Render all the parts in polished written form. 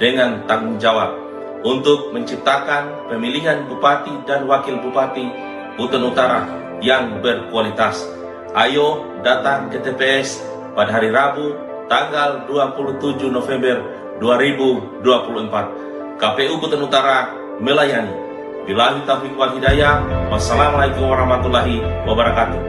dengan tanggung jawab untuk menciptakan pemilihan Bupati dan Wakil Bupati Buton Utara yang berkualitas. Ayo datang ke TPS pada hari Rabu tanggal 27 November 2024. KPU Buton Utara melayani. Billahi taufiq wal hidayah. Wassalamualaikum warahmatullahi wabarakatuh.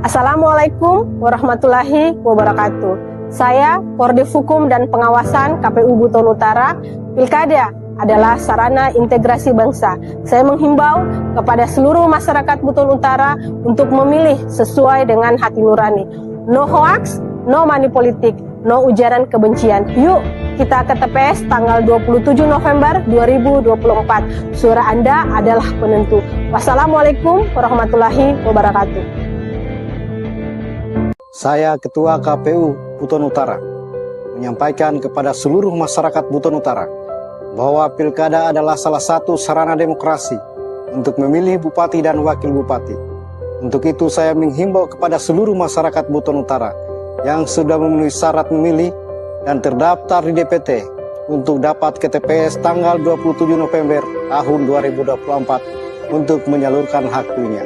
Assalamualaikum warahmatullahi wabarakatuh. Saya Koordif Hukum dan Pengawasan KPU Buton Utara. Pilkada adalah sarana integrasi bangsa. Saya menghimbau kepada seluruh masyarakat Buton Utara untuk memilih sesuai dengan hati nurani. No hoax, no money politik, no ujaran kebencian. Yuk kita ke TPS tanggal 27 November 2024. Suara Anda adalah penentu. Wassalamualaikum warahmatullahi wabarakatuh. Saya Ketua KPU Buton Utara menyampaikan kepada seluruh masyarakat Buton Utara bahwa pilkada adalah salah satu sarana demokrasi untuk memilih bupati dan wakil bupati. Untuk itu saya menghimbau kepada seluruh masyarakat Buton Utara yang sudah memenuhi syarat memilih dan terdaftar di DPT untuk dapat ke TPS tanggal 27 November tahun 2024 untuk menyalurkan hak pilihnya.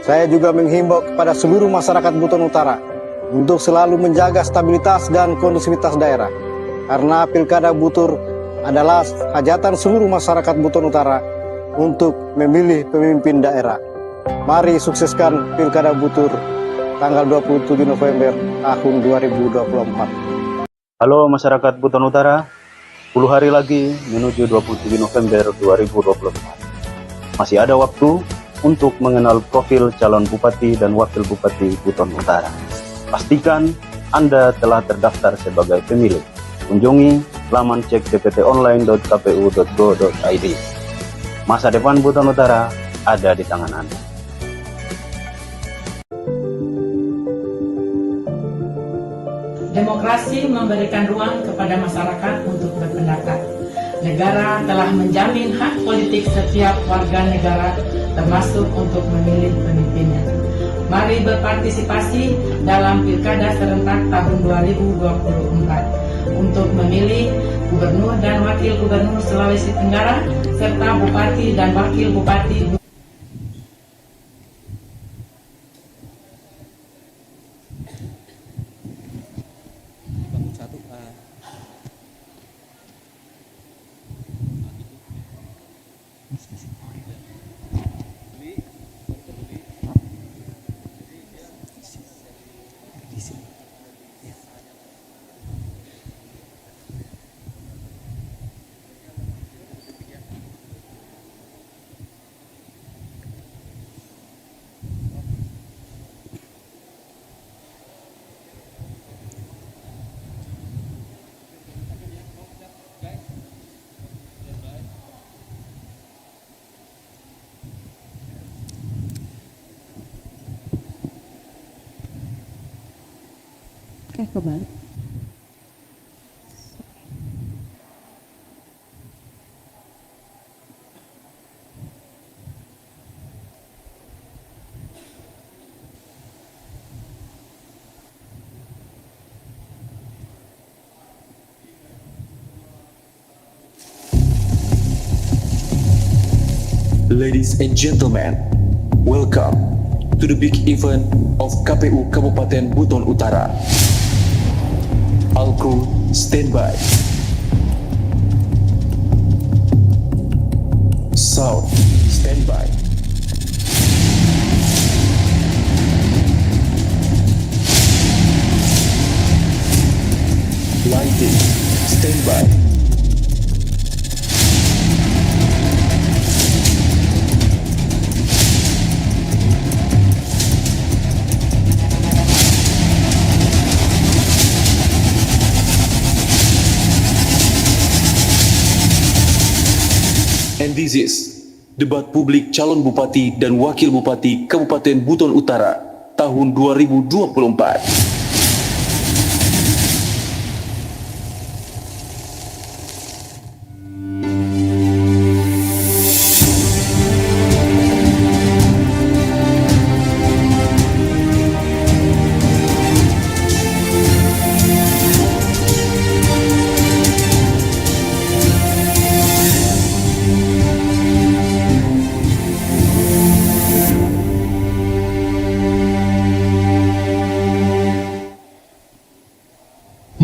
Saya juga menghimbau kepada seluruh masyarakat Buton Utara untuk selalu menjaga stabilitas dan kondusivitas daerah, karena Pilkada Butur adalah hajatan seluruh masyarakat Buton Utara untuk memilih pemimpin daerah. Mari sukseskan Pilkada Butur tanggal 27 November tahun 2024. Halo masyarakat Buton Utara, 10 hari lagi menuju 27 November 2024. Masih ada waktu untuk mengenal profil calon bupati dan wakil bupati Buton Utara. Pastikan Anda telah terdaftar sebagai pemilih. Kunjungi laman cek dptonline.kpu.go.id. Masa depan Buton Utara ada di tangan Anda. Demokrasi memberikan ruang kepada masyarakat untuk berpendapat. Negara telah menjamin hak politik setiap warga negara, termasuk untuk memilih pemimpinnya. Mari berpartisipasi dalam Pilkada serentak tahun 2024 untuk memilih Gubernur dan Wakil Gubernur Sulawesi Tenggara serta Bupati dan Wakil Bupati. Kembali. Ladies and gentlemen, welcome to the big event of KPU Kabupaten Buton Utara. All crew standby. Sound standby. Lighting standby. And this is debat publik calon bupati dan wakil bupati Kabupaten Buton Utara tahun 2024.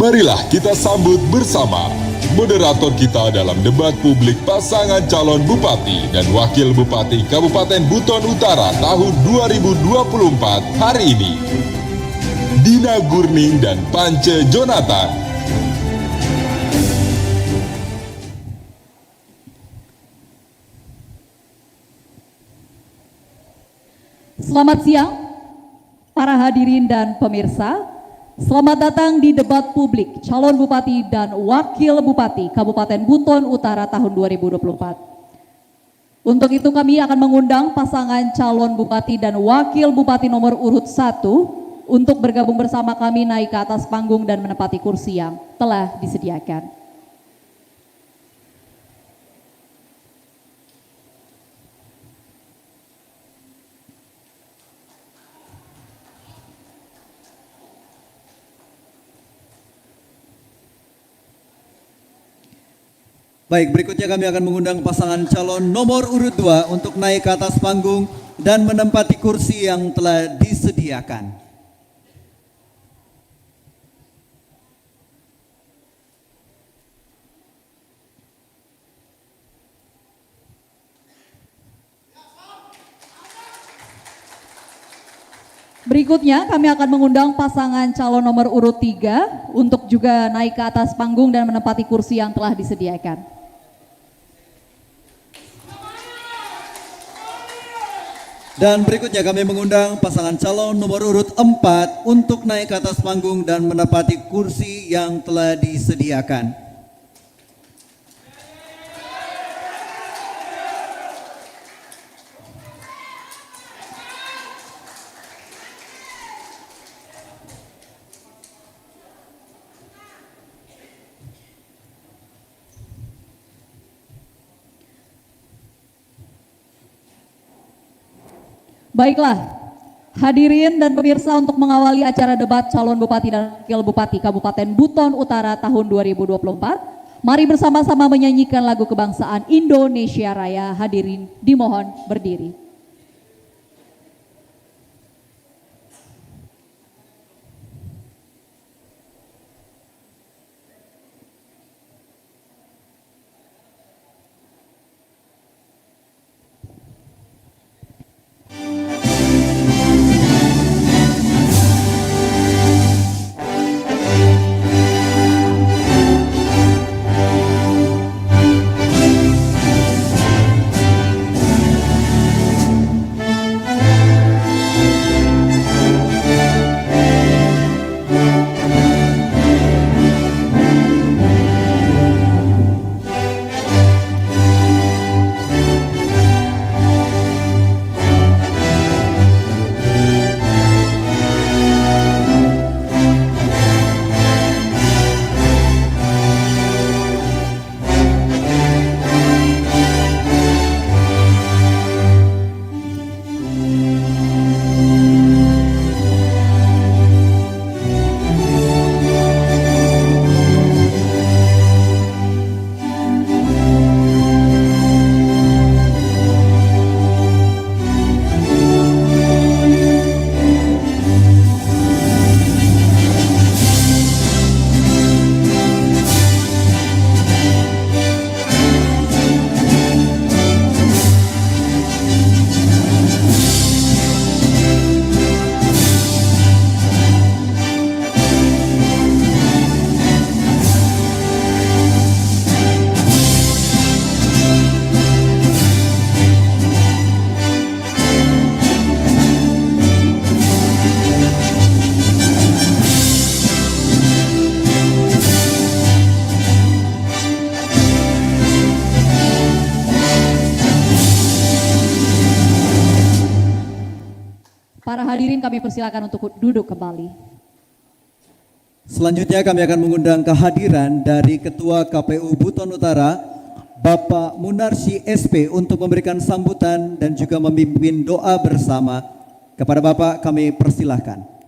Marilah kita sambut bersama moderator kita dalam debat publik pasangan calon Bupati dan Wakil Bupati Kabupaten Buton Utara tahun 2024 hari ini, Dina Gurning dan Pance Jonathan. Selamat siang, para hadirin dan pemirsa. Selamat datang di debat publik calon Bupati dan Wakil Bupati Kabupaten Buton Utara tahun 2024. Untuk itu kami akan mengundang pasangan calon Bupati dan Wakil Bupati nomor urut 1 untuk bergabung bersama kami naik ke atas panggung dan menempati kursi yang telah disediakan. Baik, berikutnya kami akan mengundang pasangan calon nomor urut 2 untuk naik ke atas panggung dan menempati kursi yang telah disediakan. Berikutnya kami akan mengundang pasangan calon nomor urut 3 untuk juga naik ke atas panggung dan menempati kursi yang telah disediakan. Dan berikutnya kami mengundang pasangan calon nomor urut 4 untuk naik ke atas panggung dan menempati kursi yang telah disediakan. Baiklah, hadirin dan pemirsa, untuk mengawali acara debat calon Bupati dan Wakil Bupati Kabupaten Buton Utara tahun 2024, mari bersama-sama menyanyikan lagu kebangsaan Indonesia Raya. Hadirin dimohon berdiri. Para hadirin kami persilakan untuk duduk kembali. Selanjutnya kami akan mengundang kehadiran dari Ketua KPU Buton Utara, Bapak Munarsi SP, untuk memberikan sambutan dan juga memimpin doa bersama. Kepada Bapak kami persilahkan.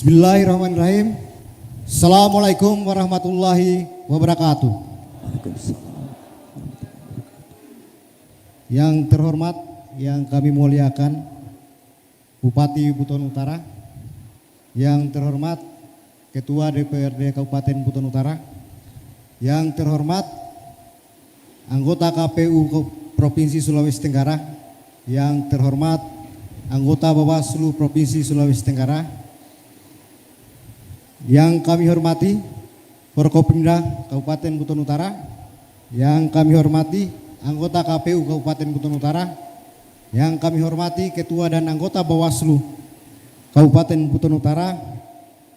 Bismillahirrahmanirrahim. Assalamualaikum warahmatullahi wabarakatuh. Yang terhormat, yang kami muliakan Bupati Buton Utara, yang terhormat Ketua DPRD Kabupaten Buton Utara, yang terhormat anggota KPU Provinsi Sulawesi Tenggara, yang terhormat anggota Bawaslu Provinsi Sulawesi Tenggara, yang kami hormati Forkopimda Kabupaten Buton Utara, yang kami hormati anggota KPU Kabupaten Buton Utara, yang kami hormati Ketua dan anggota Bawaslu Kabupaten Buton Utara,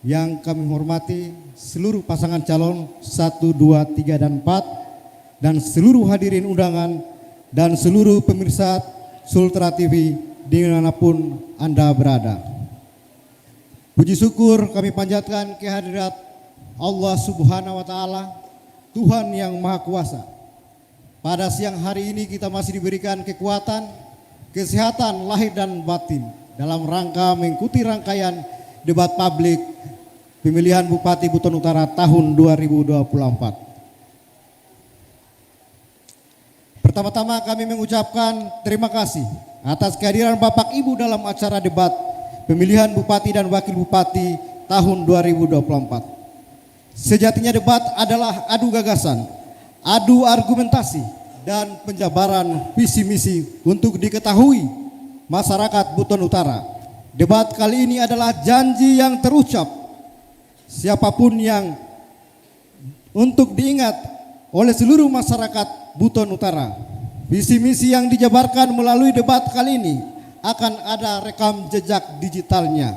yang kami hormati seluruh pasangan calon 1, 2, 3, dan 4, dan seluruh hadirin undangan dan seluruh pemirsa Sultra TV dimanapun Anda berada. Puji syukur kami panjatkan kehadirat Allah Subhanahu wa Ta'ala, Tuhan yang Maha Kuasa. Pada siang hari ini kita masih diberikan kekuatan, kesehatan lahir dan batin dalam rangka mengikuti rangkaian debat publik pemilihan Bupati Buton Utara tahun 2024. Pertama-tama kami mengucapkan terima kasih atas kehadiran Bapak Ibu dalam acara debat pemilihan Bupati dan Wakil Bupati tahun 2024. Sejatinya debat adalah adu gagasan, adu argumentasi, dan penjabaran visi misi untuk diketahui masyarakat Buton Utara. Debat kali ini adalah janji yang terucap siapapun yang untuk diingat oleh seluruh masyarakat Buton Utara. Visi misi yang dijabarkan melalui debat kali ini akan ada rekam jejak digitalnya.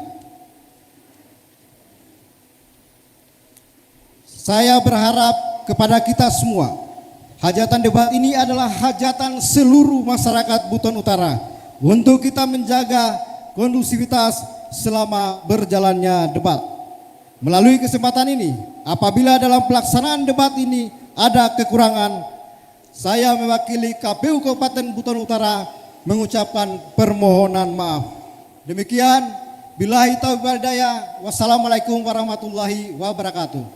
Saya berharap kepada kita semua, hajatan debat ini adalah hajatan seluruh masyarakat Buton Utara untuk kita menjaga kondusivitas selama berjalannya debat. Melalui kesempatan ini, apabila dalam pelaksanaan debat ini ada kekurangan, saya mewakili KPU Kabupaten Buton Utara mengucapkan permohonan maaf. Demikian, billahi taufiq wal hidayah. Wassalamualaikum warahmatullahi wabarakatuh.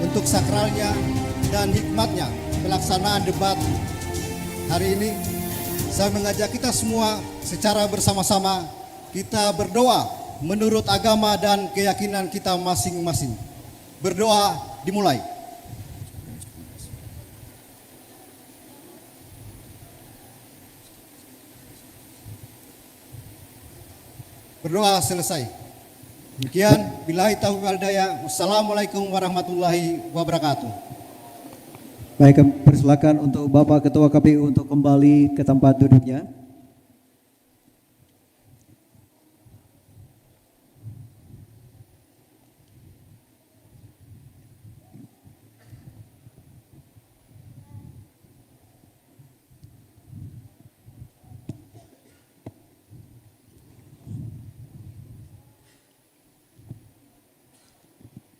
Untuk sakralnya dan hikmatnya pelaksanaan debat hari ini, saya mengajak kita semua secara bersama-sama kita berdoa menurut agama dan keyakinan kita masing-masing. Berdoa dimulai. Berdoa selesai. Demikian, billahi taufiq wal hidayah. Wassalamualaikum warahmatullahi wabarakatuh. Baik, kami persilakan untuk Bapak Ketua KPU untuk kembali ke tempat duduknya.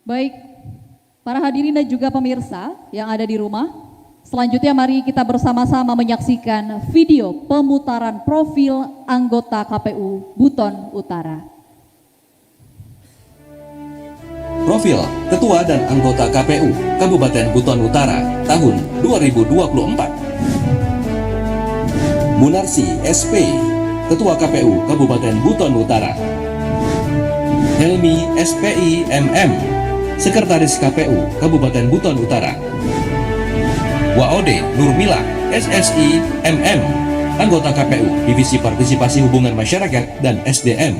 Baik, para hadirin dan juga pemirsa yang ada di rumah, selanjutnya mari kita bersama-sama menyaksikan video pemutaran profil anggota KPU Buton Utara. Profil Ketua dan Anggota KPU Kabupaten Buton Utara tahun 2024. Munarsi SP, Ketua KPU Kabupaten Buton Utara. Helmi SPI MM, Sekretaris KPU Kabupaten Buton Utara. Waode Nurmila SSI MM, Anggota KPU Divisi Partisipasi Hubungan Masyarakat dan SDM.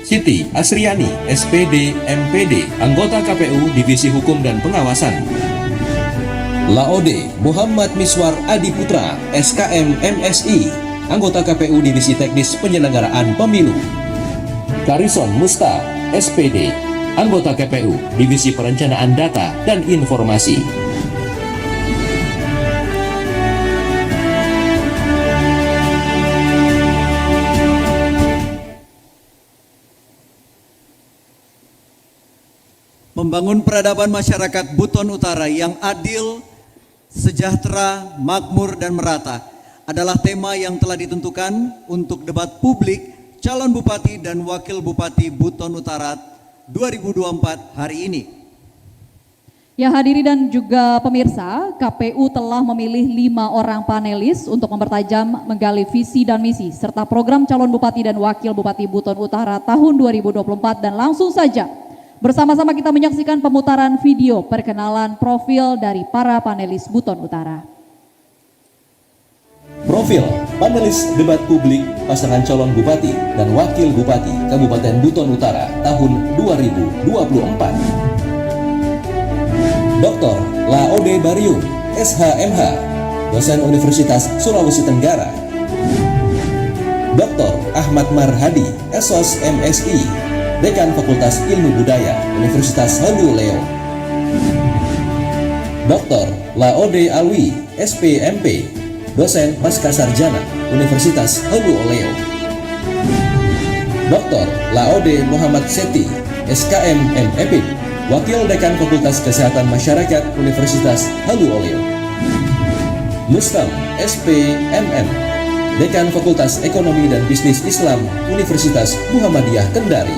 Siti Asriani SPD MPD, Anggota KPU Divisi Hukum dan Pengawasan. Laode Muhammad Miswar Adiputra SKM MSI, Anggota KPU Divisi Teknis Penyelenggaraan Pemilu. Karison Musta SPD, Anggota KPU Divisi Perencanaan Data dan Informasi. Membangun peradaban masyarakat Buton Utara yang adil, sejahtera, makmur, dan merata adalah tema yang telah ditentukan untuk debat publik calon bupati dan wakil bupati Buton Utara 2024 hari ini. Ya, hadiri dan juga pemirsa, KPU telah memilih 5 orang panelis untuk mempertajam menggali visi dan misi serta program calon bupati dan wakil bupati Buton Utara tahun 2024, dan langsung saja bersama-sama kita menyaksikan pemutaran video perkenalan profil dari para panelis Buton Utara. Profil panelis debat publik pasangan calon bupati dan wakil bupati Kabupaten Buton Utara tahun 2024. Dr. Laode Baryun, SHMH, dosen Universitas Sulawesi Tenggara. Dr. Ahmad Marhadi, SOS MSI, Dekan Fakultas Ilmu Budaya, Universitas Halu Oleo. Dr. Laode Alwi, SPMP, dosen Pascasarjana, Universitas Halu Oleo. Dr. Laode Muhammad Seti, SKM MEPIP, Wakil Dekan Fakultas Kesehatan Masyarakat, Universitas Halu Oleo. Mustam SPMM, Dekan Fakultas Ekonomi dan Bisnis Islam, Universitas Muhammadiyah Kendari.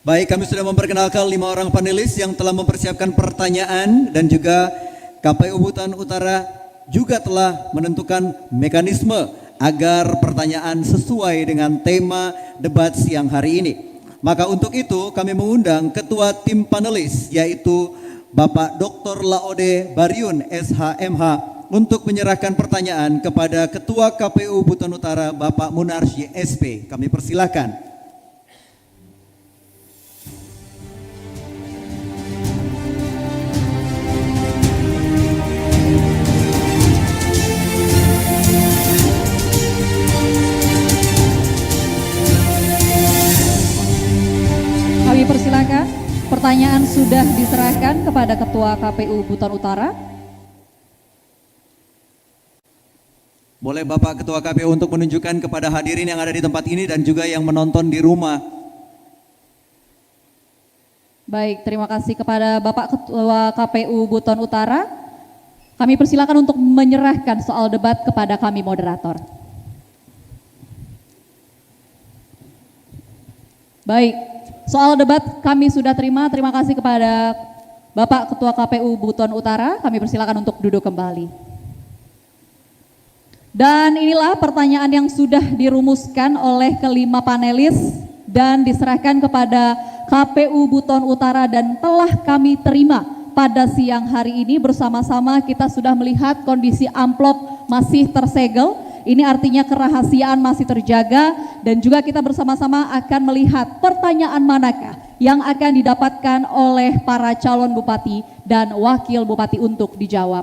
Baik, kami sudah memperkenalkan 5 orang panelis yang telah mempersiapkan pertanyaan, dan juga KPU Buton Utara juga telah menentukan mekanisme agar pertanyaan sesuai dengan tema debat siang hari ini. Maka untuk itu kami mengundang ketua tim panelis, yaitu Bapak Dr. Laode Baryun, SHMH, untuk menyerahkan pertanyaan kepada Ketua KPU Buton Utara, Bapak Munarsi SP. Kami persilahkan. Persilakan, pertanyaan sudah diserahkan kepada Ketua KPU Buton Utara. Boleh Bapak Ketua KPU untuk menunjukkan kepada hadirin yang ada di tempat ini dan juga yang menonton di rumah. Baik, terima kasih kepada Bapak Ketua KPU Buton Utara. Kami persilakan untuk menyerahkan soal debat kepada kami moderator. Baik. Soal debat kami sudah terima. Terima kasih kepada Bapak Ketua KPU Buton Utara. Kami persilakan untuk duduk kembali. Dan inilah pertanyaan yang sudah dirumuskan oleh kelima panelis dan diserahkan kepada KPU Buton Utara dan telah kami terima pada siang hari ini. Bersama-sama kita sudah melihat kondisi amplop masih tersegel. Ini artinya kerahasiaan masih terjaga, dan juga kita bersama-sama akan melihat pertanyaan manakah yang akan didapatkan oleh para calon bupati dan wakil bupati untuk dijawab.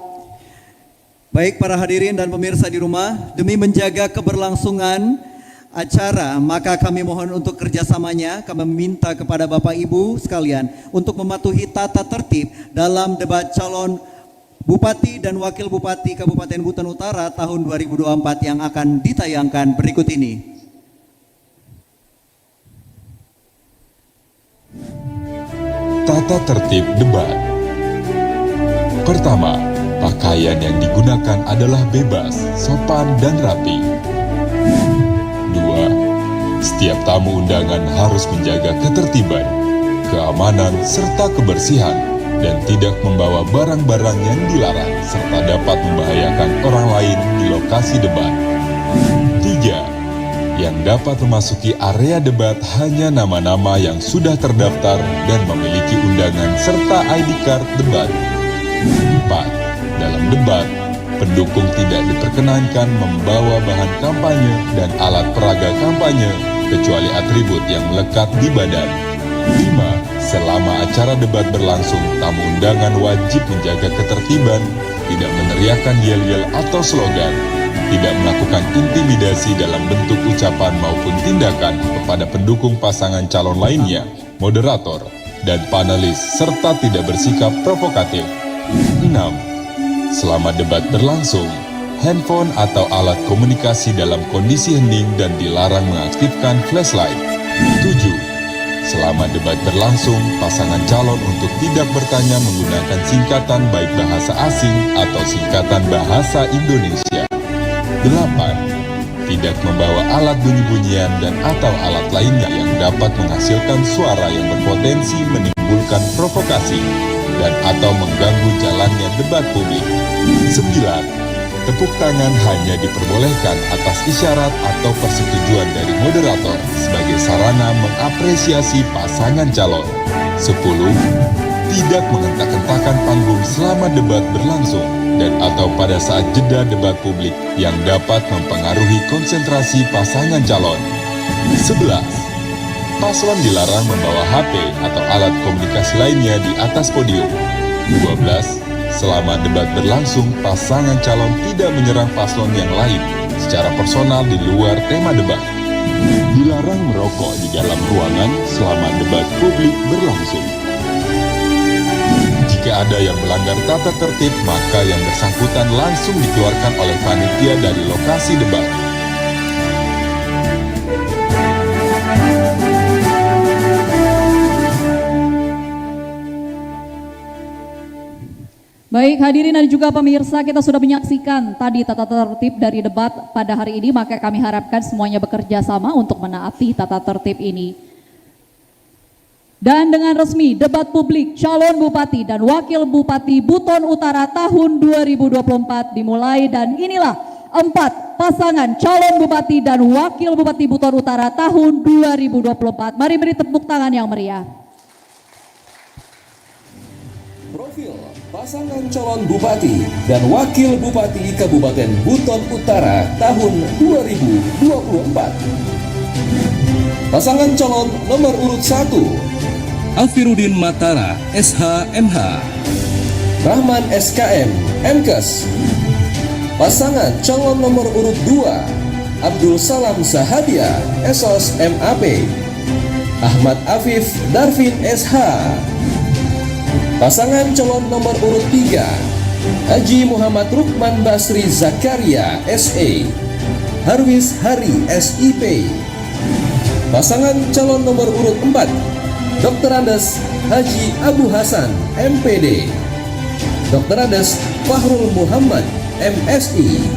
Baik para hadirin dan pemirsa di rumah, demi menjaga keberlangsungan acara, maka kami mohon untuk kerjasamanya. Kami meminta kepada Bapak Ibu sekalian untuk mematuhi tata tertib dalam debat calon Bupati dan Wakil Bupati Kabupaten Buton Utara tahun 2024 yang akan ditayangkan berikut ini. Tata tertib debat. Pertama, pakaian yang digunakan adalah bebas, sopan, dan rapi. 2. Setiap tamu undangan harus menjaga ketertiban, keamanan, serta kebersihan, dan tidak membawa barang-barang yang dilarang serta dapat membahayakan orang lain di lokasi debat. 3. Yang dapat memasuki area debat hanya nama-nama yang sudah terdaftar dan memiliki undangan serta ID card debat. 4. Dalam debat, pendukung tidak diperkenankan membawa bahan kampanye dan alat peraga kampanye kecuali atribut yang melekat di badan. 5. Selama acara debat berlangsung, tamu undangan wajib menjaga ketertiban, tidak meneriakkan yel-yel atau slogan, tidak melakukan intimidasi dalam bentuk ucapan maupun tindakan kepada pendukung pasangan calon lainnya, moderator, dan panelis, serta tidak bersikap provokatif. 6. Selama debat berlangsung, handphone atau alat komunikasi dalam kondisi hening dan dilarang mengaktifkan flashlight. 7. Selama debat berlangsung, pasangan calon untuk tidak bertanya menggunakan singkatan baik bahasa asing atau singkatan bahasa Indonesia. 8. Tidak membawa alat bunyi-bunyian dan atau alat lainnya yang dapat menghasilkan suara yang berpotensi menimbulkan provokasi dan atau mengganggu jalannya debat publik. 9. Tepuk tangan hanya diperbolehkan atas isyarat atau persetujuan dari moderator sebagai sarana mengapresiasi pasangan calon. 10. Tidak menghentak-hentakan panggung selama debat berlangsung dan atau pada saat jeda debat publik yang dapat mempengaruhi konsentrasi pasangan calon. 11. Paslon dilarang membawa HP atau alat komunikasi lainnya di atas podium. 12. Selama debat berlangsung, pasangan calon tidak menyerang paslon yang lain secara personal di luar tema debat. Dilarang merokok di dalam ruangan selama debat publik berlangsung. Jika ada yang melanggar tata tertib, maka yang bersangkutan langsung dikeluarkan oleh panitia dari lokasi debat. Baik, hadirin dan juga pemirsa, kita sudah menyaksikan tadi tata tertib dari debat pada hari ini, maka kami harapkan semuanya bekerja sama untuk menaati tata tertib ini. Dan dengan resmi debat publik calon bupati dan wakil bupati Buton Utara tahun 2024 dimulai, dan inilah 4 pasangan calon bupati dan wakil bupati Buton Utara tahun 2024. Mari beri tepuk tangan yang meriah. Profil pasangan calon bupati dan wakil bupati Kabupaten Buton Utara tahun 2024. Pasangan calon nomor urut 1, Alfiruddin Matara SH.MH, Rahman SKM MKes. Pasangan calon nomor urut 2, Abdul Salam Sahadia SOS MAP, Ahmad Afif Darvin SH. Pasangan calon nomor urut 3, Haji Muhammad Rukman Basri Zakaria SE, Harwis Hari SIP. Pasangan calon nomor urut 4, Dr. Andes Haji Abu Hasan MPD, Dr. Andes Fahrul Muhammad MSI.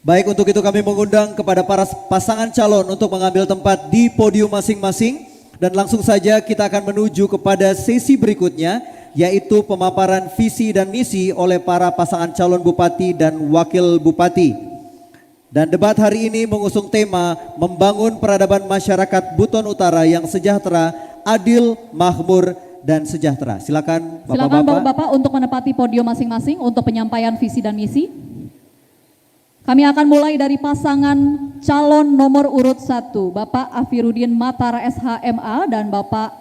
Baik, untuk itu kami mengundang kepada para pasangan calon untuk mengambil tempat di podium masing-masing, dan langsung saja kita akan menuju kepada sesi berikutnya, yaitu pemaparan visi dan misi oleh para pasangan calon bupati dan wakil bupati. Dan debat hari ini mengusung tema membangun peradaban masyarakat Buton Utara yang sejahtera, adil, makmur, dan sejahtera. Silakan Bapak-bapak untuk menempati podium masing-masing untuk penyampaian visi dan misi. Kami akan mulai dari pasangan calon nomor urut 1, Bapak Alfiruddin Matara SH.MA dan Bapak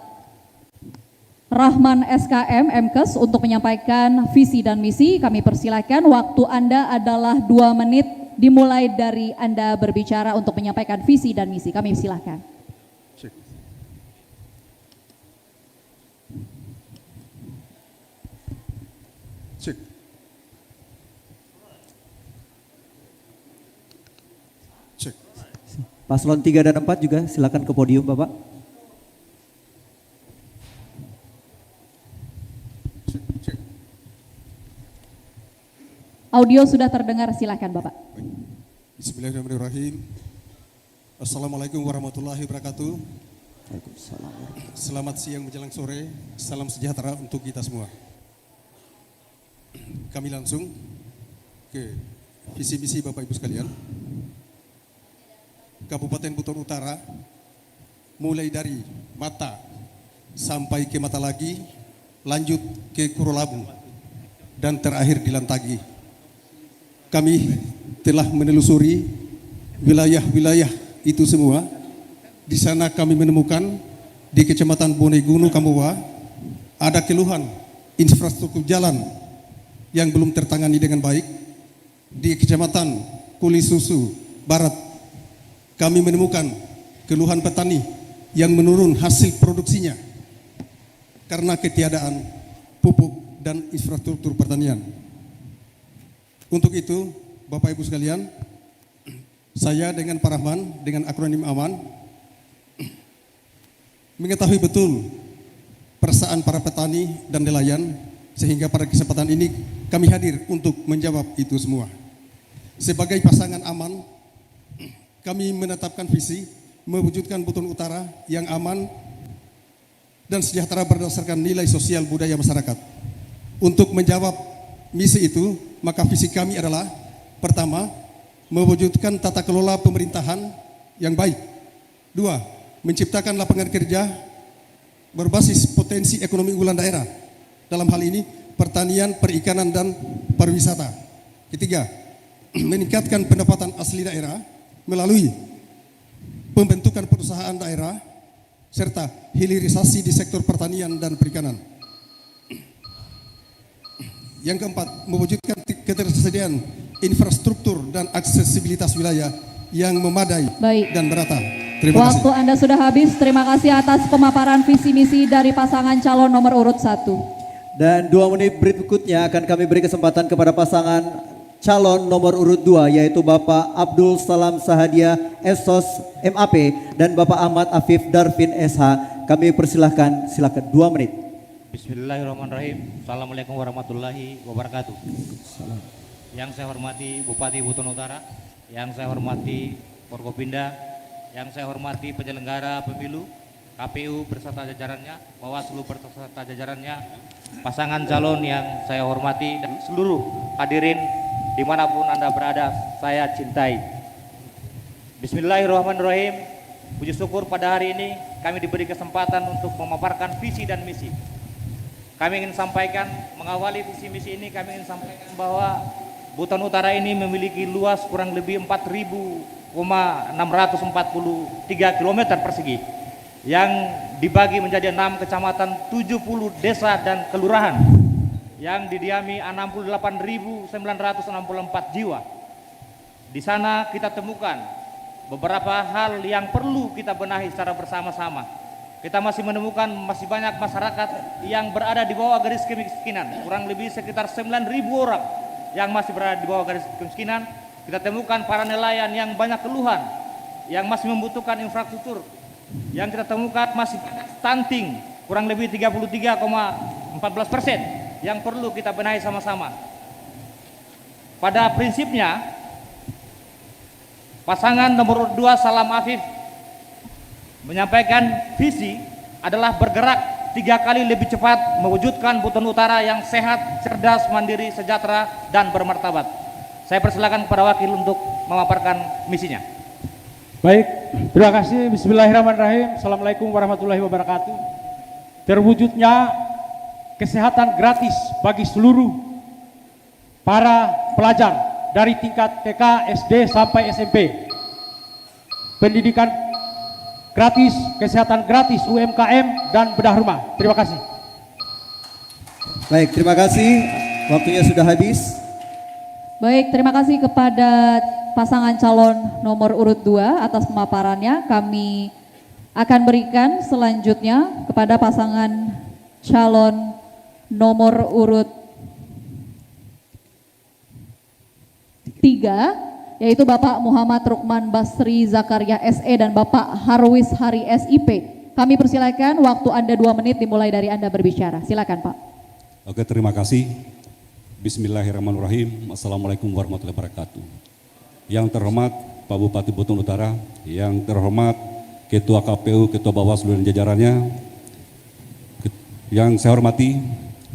Rahman SKM MKes untuk menyampaikan visi dan misi. Kami persilakan, waktu Anda adalah 2 menit dimulai dari Anda berbicara untuk menyampaikan visi dan misi. Kami silakan. Paslon 3 dan 4 juga silakan ke podium, Bapak. Audio sudah terdengar, silakan Bapak. Bismillahirrahmanirrahim. Assalamualaikum warahmatullahi wabarakatuh. Selamat siang menjelang sore, salam sejahtera untuk kita semua. Kami langsung ke visi misi Bapak Ibu sekalian. Kabupaten Buton Utara, mulai dari Mata sampai ke Mata lagi, lanjut ke Kurolabu, dan terakhir di Lantagi. Kami telah menelusuri wilayah-wilayah itu semua. Di sana kami menemukan di Kecamatan Bonegunu, Kambowa, ada keluhan infrastruktur jalan yang belum tertangani dengan baik. Di Kecamatan Kulisusu Barat, kami menemukan keluhan petani yang menurun hasil produksinya karena ketiadaan pupuk dan infrastruktur pertanian. Untuk itu, Bapak Ibu sekalian, saya dengan Pak Rahman, dengan akronim AMAN, mengetahui betul perasaan para petani dan nelayan, sehingga pada kesempatan ini kami hadir untuk menjawab itu semua. Sebagai pasangan AMAN, kami menetapkan visi mewujudkan Buton Utara yang aman dan sejahtera berdasarkan nilai sosial budaya masyarakat. Untuk menjawab misi itu, maka visi kami adalah pertama, mewujudkan tata kelola pemerintahan yang baik. Dua, menciptakan lapangan kerja berbasis potensi ekonomi unggulan daerah. Dalam hal ini, pertanian, perikanan, dan pariwisata. Ketiga, meningkatkan pendapatan asli daerah melalui pembentukan perusahaan daerah serta hilirisasi di sektor pertanian dan perikanan. Yang keempat, mewujudkan ketersediaan infrastruktur dan aksesibilitas wilayah yang memadai dan merata. Terima kasih. Waktu Anda sudah habis. Terima kasih atas pemaparan visi misi dari pasangan calon nomor urut 1. Dan 2 menit berikutnya akan kami beri kesempatan kepada pasangan calon nomor urut 2, yaitu Bapak Abdul Salam Sahadia Esos MAP dan Bapak Ahmad Afif Darvin SH. Kami persilahkan, silakan 2 menit. Bismillahirrahmanirrahim. Assalamualaikum warahmatullahi wabarakatuh. Yang saya hormati Bupati Buton Utara, yang saya hormati Forkopimda, yang saya hormati penyelenggara pemilu, KPU berserta jajarannya, Bawaslu berserta jajarannya, pasangan calon yang saya hormati, dan seluruh hadirin dimanapun Anda berada, saya cintai. Bismillahirrahmanirrahim. Puji syukur pada hari ini kami diberi kesempatan untuk memaparkan visi dan misi. Kami ingin sampaikan, mengawali visi misi ini, kami ingin sampaikan bahwa Buton Utara ini memiliki luas kurang lebih 4.643 km persegi yang dibagi menjadi 6 kecamatan, 70 desa dan kelurahan yang didiami 68.964 jiwa. Di sana kita temukan beberapa hal yang perlu kita benahi secara bersama-sama. Kita masih menemukan masih banyak masyarakat yang berada di bawah garis kemiskinan, kurang lebih sekitar 9.000 orang yang masih berada di bawah garis kemiskinan. Kita temukan para nelayan yang banyak keluhan, yang masih membutuhkan infrastruktur. Yang kita temukan masih stunting, kurang lebih 33,14%. Yang perlu kita benahi sama-sama. Pada prinsipnya, pasangan nomor 2 Salam Afif menyampaikan visi adalah bergerak 3 kali lebih cepat mewujudkan Buton Utara yang sehat, cerdas, mandiri, sejahtera, dan bermartabat. Saya persilakan kepada wakil untuk memaparkan misinya. Baik, terima kasih. Bismillahirrahmanirrahim. Assalamualaikum warahmatullahi wabarakatuh. Terwujudnya kesehatan gratis bagi seluruh para pelajar dari tingkat TK, SD sampai SMP. Pendidikan gratis, kesehatan gratis, UMKM, dan bedah rumah. Terima kasih. Baik, terima kasih. Waktunya sudah habis. Baik, terima kasih kepada pasangan calon nomor urut 2 atas pemaparannya. Kami akan berikan selanjutnya kepada pasangan calon nomor urut 3, yaitu Bapak Muhammad Rukman Basri Zakaria SE dan Bapak Harwis Hari SIP. Kami persilakan, waktu Anda 2 menit dimulai dari Anda berbicara. Silakan Pak. Oke, terima kasih. Bismillahirrahmanirrahim. Assalamualaikum warahmatullahi wabarakatuh. Yang terhormat Pak Bupati Buton Utara, yang terhormat Ketua KPU, Ketua Bawaslu dan jajarannya, yang saya hormati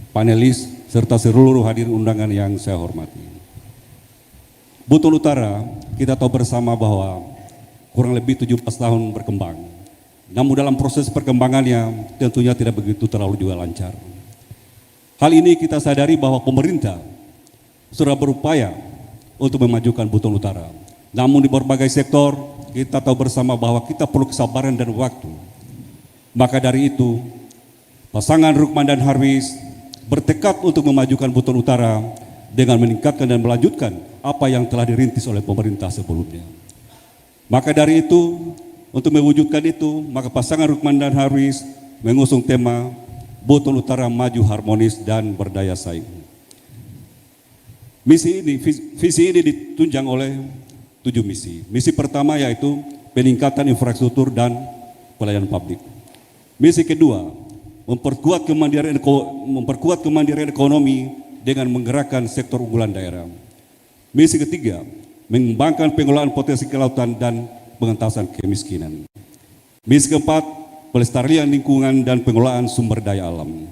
panelis serta seluruh hadirin undangan yang saya hormati. Buton Utara, kita tahu bersama bahwa kurang lebih 17 tahun berkembang. Namun dalam proses perkembangannya tentunya tidak begitu terlalu juga lancar. Hal ini kita sadari bahwa pemerintah sudah berupaya untuk memajukan Buton Utara. Namun di berbagai sektor kita tahu bersama bahwa kita perlu kesabaran dan waktu. Maka dari itu pasangan Rukman dan Harwis bertekad untuk memajukan Buton Utara dengan meningkatkan dan melanjutkan apa yang telah dirintis oleh pemerintah sebelumnya. Maka dari itu, untuk mewujudkan itu, maka pasangan Rukman dan Harwis mengusung tema Buton Utara maju harmonis dan berdaya saing. Visi ini ditunjang oleh 7 misi. Misi pertama yaitu peningkatan infrastruktur dan pelayanan publik. Misi kedua, memperkuat kemandirian ekonomi dengan menggerakkan sektor unggulan daerah. Misi ketiga, mengembangkan pengelolaan potensi kelautan dan pengentasan kemiskinan. Misi keempat, pelestarian lingkungan dan pengelolaan sumber daya alam.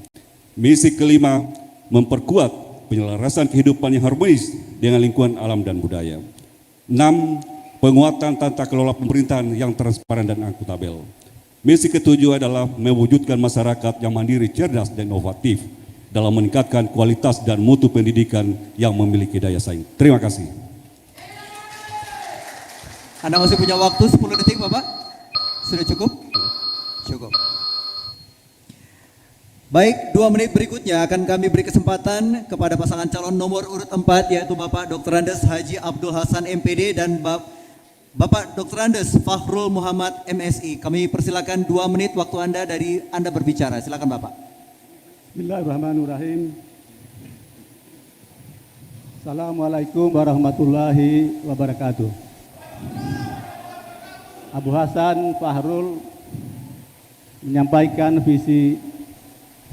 Misi kelima, memperkuat penyelarasan kehidupan yang harmonis dengan lingkungan alam dan budaya. 6. Penguatan tata kelola pemerintahan yang transparan dan akuntabel. Misi ketujuh adalah mewujudkan masyarakat yang mandiri, cerdas, dan inovatif dalam meningkatkan kualitas dan mutu pendidikan yang memiliki daya saing. Terima kasih. Anda masih punya waktu 10 detik, Bapak? Sudah cukup? Cukup. Baik, 2 menit berikutnya akan kami beri kesempatan kepada pasangan calon nomor urut 4, yaitu Bapak Dr. Andes Haji Abdul Hasan MPD dan Bapak Dr. Andes Fahrul Muhammad MSI. Kami persilakan 2 menit waktu Anda dari Anda berbicara. Silakan Bapak. Bismillahirrahmanirrahim. Assalamualaikum warahmatullahi wabarakatuh. Abu Hasan Fahrul menyampaikan visi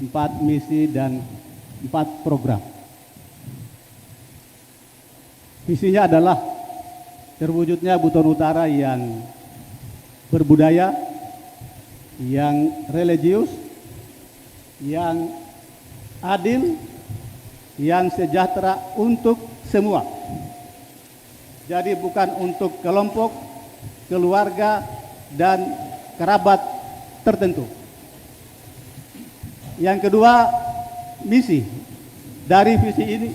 4 misi dan 4 program. Visinya adalah terwujudnya Buton Utara yang berbudaya, yang religius, yang adil, yang sejahtera untuk semua. Jadi bukan untuk kelompok, keluarga, dan kerabat tertentu. Yang kedua, misi dari visi ini,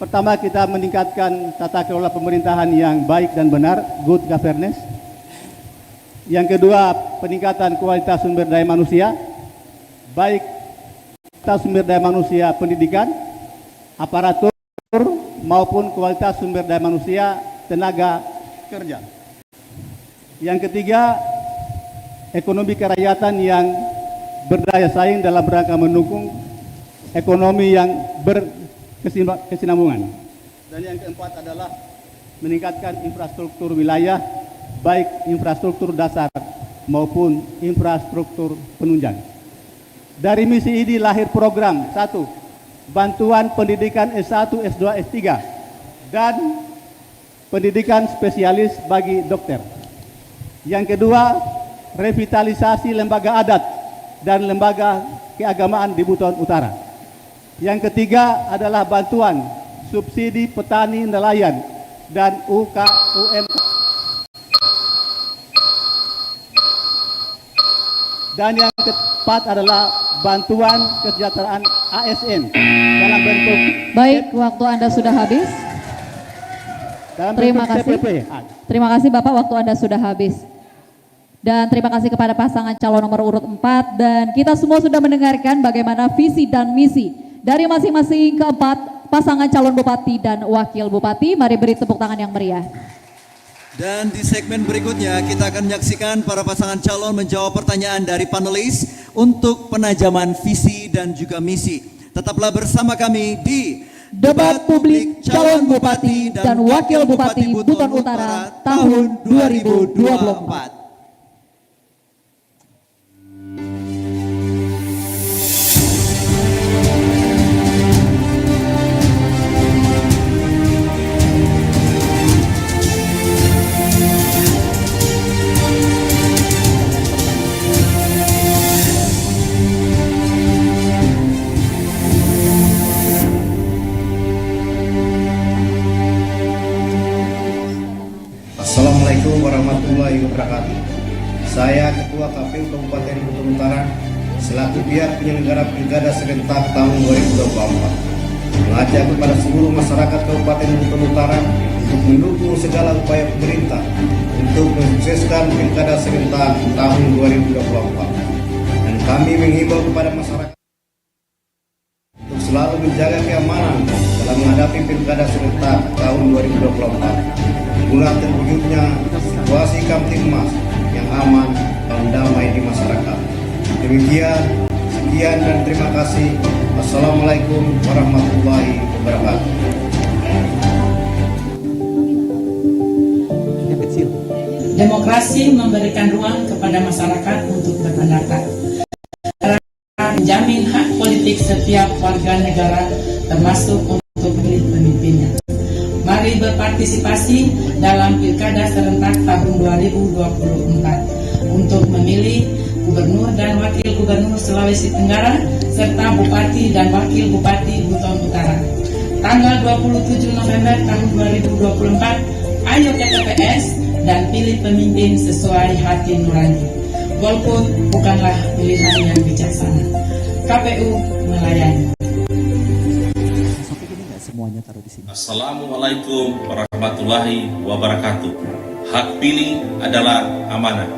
pertama kita meningkatkan tata kelola pemerintahan yang baik dan benar, good governance. Yang kedua, peningkatan kualitas sumber daya manusia, baik kualitas sumber daya manusia pendidikan, aparatur, maupun kualitas sumber daya manusia tenaga kerja. Yang ketiga, ekonomi kerakyatan yang berdaya saing dalam rangka mendukung ekonomi yang berkesinambungan. Dan yang keempat adalah meningkatkan infrastruktur wilayah, baik infrastruktur dasar maupun infrastruktur penunjang. Dari misi ini lahir program 1. Bantuan pendidikan S1, S2, S3 dan pendidikan spesialis bagi dokter. Yang kedua, revitalisasi lembaga adat dan lembaga keagamaan di Buton Utara. Yang ketiga adalah bantuan subsidi petani nelayan dan UMKM. Dan yang keempat adalah bantuan kesejahteraan ASN dalam bentuk. Baik, waktu Anda sudah habis. Terima kasih. Terima kasih Bapak, waktu Anda sudah habis. Dan terima kasih kepada pasangan calon nomor urut 4, dan kita semua sudah mendengarkan bagaimana visi dan misi dari masing-masing keempat pasangan calon bupati dan wakil bupati. Mari beri tepuk tangan yang meriah. Dan di segmen berikutnya kita akan menyaksikan para pasangan calon menjawab pertanyaan dari panelis untuk penajaman visi dan juga misi. Tetaplah bersama kami di Debat Publik Calon Bupati dan Wakil Bupati Buton Utara tahun 2024. Assalamualaikum warahmatullahi wabarakatuh. Saya Ketua KPU Kabupaten Buton Utara selaku pihak penyelenggara Pilkada serentak tahun 2024 mengajak kepada seluruh masyarakat Kabupaten Buton Utara untuk mendukung segala upaya pemerintah untuk mensukseskan Pilkada serentak tahun 2024. Dan kami menghimbau kepada masyarakat untuk selalu menjaga keamanan dalam menghadapi Pilkada serentak tahun 2024 guna terwujudnya situasi Kamtibmas yang aman dan damai di masyarakat. Demikian, sekian dan terima kasih. Assalamualaikum warahmatullahi wabarakatuh. Demokrasi memberikan ruang kepada masyarakat untuk berpendapat, menjamin hak politik setiap warga negara termasuk untuk memilih pemimpinnya. Mari berpartisipasi dalam Pilkada serentak tahun 2024 untuk memilih Gubernur dan Wakil Gubernur Sulawesi Tenggara serta Bupati dan Wakil Bupati Buton Utara. Tanggal 27 November tahun 2024, ayo ke TPS dan pilih pemimpin sesuai hati nurani. Golput bukanlah pilihan yang bijaksana. KPU melayani. Assalamualaikum warahmatullahi wabarakatuh. Hak pilih adalah amanah.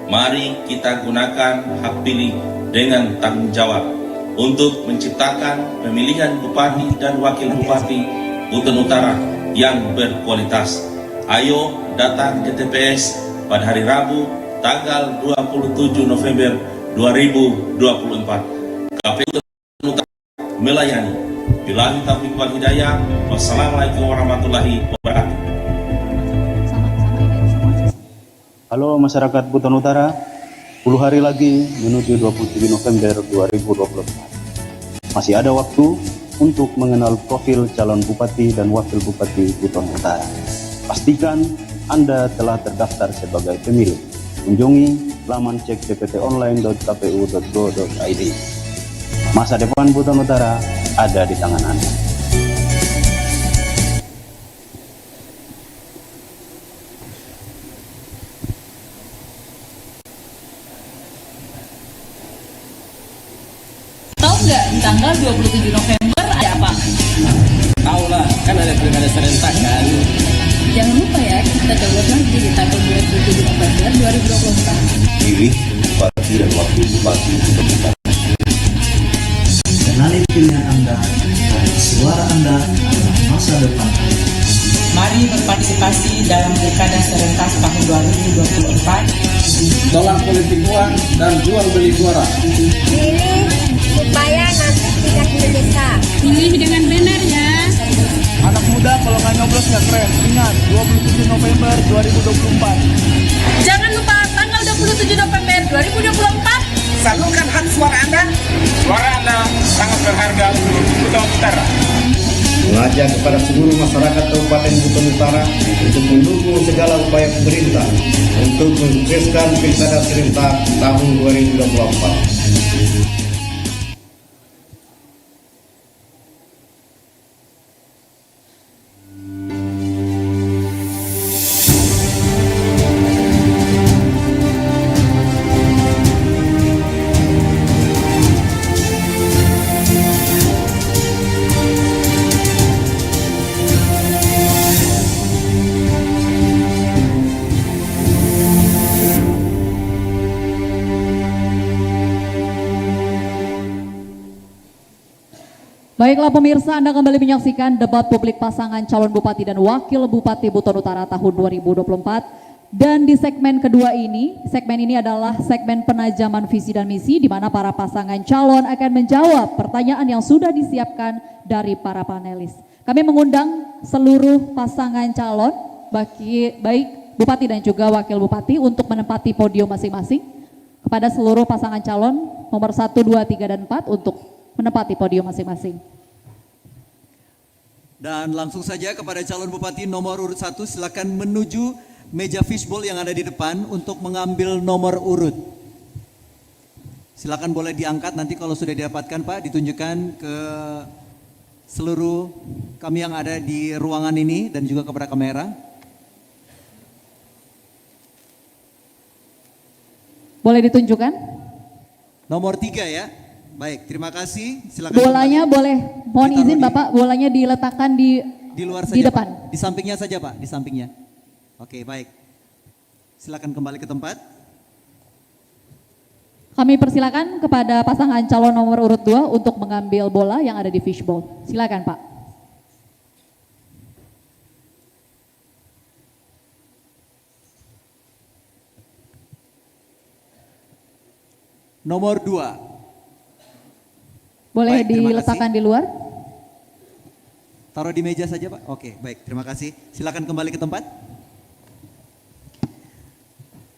Mari kita gunakan hak pilih dengan tanggung jawab untuk menciptakan pemilihan bupati dan wakil bupati Buton Utara yang berkualitas. Ayo datang ke TPS pada hari Rabu tanggal 27 November 2024. KPU Buton Utara melayani. Billahi taufiq wal hidayah. Wassalamualaikum warahmatullahi wabarakatuh. Halo masyarakat Buton Utara, 10 hari lagi menuju 27 November 2024. Masih ada waktu untuk mengenal profil calon bupati dan wakil bupati Buton Utara. Pastikan Anda telah terdaftar sebagai pemilih. Kunjungi laman cek dptonline.kpu.go.id. Masa depan Buton Utara ada di tangan Anda. Tahu nggak di tanggal 27 November ada apa? Tahu lah, kan ada pilkada serentak kan. Jangan lupa ya, kita download lagi di tanggal 27 November 2024. Pilih bupati dan wakil bupati Buton Utara. Kenali pilihan Anda, dan suara Anda adalah masa depan. Mari berpartisipasi dalam Pilkada serentak tahun 2024. Tolak politik uang dan jual beli suara. Pilih supaya nanti tidak mendesak. Pilih dengan benar ya. Anak muda kalau nggak nyoblos nggak keren. Ingat, 27 November 2024. Jangan lupa tanggal 27 November 2024. Salurkan hak suara Anda. Suara Anda sangat berharga untuk Buton Utara. Mengajak kepada seluruh masyarakat Kabupaten Buton Utara untuk mendukung segala upaya pemerintah untuk mensukseskan Pilkada serentak tahun 2024. Baiklah pemirsa, Anda kembali menyaksikan debat publik pasangan calon bupati dan wakil bupati Buton Utara tahun 2024. Dan di segmen kedua ini, segmen ini adalah segmen penajaman visi dan misi di mana para pasangan calon akan menjawab pertanyaan yang sudah disiapkan dari para panelis. Kami mengundang seluruh pasangan calon, baik bupati dan juga wakil bupati untuk menempati podium masing-masing. Kepada seluruh pasangan calon nomor 1, 2, 3, dan 4 untuk menempati podium masing-masing. Dan langsung saja kepada calon bupati nomor urut 1, silakan menuju meja fishbowl yang ada di depan untuk mengambil nomor urut. Silakan boleh diangkat nanti kalau sudah didapatkan Pak, ditunjukkan ke seluruh kami yang ada di ruangan ini dan juga kepada kamera. Boleh ditunjukkan? Nomor 3 ya. Baik, terima kasih. Silakan. Bolanya boleh, mohon izin Bapak, bolanya diletakkan di luar saja, di depan. Pak. Di sampingnya saja Pak, di sampingnya. Oke, baik. Silakan kembali ke tempat. Kami persilakan kepada pasangan calon nomor urut 2 untuk mengambil bola yang ada di fishbowl. Silakan Pak. Nomor 2. Boleh Baik, diletakkan di luar? Taruh di meja saja Pak. Oke, baik. Terima kasih. Silakan kembali ke tempat.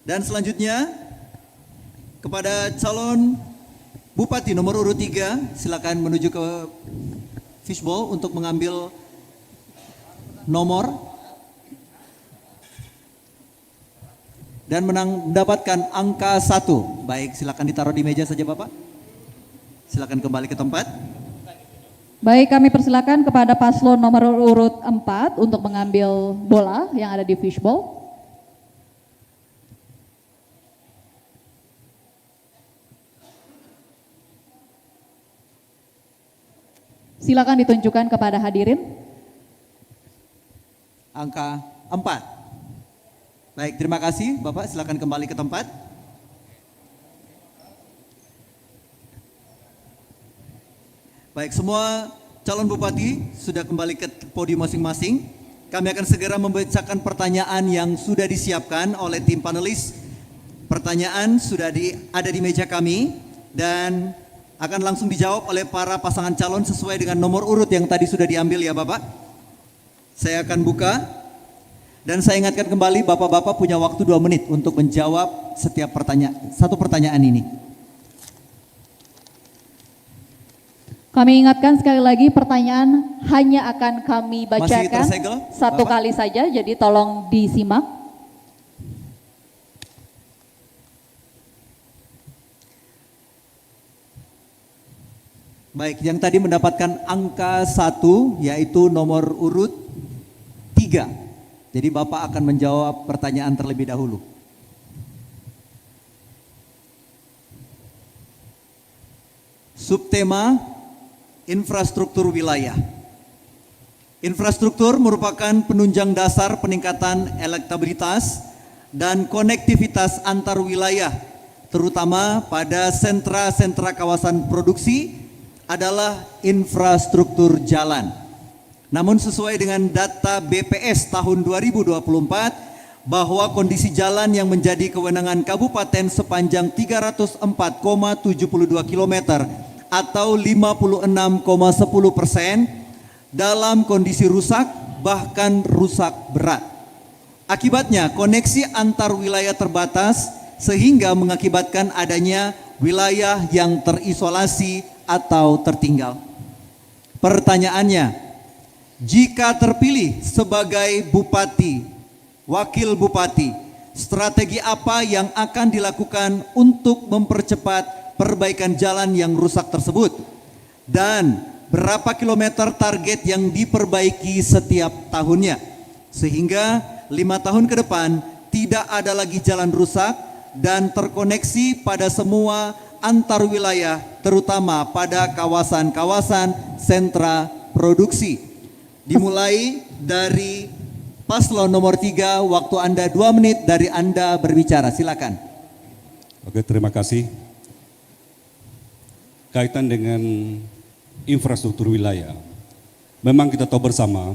Dan selanjutnya kepada calon Bupati nomor urut 3, silakan menuju ke fishbowl untuk mengambil nomor dan mendapatkan angka 1. Baik, silakan ditaruh di meja saja Bapak. Silakan kembali ke tempat. Baik, kami persilakan kepada paslon nomor urut 4 untuk mengambil bola yang ada di fishbowl. Silakan ditunjukkan kepada hadirin. Angka 4. Baik, terima kasih Bapak, silakan kembali ke tempat. Baik, semua calon bupati sudah kembali ke podium masing-masing. Kami akan segera membacakan pertanyaan yang sudah disiapkan oleh tim panelis. Pertanyaan sudah ada di meja kami dan akan langsung dijawab oleh para pasangan calon sesuai dengan nomor urut yang tadi sudah diambil ya Bapak. Saya akan buka dan saya ingatkan kembali Bapak-bapak punya waktu 2 menit untuk menjawab setiap satu pertanyaan ini. Kami ingatkan sekali lagi pertanyaan hanya akan kami bacakan satu Bapak? kali saja, jadi tolong disimak. Baik, yang tadi mendapatkan angka 1 yaitu nomor urut 3. Jadi Bapak akan menjawab pertanyaan terlebih dahulu. Subtema infrastruktur wilayah. Infrastruktur merupakan penunjang dasar peningkatan elektabilitas dan konektivitas antar wilayah, terutama pada sentra-sentra kawasan produksi adalah infrastruktur jalan. Namun sesuai dengan data BPS tahun 2024 bahwa kondisi jalan yang menjadi kewenangan kabupaten sepanjang 304,72 km atau 56,10% dalam kondisi rusak bahkan rusak berat. Akibatnya koneksi antar wilayah terbatas sehingga mengakibatkan adanya wilayah yang terisolasi atau tertinggal. Pertanyaannya, jika terpilih sebagai bupati, wakil bupati, strategi apa yang akan dilakukan untuk mempercepat perbaikan jalan yang rusak tersebut? Dan berapa kilometer target yang diperbaiki setiap tahunnya? Sehingga 5 tahun ke depan tidak ada lagi jalan rusak dan terkoneksi pada semua antar wilayah, terutama pada kawasan-kawasan sentra produksi. Dimulai dari paslon nomor 3, waktu Anda 2 menit dari Anda berbicara, silakan. Oke, terima kasih. Kaitan dengan infrastruktur wilayah, memang kita tahu bersama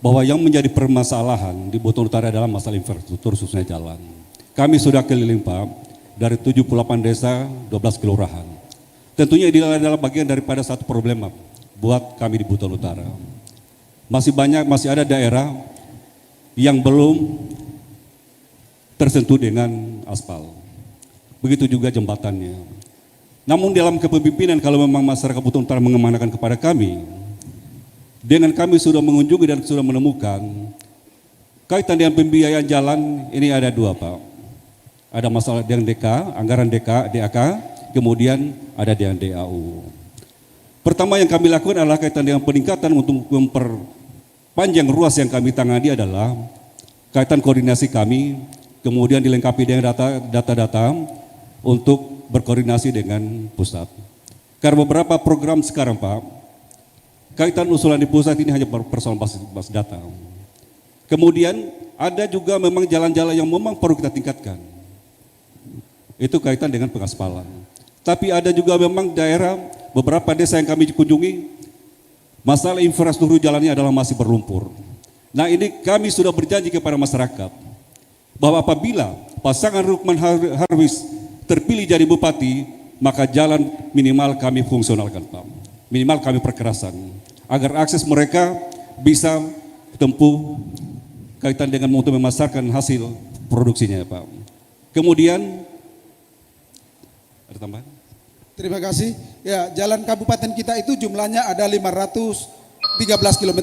bahwa yang menjadi permasalahan di Buton Utara adalah masalah infrastruktur khususnya jalan. Kami sudah keliling Pak, dari 78 desa, 12 kelurahan. Tentunya ini adalah bagian daripada satu problema buat kami di Buton Utara. Masih ada daerah yang belum tersentuh dengan aspal. Begitu juga jembatannya. Namun dalam kepemimpinan kalau memang masyarakat Buton Utara mengemanakan kepada kami, dengan kami sudah mengunjungi dan sudah menemukan kaitan dengan pembiayaan jalan ini ada 2 Pak. Ada masalah dengan DK, anggaran DAK, kemudian ada dengan DAU. Pertama yang kami lakukan adalah kaitan dengan peningkatan untuk memperpanjang ruas yang kami tangani adalah kaitan koordinasi kami, kemudian dilengkapi dengan data-data untuk berkoordinasi dengan pusat. Karena beberapa program sekarang Pak, kaitan usulan di pusat ini hanya persoalan basis data. Kemudian ada juga memang jalan-jalan yang memang perlu kita tingkatkan. Itu kaitan dengan pengaspalan. Tapi ada juga memang daerah, beberapa desa yang kami kunjungi, masalah infrastruktur jalannya adalah masih berlumpur. Nah ini kami sudah berjanji kepada masyarakat, bahwa apabila pasangan Rukman Harwis terpilih jadi bupati, maka jalan minimal kami fungsionalkan Pak. Minimal kami perkerasan, agar akses mereka bisa tempuh kaitan dengan untuk memasarkan hasil produksinya Pak. Kemudian, ada tambahan? Terima kasih. Ya, jalan kabupaten kita itu jumlahnya ada 513 km.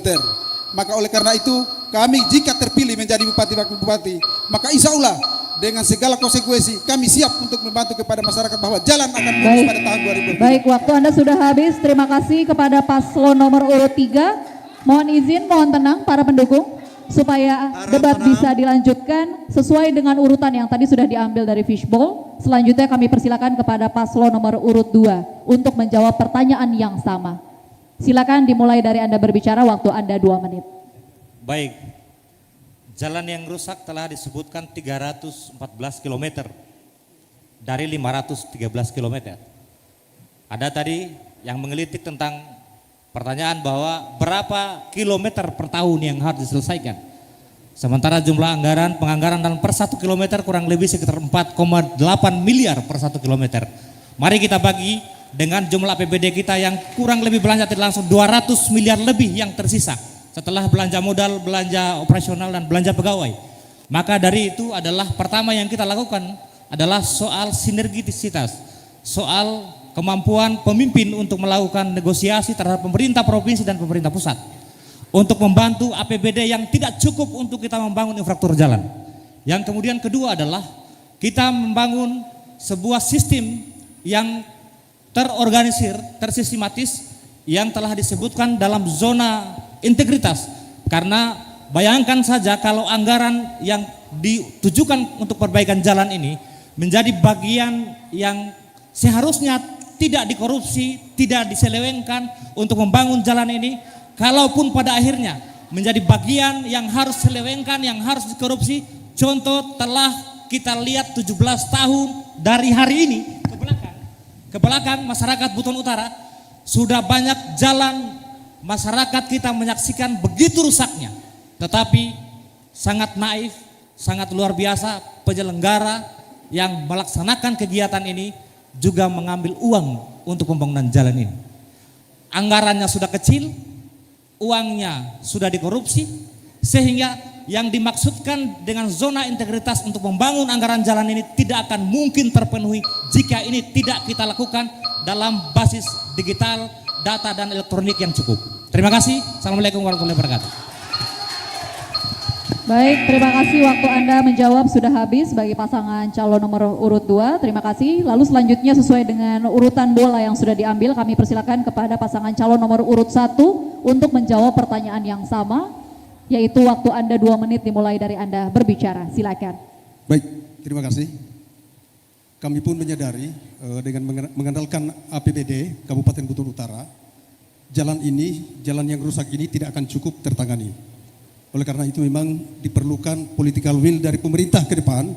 Maka oleh karena itu, kami jika terpilih menjadi bupati wakil bupati, maka insya Allah dengan segala konsekuensi kami siap untuk membantu kepada masyarakat bahwa jalan akan mulus pada tahun 2020. Baik, waktu Anda sudah habis. Terima kasih kepada paslon nomor urut 3. Mohon izin, mohon tenang para pendukung supaya debat bisa dilanjutkan sesuai dengan urutan yang tadi sudah diambil dari fishbowl. Selanjutnya kami persilakan kepada paslon nomor urut 2 untuk menjawab pertanyaan yang sama. Silakan dimulai dari Anda berbicara, waktu Anda 2 menit. Baik, jalan yang rusak telah disebutkan 314 km dari 513 km. Ada tadi yang menggelitik tentang pertanyaan bahwa berapa kilometer per tahun yang harus diselesaikan. Sementara jumlah penganggaran dalam per 1 kilometer kurang lebih sekitar 4,8 miliar per 1 kilometer. Mari kita bagi dengan jumlah APBD kita yang kurang lebih belanja tidak langsung 200 miliar lebih yang tersisa setelah belanja modal, belanja operasional dan belanja pegawai. Maka dari itu adalah pertama yang kita lakukan adalah soal sinergisitas, soal kemampuan pemimpin untuk melakukan negosiasi terhadap pemerintah provinsi dan pemerintah pusat untuk membantu APBD yang tidak cukup untuk kita membangun infrastruktur jalan. Yang kemudian kedua adalah kita membangun sebuah sistem yang terorganisir, tersistematis yang telah disebutkan dalam zona integritas. Karena bayangkan saja kalau anggaran yang ditujukan untuk perbaikan jalan ini menjadi bagian yang seharusnya tidak dikorupsi, tidak diselewengkan untuk membangun jalan ini, kalaupun pada akhirnya menjadi bagian yang harus selewengkan, yang harus dikorupsi. Contoh telah kita lihat 17 tahun dari hari ini ke belakang masyarakat Buton Utara sudah banyak jalan masyarakat kita menyaksikan begitu rusaknya, tetapi sangat naif, sangat luar biasa penyelenggara yang melaksanakan kegiatan ini juga mengambil uang untuk pembangunan jalan ini. Anggarannya sudah kecil, uangnya sudah dikorupsi, sehingga yang dimaksudkan dengan zona integritas untuk membangun anggaran jalan ini tidak akan mungkin terpenuhi jika ini tidak kita lakukan dalam basis digital, data dan elektronik yang cukup. Terima kasih. Assalamualaikum warahmatullahi wabarakatuh. Baik, terima kasih, waktu Anda menjawab sudah habis bagi pasangan calon nomor urut 2. Terima kasih. Lalu selanjutnya sesuai dengan urutan bola yang sudah diambil, kami persilakan kepada pasangan calon nomor urut 1 untuk menjawab pertanyaan yang sama, yaitu waktu Anda 2 menit dimulai dari Anda berbicara. Silakan. Baik, terima kasih. Kami pun menyadari dengan mengandalkan APBD Kabupaten Buton Utara, jalan yang rusak ini tidak akan cukup tertangani. Oleh karena itu memang diperlukan political will dari pemerintah ke depan.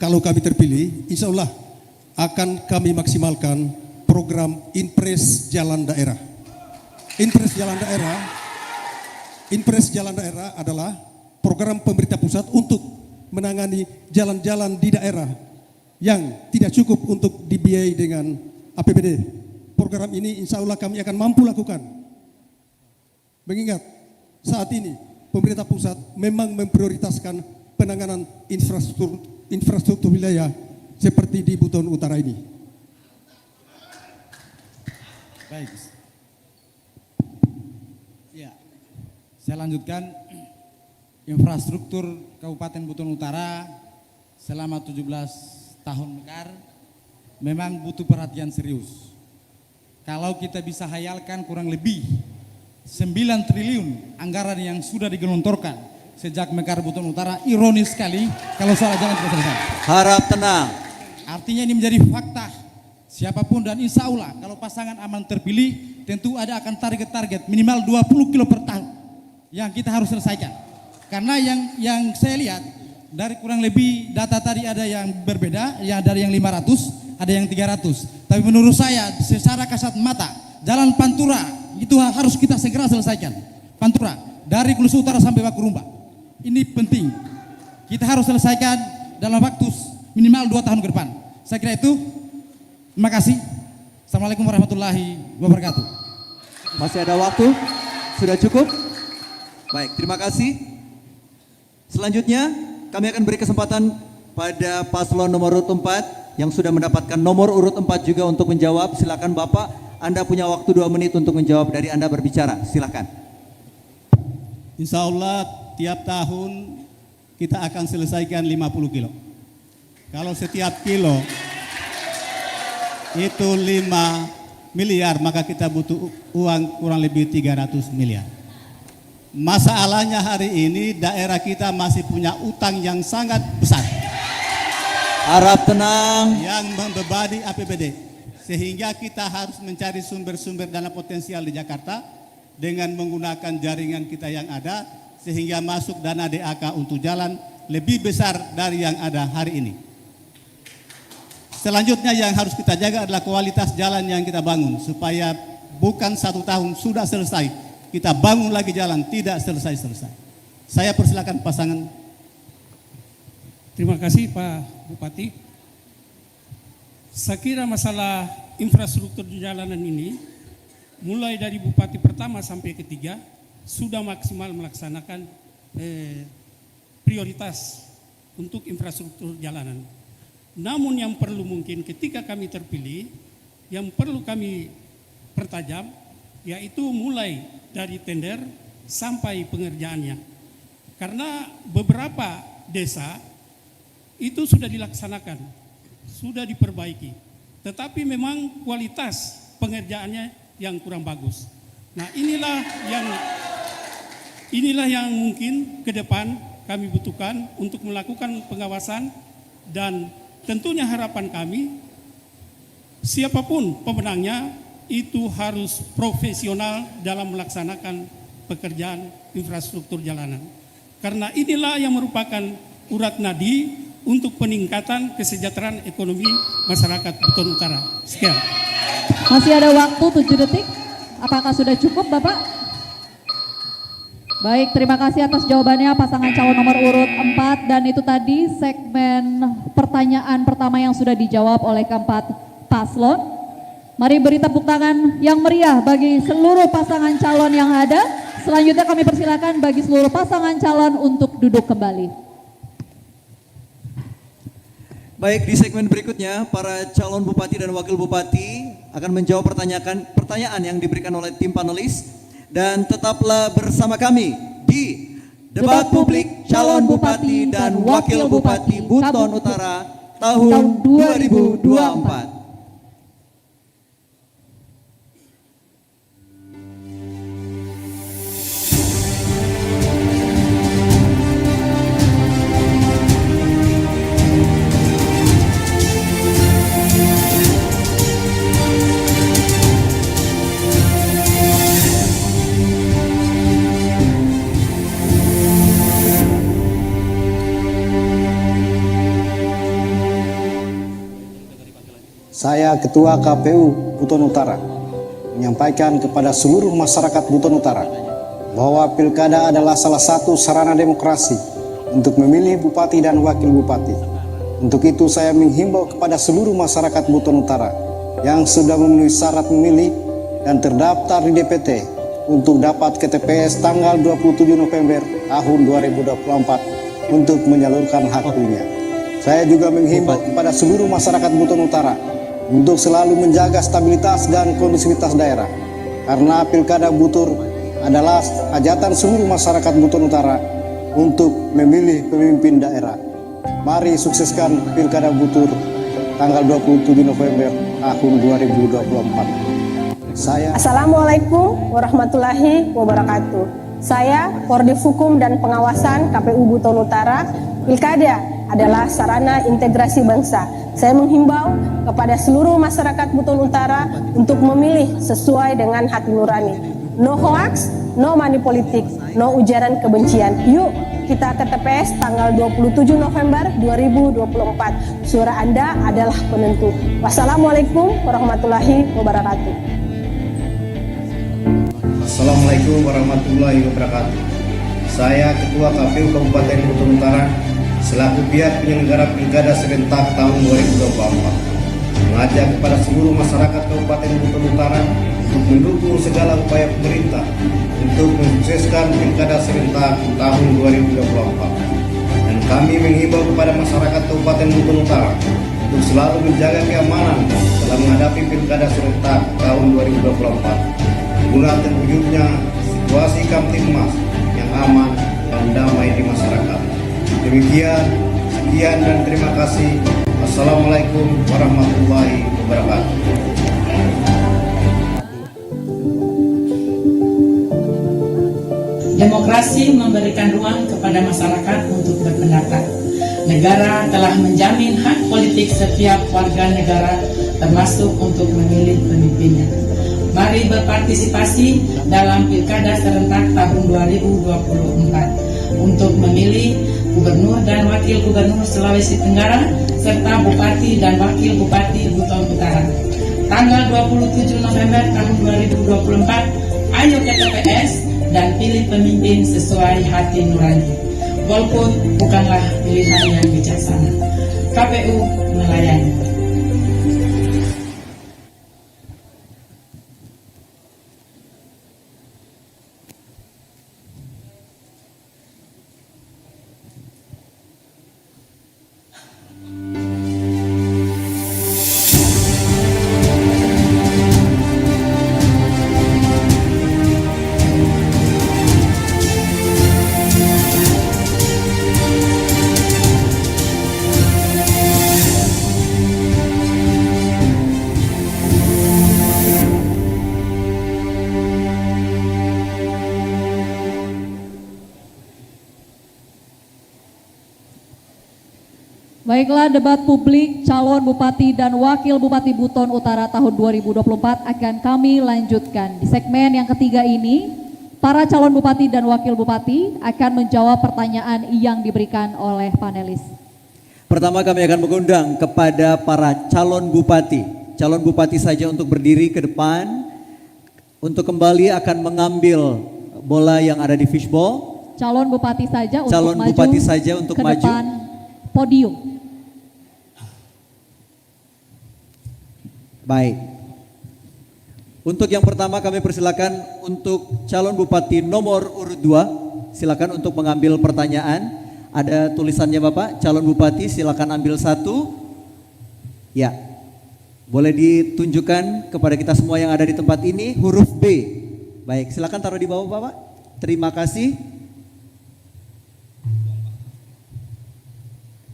Kalau kami terpilih, insya Allah akan kami maksimalkan program Impres Jalan Daerah. Impres Jalan Daerah adalah program pemerintah pusat untuk menangani jalan-jalan di daerah yang tidak cukup untuk dibiayai dengan APBD. Program ini insya Allah kami akan mampu lakukan. Mengingat saat ini pemerintah pusat memang memprioritaskan penanganan infrastruktur wilayah seperti di Buton Utara ini. Baik. Ya. Saya lanjutkan. Infrastruktur Kabupaten Buton Utara selama 17 tahun mekar memang butuh perhatian serius. Kalau kita bisa hayalkan kurang lebih 9 triliun anggaran yang sudah digelontorkan sejak Mekar Buton Utara, ironis sekali kalau salah jalan tidak selesai. Harap tenang. Artinya ini menjadi fakta. Siapapun dan insya Allah kalau pasangan aman terpilih tentu ada akan target minimal 20 kilo per tahun yang kita harus selesaikan. Karena yang saya lihat dari kurang lebih data tadi ada yang berbeda, ya dari yang 500, ada yang 300. Tapi menurut saya secara kasat mata jalan Pantura itu harus kita segera selesaikan. Pantura dari Kulus Utara sampai Bakurumba. Ini penting. Kita harus selesaikan dalam waktu minimal 2 tahun ke depan. Saya kira itu. Terima kasih. Assalamualaikum warahmatullahi wabarakatuh. Masih ada waktu? Sudah cukup? Baik, terima kasih. Selanjutnya kami akan beri kesempatan kepada paslon nomor urut 4 yang sudah mendapatkan nomor urut 4 juga untuk menjawab. Silakan Bapak, Anda punya waktu 2 menit untuk menjawab dari Anda berbicara. Silakan. Insya Allah tiap tahun kita akan selesaikan 50 kilo. Kalau setiap kilo itu 5 miliar, maka kita butuh uang kurang lebih 300 miliar. Masalahnya hari ini daerah kita masih punya utang yang sangat besar. Harap tenang. Yang membebani APBD. Sehingga kita harus mencari sumber-sumber dana potensial di Jakarta dengan menggunakan jaringan kita yang ada, sehingga masuk dana DAK untuk jalan lebih besar dari yang ada hari ini. Selanjutnya yang harus kita jaga adalah kualitas jalan yang kita bangun, supaya bukan 1 tahun sudah selesai, kita bangun lagi jalan tidak selesai-selesai. Saya persilakan pasangan. Terima kasih Pak Bupati. Saya kira masalah infrastruktur di jalanan ini, mulai dari Bupati pertama sampai ketiga, sudah maksimal melaksanakan prioritas untuk infrastruktur jalanan. Namun yang perlu mungkin ketika kami terpilih, yang perlu kami pertajam, yaitu mulai dari tender sampai pengerjaannya. Karena beberapa desa itu sudah dilaksanakan, sudah diperbaiki, tetapi memang kualitas pengerjaannya yang kurang bagus. Nah, inilah yang mungkin ke depan kami butuhkan untuk melakukan pengawasan, dan tentunya harapan kami siapapun pemenangnya itu harus profesional dalam melaksanakan pekerjaan infrastruktur jalanan. Karena inilah yang merupakan urat nadi untuk peningkatan kesejahteraan ekonomi masyarakat Buton Utara. Sekian. Masih ada waktu 7 detik. Apakah sudah cukup, Bapak? Baik, terima kasih atas jawabannya pasangan calon nomor urut 4, dan itu tadi segmen pertanyaan pertama yang sudah dijawab oleh keempat paslon. Mari beri tepuk tangan yang meriah bagi seluruh pasangan calon yang ada. Selanjutnya kami persilakan bagi seluruh pasangan calon untuk duduk kembali. Baik, di segmen berikutnya para calon bupati dan wakil bupati akan menjawab pertanyaan yang diberikan oleh tim panelis, dan tetaplah bersama kami di Debat Publik Calon Bupati dan Wakil Bupati Buton Utara tahun 2024. Saya Ketua KPU Buton Utara menyampaikan kepada seluruh masyarakat Buton Utara bahwa pilkada adalah salah satu sarana demokrasi untuk memilih bupati dan wakil bupati. Untuk itu saya menghimbau kepada seluruh masyarakat Buton Utara yang sudah memenuhi syarat memilih dan terdaftar di DPT untuk dapat ke TPS tanggal 27 November tahun 2024 untuk menyalurkan hak pilihnya. Saya juga menghimbau kepada seluruh masyarakat Buton Utara untuk selalu menjaga stabilitas dan kondusivitas daerah, karena Pilkada Butur adalah hajatan seluruh masyarakat Buton Utara untuk memilih pemimpin daerah. Mari sukseskan Pilkada Butur tanggal 27 November tahun 2024. Assalamualaikum warahmatullahi wabarakatuh. Saya Koordif Hukum dan Pengawasan KPU Buton Utara. Pilkada adalah sarana integrasi bangsa. Saya menghimbau kepada seluruh masyarakat Buton Utara untuk memilih sesuai dengan hati nurani. No hoax, no money politik, no ujaran kebencian. Yuk kita ke TPS tanggal 27 November 2024. Suara Anda adalah penentu. Wassalamualaikum warahmatullahi wabarakatuh. Assalamualaikum warahmatullahi wabarakatuh. Saya Ketua KPU Kabupaten Buton Utara selaku pihak penyelenggara Pilkada serentak tahun 2024 mengajak kepada seluruh masyarakat Kabupaten Buton Utara untuk mendukung segala upaya pemerintah untuk mensukseskan Pilkada serentak tahun 2024. Dan Kami menghimbau kepada masyarakat Kabupaten Buton Utara untuk selalu menjaga keamanan dalam menghadapi Pilkada serentak tahun 2024 guna terwujudnya situasi Kamtibmas yang aman dan damai di masyarakat. Demikian, sekian dan terima kasih. Assalamualaikum warahmatullahi wabarakatuh. Demokrasi memberikan ruang kepada masyarakat untuk berpendapat. Negara telah menjamin hak politik setiap warga negara, termasuk untuk memilih pemimpinnya. Mari berpartisipasi dalam Pilkada serentak tahun 2024 untuk memilih Gubernur dan Wakil Gubernur Sulawesi Tenggara serta Bupati dan Wakil Bupati Buton Utara. Tanggal 27 November tahun 2024, ayo ke TPS dan pilih pemimpin sesuai hati nurani. Golput bukanlah pilihan yang bijaksana. KPU melayani. Baiklah, debat publik calon Bupati dan Wakil Bupati Buton Utara tahun 2024 akan kami lanjutkan. Di segmen yang ketiga ini, para calon Bupati dan Wakil Bupati akan menjawab pertanyaan yang diberikan oleh panelis. Pertama kami akan mengundang kepada para calon bupati saja untuk berdiri ke depan, untuk kembali akan mengambil bola yang ada di fishbowl. Calon Bupati saja untuk Calon maju Bupati saja untuk ke maju. depan podium. Baik. Untuk yang pertama kami persilakan untuk calon bupati nomor urut 2, silakan untuk mengambil pertanyaan. Ada tulisannya Bapak, calon bupati silakan ambil satu. Ya. Boleh ditunjukkan kepada kita semua yang ada di tempat ini huruf B. Baik, silakan taruh di bawah Bapak. Terima kasih.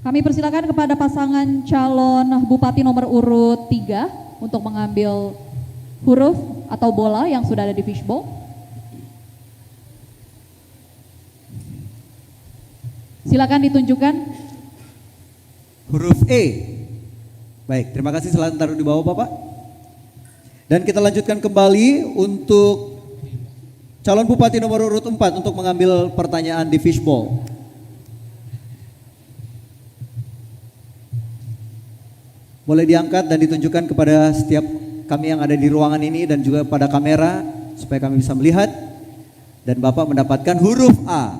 Kami persilakan kepada pasangan calon bupati nomor urut 3 untuk mengambil huruf atau bola yang sudah ada di fishbowl. Silakan ditunjukkan. Huruf E. Baik, terima kasih, silakan taruh di bawah Bapak. Dan kita lanjutkan kembali untuk calon bupati nomor urut 4 untuk mengambil pertanyaan di fishbowl. Boleh diangkat dan ditunjukkan kepada setiap kami yang ada di ruangan ini dan juga pada kamera supaya kami bisa melihat. Dan Bapak mendapatkan huruf A.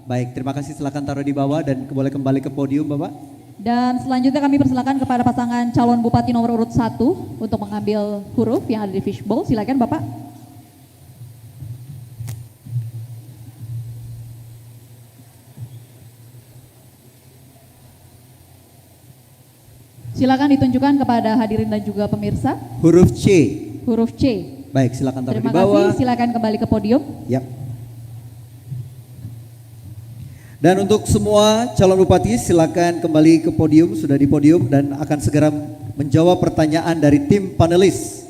Baik, terima kasih, silakan taruh di bawah dan boleh kembali ke podium Bapak. Dan selanjutnya kami persilakan kepada pasangan calon bupati nomor urut 1 untuk mengambil huruf yang ada di fishbowl. Silakan Bapak. Silakan ditunjukkan kepada hadirin dan juga pemirsa. Huruf C. Huruf C. Baik, silakan taruh Terima di bawah. kasih, silakan kembali ke podium. Ya. Dan untuk semua calon bupati silakan kembali ke podium, sudah di podium dan akan segera menjawab pertanyaan dari tim panelis.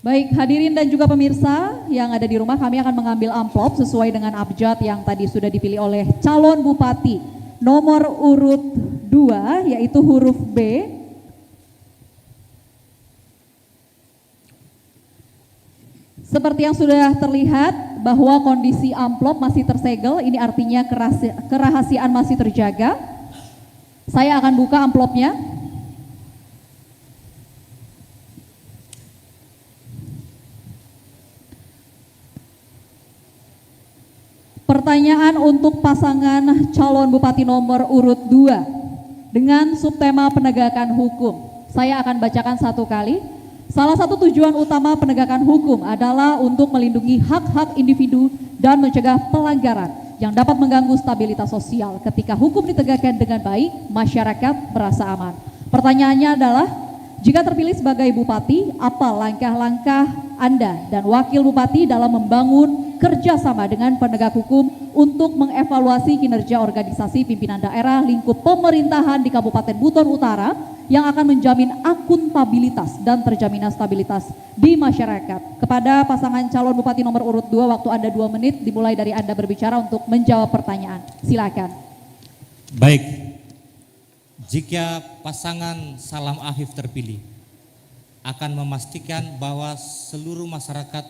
Baik, hadirin dan juga pemirsa yang ada di rumah, kami akan mengambil amplop sesuai dengan abjad yang tadi sudah dipilih oleh calon bupati nomor urut 2, yaitu huruf B. Seperti yang sudah terlihat bahwa kondisi amplop masih tersegel, ini artinya kerahasiaan masih terjaga. Saya akan buka amplopnya. Pertanyaan untuk pasangan calon bupati nomor urut 2 dengan subtema penegakan hukum. Saya akan bacakan satu kali. Salah satu tujuan utama penegakan hukum adalah untuk melindungi hak-hak individu dan mencegah pelanggaran. yang dapat mengganggu stabilitas sosial. Ketika hukum ditegakkan dengan baik, masyarakat merasa aman. Pertanyaannya adalah, jika terpilih sebagai bupati, apa langkah-langkah Anda dan wakil bupati dalam membangun kerjasama dengan penegak hukum untuk mengevaluasi kinerja organisasi pimpinan daerah lingkup pemerintahan di Kabupaten Buton Utara yang akan menjamin akuntabilitas dan terjaminan stabilitas di masyarakat? Kepada pasangan calon bupati nomor urut 2, waktu Anda 2 menit dimulai dari Anda berbicara untuk menjawab pertanyaan. Silakan. Baik, jika pasangan Salam Afif terpilih, akan memastikan bahwa seluruh masyarakat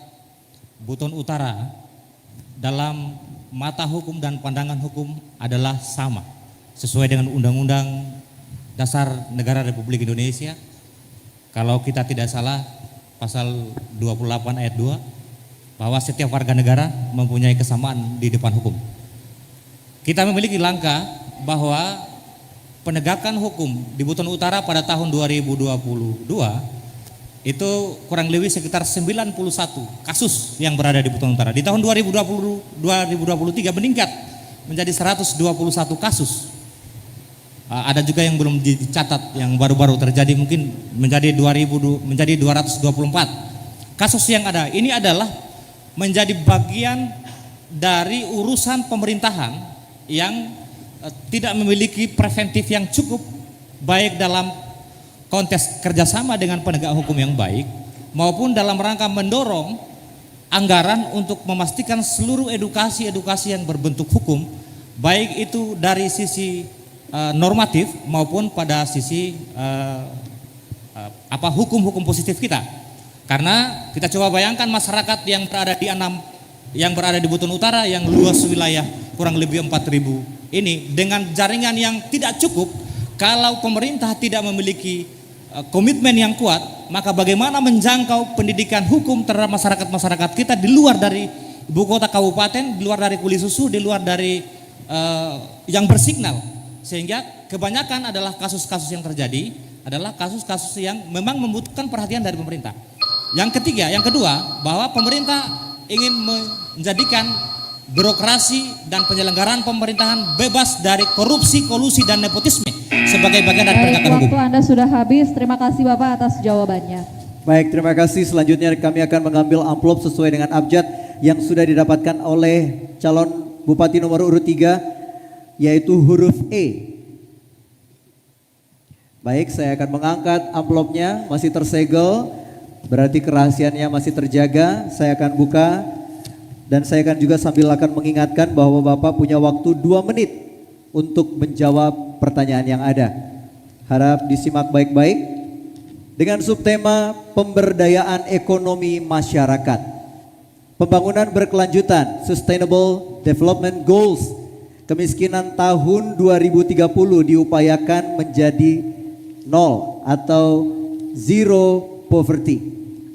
Buton Utara dalam mata hukum dan pandangan hukum adalah sama, sesuai dengan Undang-Undang Dasar Negara Republik Indonesia. Kalau kita tidak salah, pasal 28 ayat 2, bahwa setiap warga negara mempunyai kesamaan di depan hukum. Kita memiliki langkah bahwa penegakan hukum di Buton Utara pada tahun 2022 itu kurang lebih sekitar 91 kasus yang berada di Buton Utara. Di tahun 2023 meningkat menjadi 121 kasus. Ada juga yang belum dicatat, yang baru-baru terjadi mungkin menjadi 224 kasus yang ada. Ini adalah menjadi bagian dari urusan pemerintahan yang tidak memiliki preventif yang cukup, baik dalam konteks kerjasama dengan penegak hukum yang baik maupun dalam rangka mendorong anggaran untuk memastikan seluruh edukasi yang berbentuk hukum, baik itu dari sisi normatif maupun pada sisi hukum-hukum positif kita. Karena kita coba bayangkan masyarakat yang berada di Buton Utara yang luas wilayah kurang lebih 4.000 ini dengan jaringan yang tidak cukup. Kalau pemerintah tidak memiliki komitmen yang kuat, maka bagaimana menjangkau pendidikan hukum terhadap masyarakat kita di luar dari ibu kota kabupaten, di luar dari Kuli Susu, di luar dari yang bersignal. Sehingga kebanyakan adalah kasus-kasus yang terjadi adalah kasus-kasus yang memang membutuhkan perhatian dari pemerintah. Yang kedua, bahwa pemerintah ingin menjadikan birokrasi dan penyelenggaraan pemerintahan bebas dari korupsi, kolusi, dan nepotisme sebagai bagian dari penegakan hukum. Waktu Anda sudah habis. Terima kasih Bapak atas jawabannya. Baik, terima kasih. Selanjutnya kami akan mengambil amplop sesuai dengan abjad yang sudah didapatkan oleh calon bupati nomor urut 3, yaitu huruf E. Baik, saya akan mengangkat amplopnya, masih tersegel, berarti kerahasiaannya masih terjaga. Saya akan buka dan saya akan juga sambil akan mengingatkan bahwa Bapak punya waktu 2 menit untuk menjawab pertanyaan yang ada. Harap disimak baik-baik dengan subtema pemberdayaan ekonomi masyarakat. Pembangunan berkelanjutan, Sustainable Development Goals. Kemiskinan tahun 2030 diupayakan menjadi 0 atau zero poverty.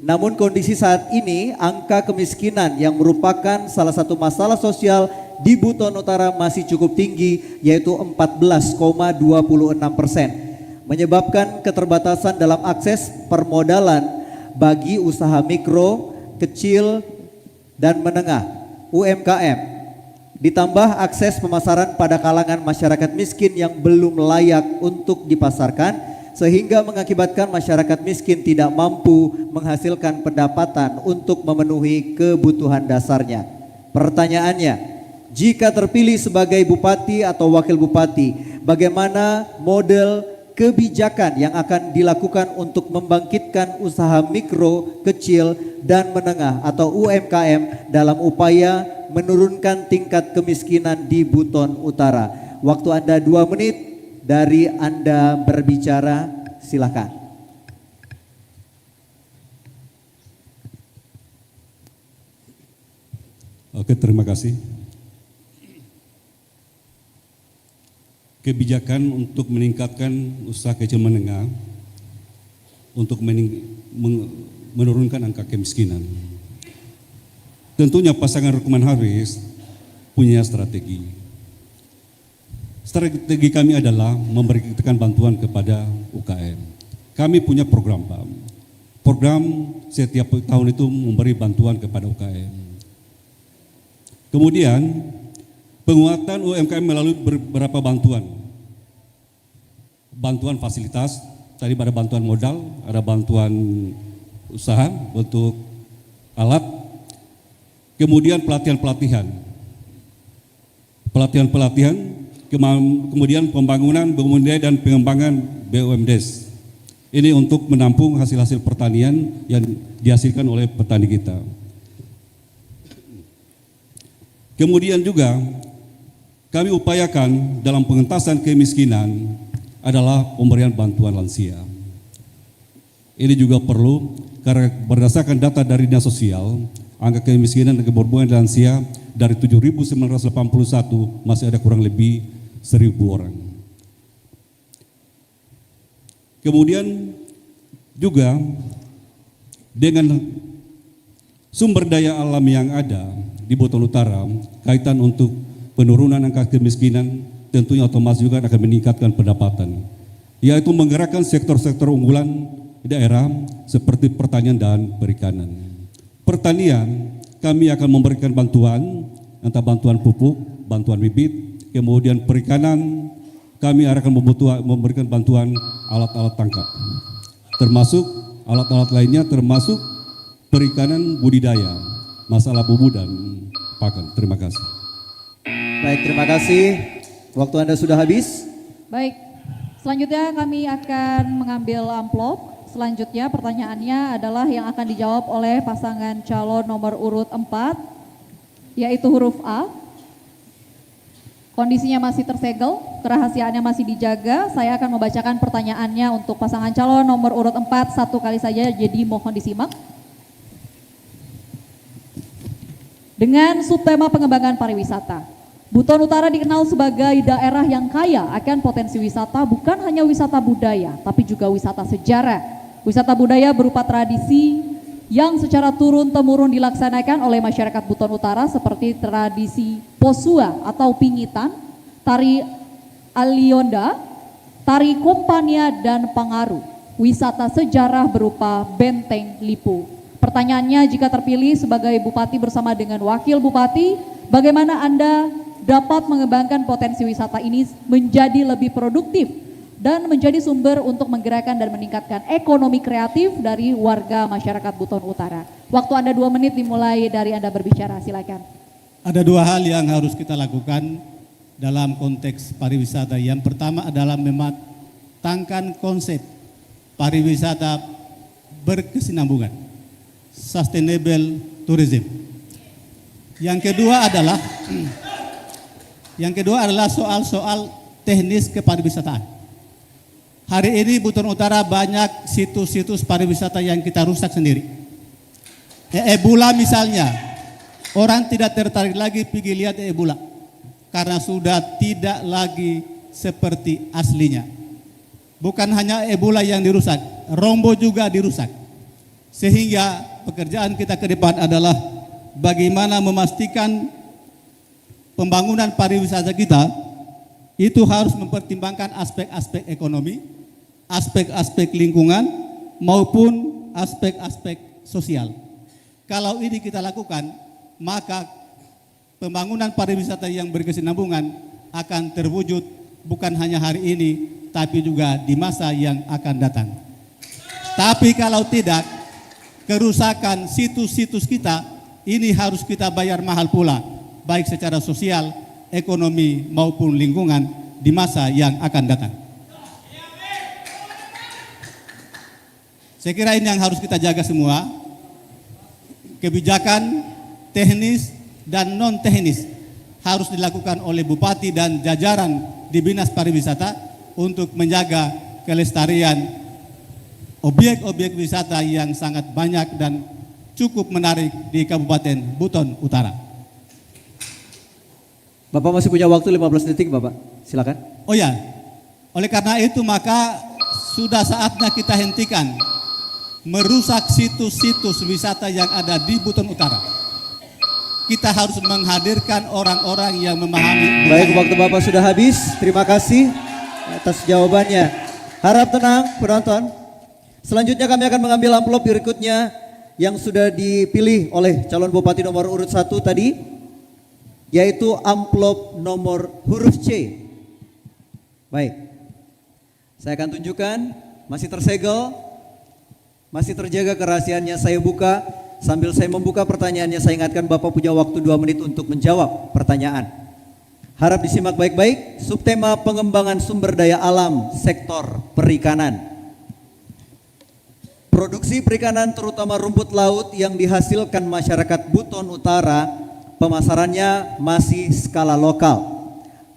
Namun kondisi saat ini angka kemiskinan yang merupakan salah satu masalah sosial di Buton Utara masih cukup tinggi, yaitu 14,26%, menyebabkan keterbatasan dalam akses permodalan bagi usaha mikro, kecil, dan menengah (UMKM). Ditambah akses pemasaran pada kalangan masyarakat miskin yang belum layak untuk dipasarkan, sehingga mengakibatkan masyarakat miskin tidak mampu menghasilkan pendapatan untuk memenuhi kebutuhan dasarnya. Pertanyaannya, jika terpilih sebagai bupati atau wakil bupati, bagaimana model kebijakan yang akan dilakukan untuk membangkitkan usaha mikro, kecil, dan menengah atau UMKM dalam upaya menurunkan tingkat kemiskinan di Buton Utara? Waktu Anda 2 menit dari Anda berbicara, silakan. Oke, terima kasih. Kebijakan untuk meningkatkan usaha kecil menengah untuk menurunkan angka kemiskinan. Tentunya pasangan Rukman Haris punya strategi. Strategi kami adalah memberikan bantuan kepada UKM. Kami punya program, Pak. Program setiap tahun itu memberi bantuan kepada UKM. Kemudian penguatan UMKM melalui beberapa bantuan. Bantuan fasilitas, tadi ada bantuan modal, ada bantuan usaha untuk alat, kemudian pelatihan-pelatihan, kemudian pembangunan budidaya dan pengembangan BUMDes. Ini untuk menampung hasil-hasil pertanian yang dihasilkan oleh petani kita. Kemudian juga kami upayakan dalam pengentasan kemiskinan adalah pemberian bantuan lansia. Ini juga perlu karena berdasarkan data dari Dinas Sosial, angka kemiskinan dan keborbuan lansia dari 7.981 masih ada kurang lebih 1.000 orang. Kemudian juga dengan sumber daya alam yang ada di Buton Utara, kaitan untuk penurunan angka kemiskinan tentunya otomatis juga akan meningkatkan pendapatan, yaitu menggerakkan sektor-sektor unggulan daerah seperti pertanian dan perikanan. Pertanian, kami akan memberikan bantuan, entah bantuan pupuk, bantuan bibit, kemudian perikanan, kami akan memberikan bantuan alat-alat tangkap, termasuk alat-alat lainnya, termasuk perikanan budidaya, masalah bubu dan pakan. Terima kasih. Baik, terima kasih. Waktu Anda sudah habis. Baik, selanjutnya kami akan mengambil amplop. Selanjutnya pertanyaannya adalah yang akan dijawab oleh pasangan calon nomor urut 4, yaitu huruf A. Kondisinya masih tersegel, kerahasiaannya masih dijaga. Saya akan membacakan pertanyaannya untuk pasangan calon nomor urut 4 satu kali saja, jadi mohon disimak. Dengan subtema pengembangan pariwisata, Buton Utara dikenal sebagai daerah yang kaya akan potensi wisata, bukan hanya wisata budaya, tapi juga wisata sejarah. Wisata budaya berupa tradisi yang secara turun-temurun dilaksanakan oleh masyarakat Buton Utara seperti tradisi Posua atau Pingitan, tari Alionda, tari Kompania, dan Pangaru. Wisata sejarah berupa Benteng Lipu. Pertanyaannya, jika terpilih sebagai Bupati bersama dengan Wakil Bupati, bagaimana Anda dapat mengembangkan potensi wisata ini menjadi lebih produktif dan menjadi sumber untuk menggerakkan dan meningkatkan ekonomi kreatif dari warga masyarakat Buton Utara? Waktu Anda 2 menit dimulai dari Anda berbicara, silakan. Ada 2 hal yang harus kita lakukan dalam konteks pariwisata. Yang pertama adalah mematangkan konsep pariwisata berkesinambungan, sustainable tourism. Yang kedua adalah soal-soal teknis kepariwisataan. Hari ini Buton Utara banyak situs-situs pariwisata yang kita rusak sendiri. Ebula misalnya, orang tidak tertarik lagi pergi lihat Ebula karena sudah tidak lagi seperti aslinya. Bukan hanya Ebula yang dirusak, Rombo juga dirusak. Sehingga pekerjaan kita ke depan adalah bagaimana memastikan pembangunan pariwisata kita itu harus mempertimbangkan aspek-aspek ekonomi, aspek-aspek lingkungan, maupun aspek-aspek sosial. Kalau ini kita lakukan, maka pembangunan pariwisata yang berkesinambungan akan terwujud bukan hanya hari ini, tapi juga di masa yang akan datang. Tapi kalau tidak, kerusakan situs-situs kita ini harus kita bayar mahal pula, baik secara sosial, ekonomi, maupun lingkungan di masa yang akan datang. Saya kira ini yang harus kita jaga semua. Kebijakan teknis dan non teknis harus dilakukan oleh Bupati dan jajaran di Dinas Pariwisata untuk menjaga kelestarian objek-objek wisata yang sangat banyak dan cukup menarik di Kabupaten Buton Utara. Bapak masih punya waktu 15 detik, Bapak. Silakan. Oh ya, oleh karena itu maka sudah saatnya kita hentikan merusak situs-situs wisata yang ada di Buton Utara. Kita harus menghadirkan orang-orang yang memahami. Baik, waktu Bapak sudah habis. Terima kasih atas jawabannya. Harap tenang penonton. Selanjutnya kami akan mengambil amplop berikutnya yang sudah dipilih oleh calon Bupati nomor urut 1 tadi. yaitu amplop nomor huruf C. Baik, saya akan tunjukkan, masih tersegel, masih terjaga kerahasiaannya. Saya buka, sambil saya membuka pertanyaannya, saya ingatkan Bapak punya waktu 2 menit untuk menjawab pertanyaan. Harap disimak baik-baik. Subtema pengembangan sumber daya alam sektor perikanan. Produksi perikanan terutama rumput laut yang dihasilkan masyarakat Buton Utara, pemasarannya masih skala lokal.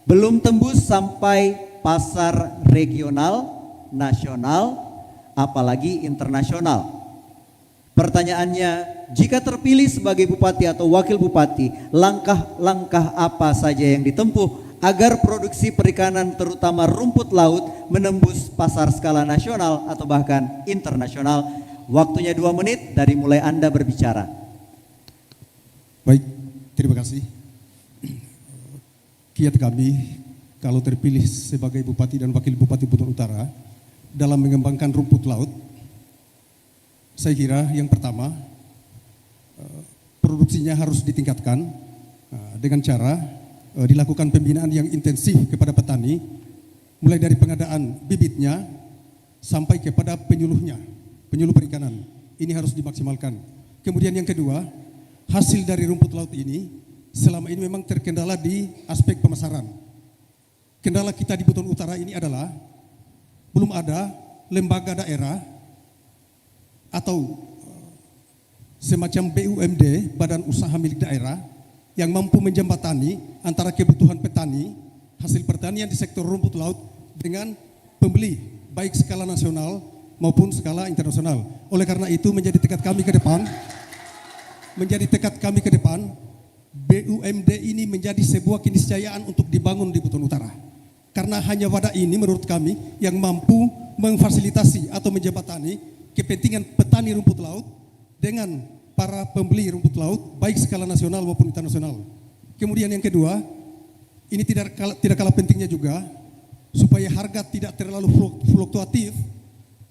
Belum tembus sampai pasar regional, nasional, apalagi internasional. Pertanyaannya, jika terpilih sebagai bupati atau wakil bupati, langkah-langkah apa saja yang ditempuh agar produksi perikanan terutama rumput laut menembus pasar skala nasional atau bahkan internasional? Waktunya 2 menit dari mulai Anda berbicara. Baik, terima kasih. Kiat kami kalau terpilih sebagai bupati dan wakil bupati Buton Utara dalam mengembangkan rumput laut, saya kira yang pertama produksinya harus ditingkatkan dengan cara dilakukan pembinaan yang intensif kepada petani, mulai dari pengadaan bibitnya sampai kepada penyuluhnya, penyuluh perikanan. Ini harus dimaksimalkan. Kemudian yang kedua, hasil dari rumput laut ini selama ini memang terkendala di aspek pemasaran. Kendala kita di Buton Utara ini adalah belum ada lembaga daerah atau semacam BUMD, badan usaha milik daerah, yang mampu menjembatani antara kebutuhan petani, hasil pertanian di sektor rumput laut dengan pembeli, baik skala nasional maupun skala internasional. Oleh karena itu menjadi tekad kami ke depan, BUMD ini menjadi sebuah keniscayaan untuk dibangun di Buton Utara. Karena hanya wadah ini menurut kami yang mampu memfasilitasi atau menjembatani kepentingan petani rumput laut dengan para pembeli rumput laut baik skala nasional maupun internasional. Kemudian yang kedua, ini tidak kalah pentingnya juga supaya harga tidak terlalu fluktuatif,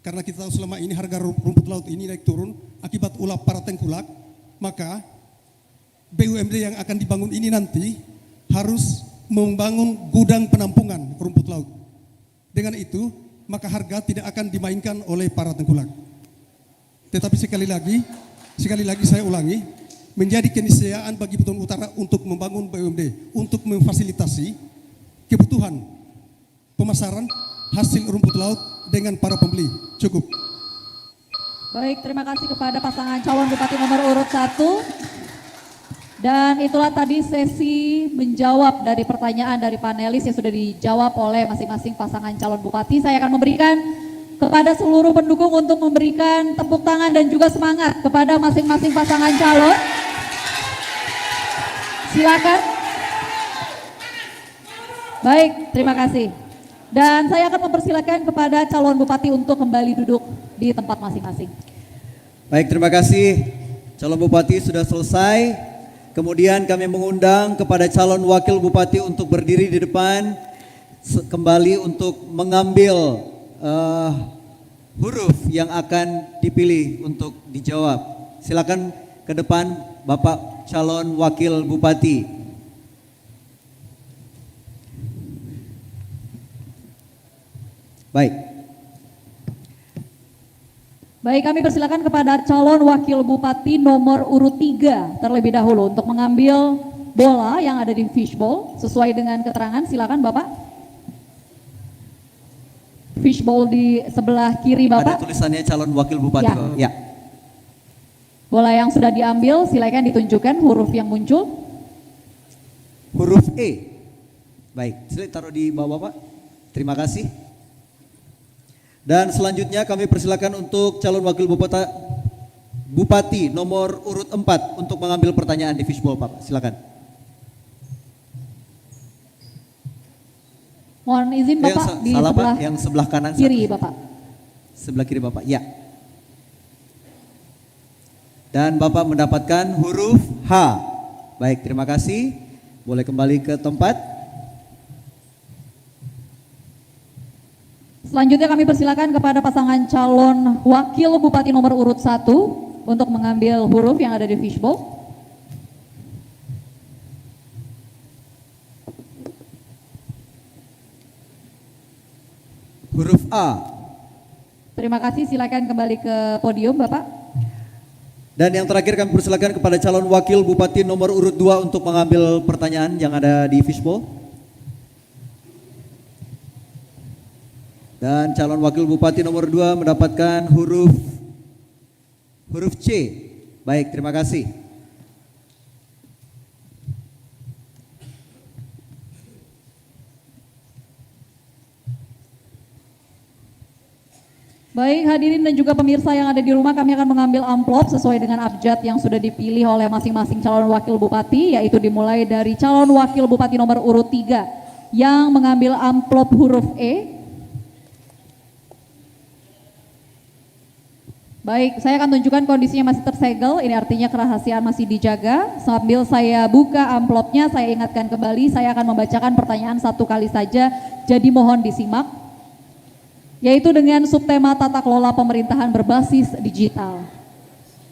karena kita tahu selama ini harga rumput laut ini naik turun akibat ulah para tengkulak. Maka BUMD yang akan dibangun ini nanti harus membangun gudang penampungan rumput laut. Dengan itu, maka harga tidak akan dimainkan oleh para tengkulak. Tetapi sekali lagi saya ulangi, menjadi keniscayaan bagi Buton Utara untuk membangun BUMD, untuk memfasilitasi kebutuhan pemasaran hasil rumput laut dengan para pembeli. Cukup. Baik, terima kasih kepada pasangan calon bupati nomor urut 1. Dan itulah tadi sesi menjawab dari pertanyaan dari panelis yang sudah dijawab oleh masing-masing pasangan calon bupati. Saya akan memberikan kepada seluruh pendukung untuk memberikan tepuk tangan dan juga semangat kepada masing-masing pasangan calon. Silakan. Baik, terima kasih. Dan saya akan mempersilakan kepada calon bupati untuk kembali duduk di tempat masing-masing. Baik, terima kasih. Calon bupati sudah selesai. Kemudian kami mengundang kepada calon wakil bupati untuk berdiri di depan kembali untuk mengambil huruf yang akan dipilih untuk dijawab. Silakan ke depan Bapak calon wakil bupati. Baik. Baik, kami persilakan kepada calon wakil bupati nomor urut 3 terlebih dahulu untuk mengambil bola yang ada di fishbowl sesuai dengan keterangan. Silakan Bapak. Fishbowl di sebelah kiri Bapak. Ada tulisannya calon wakil bupati. Ya. Bola yang sudah diambil silakan ditunjukkan huruf yang muncul. Huruf E. Baik, silakan taruh di bawah Bapak. Terima kasih. Dan selanjutnya kami persilakan untuk calon wakil bupati nomor urut 4 untuk mengambil pertanyaan di fishbowl Pak. Silakan. Mohon izin Bapak di salah, sebelah Pak, yang sebelah kanan kiri Bapak. Sebelah kiri Bapak. Ya. Dan Bapak mendapatkan huruf H. Baik, terima kasih. Boleh kembali ke tempat. Selanjutnya kami persilakan kepada pasangan calon wakil bupati nomor urut 1 untuk mengambil huruf yang ada di fishbowl. A. Terima kasih, silakan kembali ke podium Bapak. Dan yang terakhir kami persilakan kepada calon wakil bupati nomor urut 2 untuk mengambil pertanyaan yang ada di fishbowl. Dan calon wakil bupati nomor 2 mendapatkan huruf C. Baik, terima kasih. Baik, hadirin dan juga pemirsa yang ada di rumah, kami akan mengambil amplop sesuai dengan abjad yang sudah dipilih oleh masing-masing calon wakil bupati, yaitu dimulai dari calon wakil bupati nomor urut 3 yang mengambil amplop huruf E. Baik, saya akan tunjukkan kondisinya masih tersegel, ini artinya kerahasiaan masih dijaga. Sambil saya buka amplopnya, saya ingatkan kembali, saya akan membacakan pertanyaan satu kali saja, jadi mohon disimak. Yaitu dengan subtema tata kelola pemerintahan berbasis digital.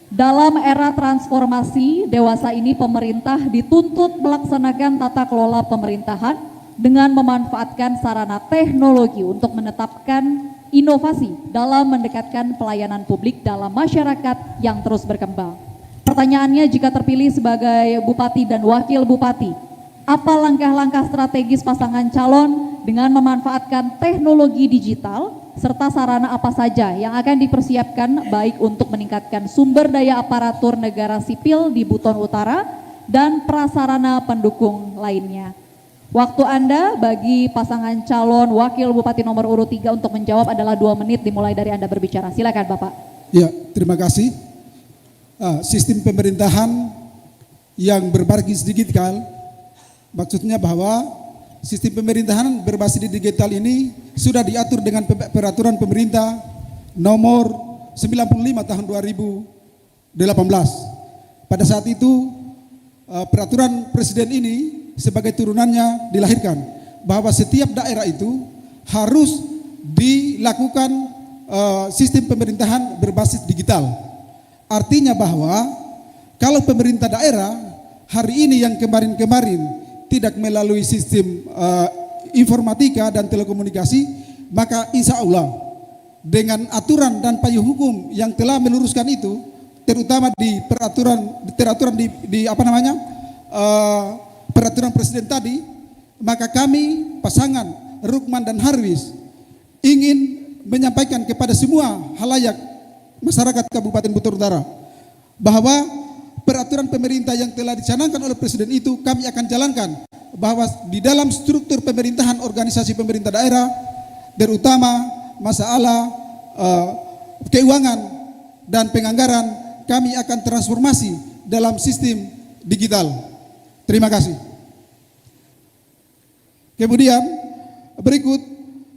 Dalam era transformasi dewasa ini, pemerintah dituntut melaksanakan tata kelola pemerintahan dengan memanfaatkan sarana teknologi untuk menetapkan inovasi dalam mendekatkan pelayanan publik dalam masyarakat yang terus berkembang. Pertanyaannya, jika terpilih sebagai bupati dan wakil bupati, apa langkah-langkah strategis pasangan calon dengan memanfaatkan teknologi digital serta sarana apa saja yang akan dipersiapkan baik untuk meningkatkan sumber daya aparatur negara sipil di Buton Utara dan prasarana pendukung lainnya? Waktu Anda bagi pasangan calon wakil bupati nomor urut 3 untuk menjawab adalah 2 menit dimulai dari Anda berbicara. Silakan Bapak. Ya, terima kasih. Sistem pemerintahan yang berbasis digital, maksudnya bahwa sistem pemerintahan berbasis digital ini sudah diatur dengan peraturan pemerintah nomor 95 tahun 2018. Pada saat itu peraturan presiden ini sebagai turunannya dilahirkan bahwa setiap daerah itu harus dilakukan sistem pemerintahan berbasis digital. Artinya bahwa kalau pemerintah daerah hari ini yang kemarin-kemarin tidak melalui sistem informatika dan telekomunikasi, maka insya Allah dengan aturan dan payung hukum yang telah meluruskan itu, terutama di peraturan presiden tadi, maka kami pasangan Rukman dan Harwis ingin menyampaikan kepada semua halayak masyarakat Kabupaten Buton Utara bahwa peraturan pemerintah yang telah dicanangkan oleh presiden itu kami akan jalankan, bahwa di dalam struktur pemerintahan organisasi pemerintah daerah, terutama masalah keuangan dan penganggaran, kami akan transformasi dalam sistem digital. Terima kasih. Kemudian berikut,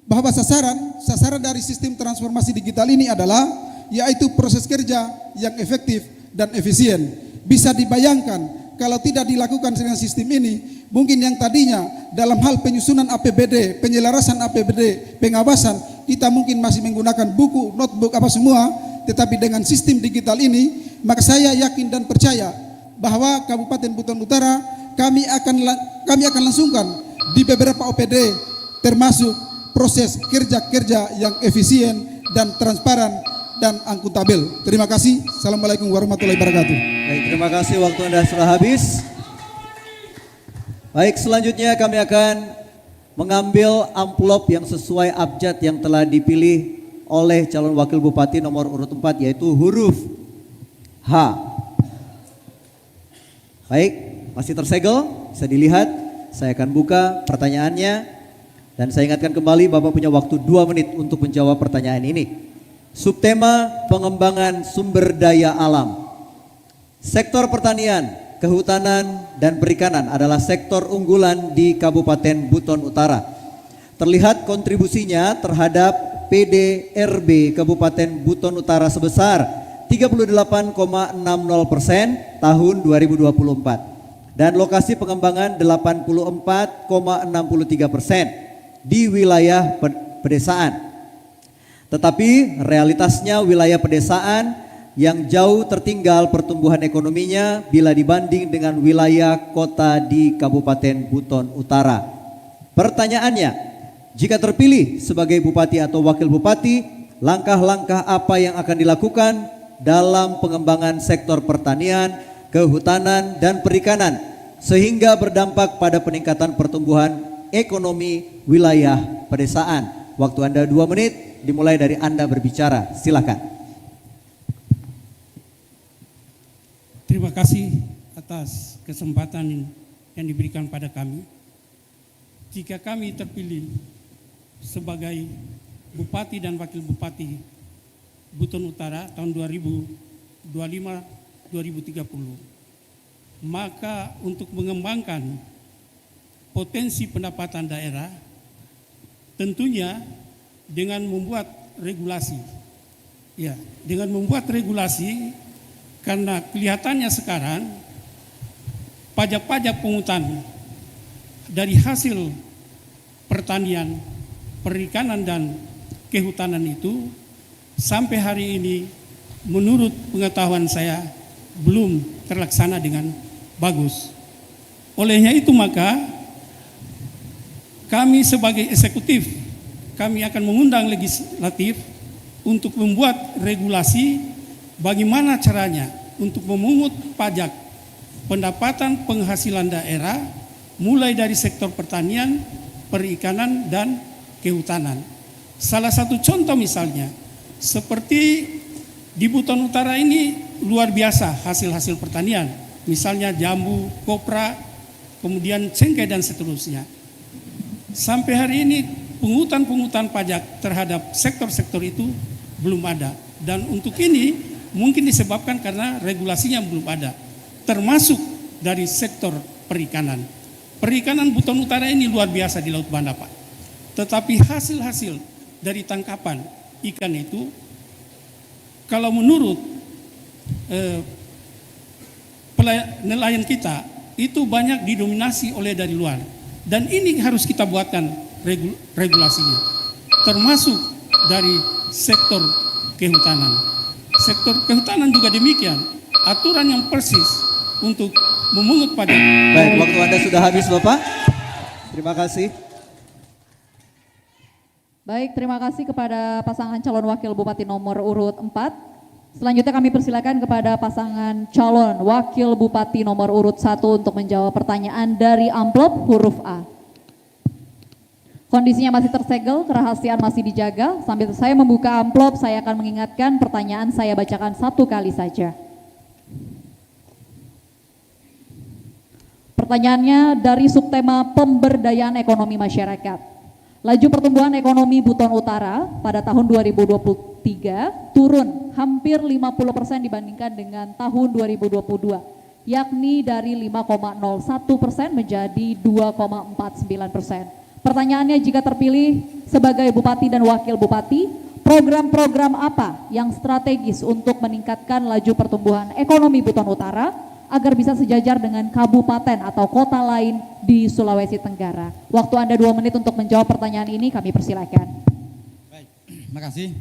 bahwa sasaran dari sistem transformasi digital ini adalah yaitu proses kerja yang efektif dan efisien. Bisa dibayangkan kalau tidak dilakukan dengan sistem ini, mungkin yang tadinya dalam hal penyusunan APBD, penyelarasan APBD, pengawasan, kita mungkin masih menggunakan buku, notebook, apa semua, tetapi dengan sistem digital ini, maka saya yakin dan percaya bahwa Kabupaten Buton Utara kami akan langsungkan di beberapa OPD, termasuk proses kerja-kerja yang efisien dan transparan dan akuntabel. Terima kasih. Assalamualaikum warahmatullahi wabarakatuh. Baik, terima kasih, waktu Anda sudah habis. Baik, selanjutnya kami akan mengambil amplop yang sesuai abjad yang telah dipilih oleh calon wakil bupati nomor urut 4, yaitu huruf H. Baik, masih tersegel, bisa dilihat. Saya akan buka pertanyaannya dan saya ingatkan kembali Bapak punya waktu 2 menit untuk menjawab pertanyaan ini. Subtema pengembangan sumber daya alam. Sektor pertanian, kehutanan, dan perikanan adalah sektor unggulan di Kabupaten Buton Utara. Terlihat kontribusinya terhadap PDRB Kabupaten Buton Utara sebesar 38,60% tahun 2024 dan lokasi pengembangan 84,63% di wilayah pedesaan. Tetapi realitasnya wilayah pedesaan yang jauh tertinggal pertumbuhan ekonominya bila dibanding dengan wilayah kota di Kabupaten Buton Utara. Pertanyaannya, Jika terpilih sebagai bupati atau wakil bupati, langkah-langkah apa yang akan dilakukan dalam pengembangan sektor pertanian, kehutanan, dan perikanan sehingga berdampak pada peningkatan pertumbuhan ekonomi wilayah pedesaan. Waktu Anda 2 menit, dimulai dari Anda berbicara. Silakan. Terima kasih atas kesempatan yang diberikan pada kami. Jika kami terpilih sebagai Bupati dan Wakil Bupati Buton Utara tahun 2025-2030, maka untuk mengembangkan potensi pendapatan daerah, tentunya dengan membuat regulasi. Ya, dengan membuat regulasi, karena kelihatannya sekarang pajak-pajak pungutan dari hasil pertanian, perikanan, dan kehutanan itu sampai hari ini menurut pengetahuan saya belum terlaksana dengan bagus. Olehnya itu maka kami sebagai eksekutif, kami akan mengundang legislatif untuk membuat regulasi bagaimana caranya untuk memungut pajak pendapatan penghasilan daerah mulai dari sektor pertanian, perikanan, dan kehutanan. Salah satu contoh misalnya, seperti di Buton Utara ini luar biasa hasil-hasil pertanian, misalnya jambu, kopra, kemudian cengkeh, dan seterusnya. Sampai hari ini pungutan pajak terhadap sektor-sektor itu belum ada. Dan untuk ini mungkin disebabkan karena regulasinya belum ada, termasuk dari sektor perikanan. Perikanan Buton Utara ini luar biasa di Laut Banda, Pak. Tetapi hasil-hasil dari tangkapan ikan itu, kalau menurut nelayan kita, itu banyak didominasi oleh dari luar. Dan ini harus kita buatkan regulasinya, termasuk dari sektor kehutanan. Sektor kehutanan juga demikian, aturan yang persis untuk memungut pajak. Baik, waktu Anda sudah habis, Bapak. Terima kasih. Baik, terima kasih kepada pasangan calon wakil bupati nomor urut 4. Selanjutnya kami persilakan kepada pasangan calon wakil bupati nomor urut 1 untuk menjawab pertanyaan dari amplop huruf A. Kondisinya masih tersegel, kerahasiaan masih dijaga. Sambil saya membuka amplop, saya akan mengingatkan pertanyaan saya bacakan 1 kali saja. Pertanyaannya dari subtema pemberdayaan ekonomi masyarakat. Laju pertumbuhan ekonomi Buton Utara pada tahun 2023 turun hampir 50% dibandingkan dengan tahun 2022, yakni dari 5,01% menjadi 2,49%. Pertanyaannya, jika terpilih sebagai Bupati dan Wakil Bupati, program-program apa yang strategis untuk meningkatkan laju pertumbuhan ekonomi Buton Utara agar bisa sejajar dengan kabupaten atau kota lain di Sulawesi Tenggara? Waktu Anda 2 menit untuk menjawab pertanyaan ini, kami persilakan. Baik, terima kasih.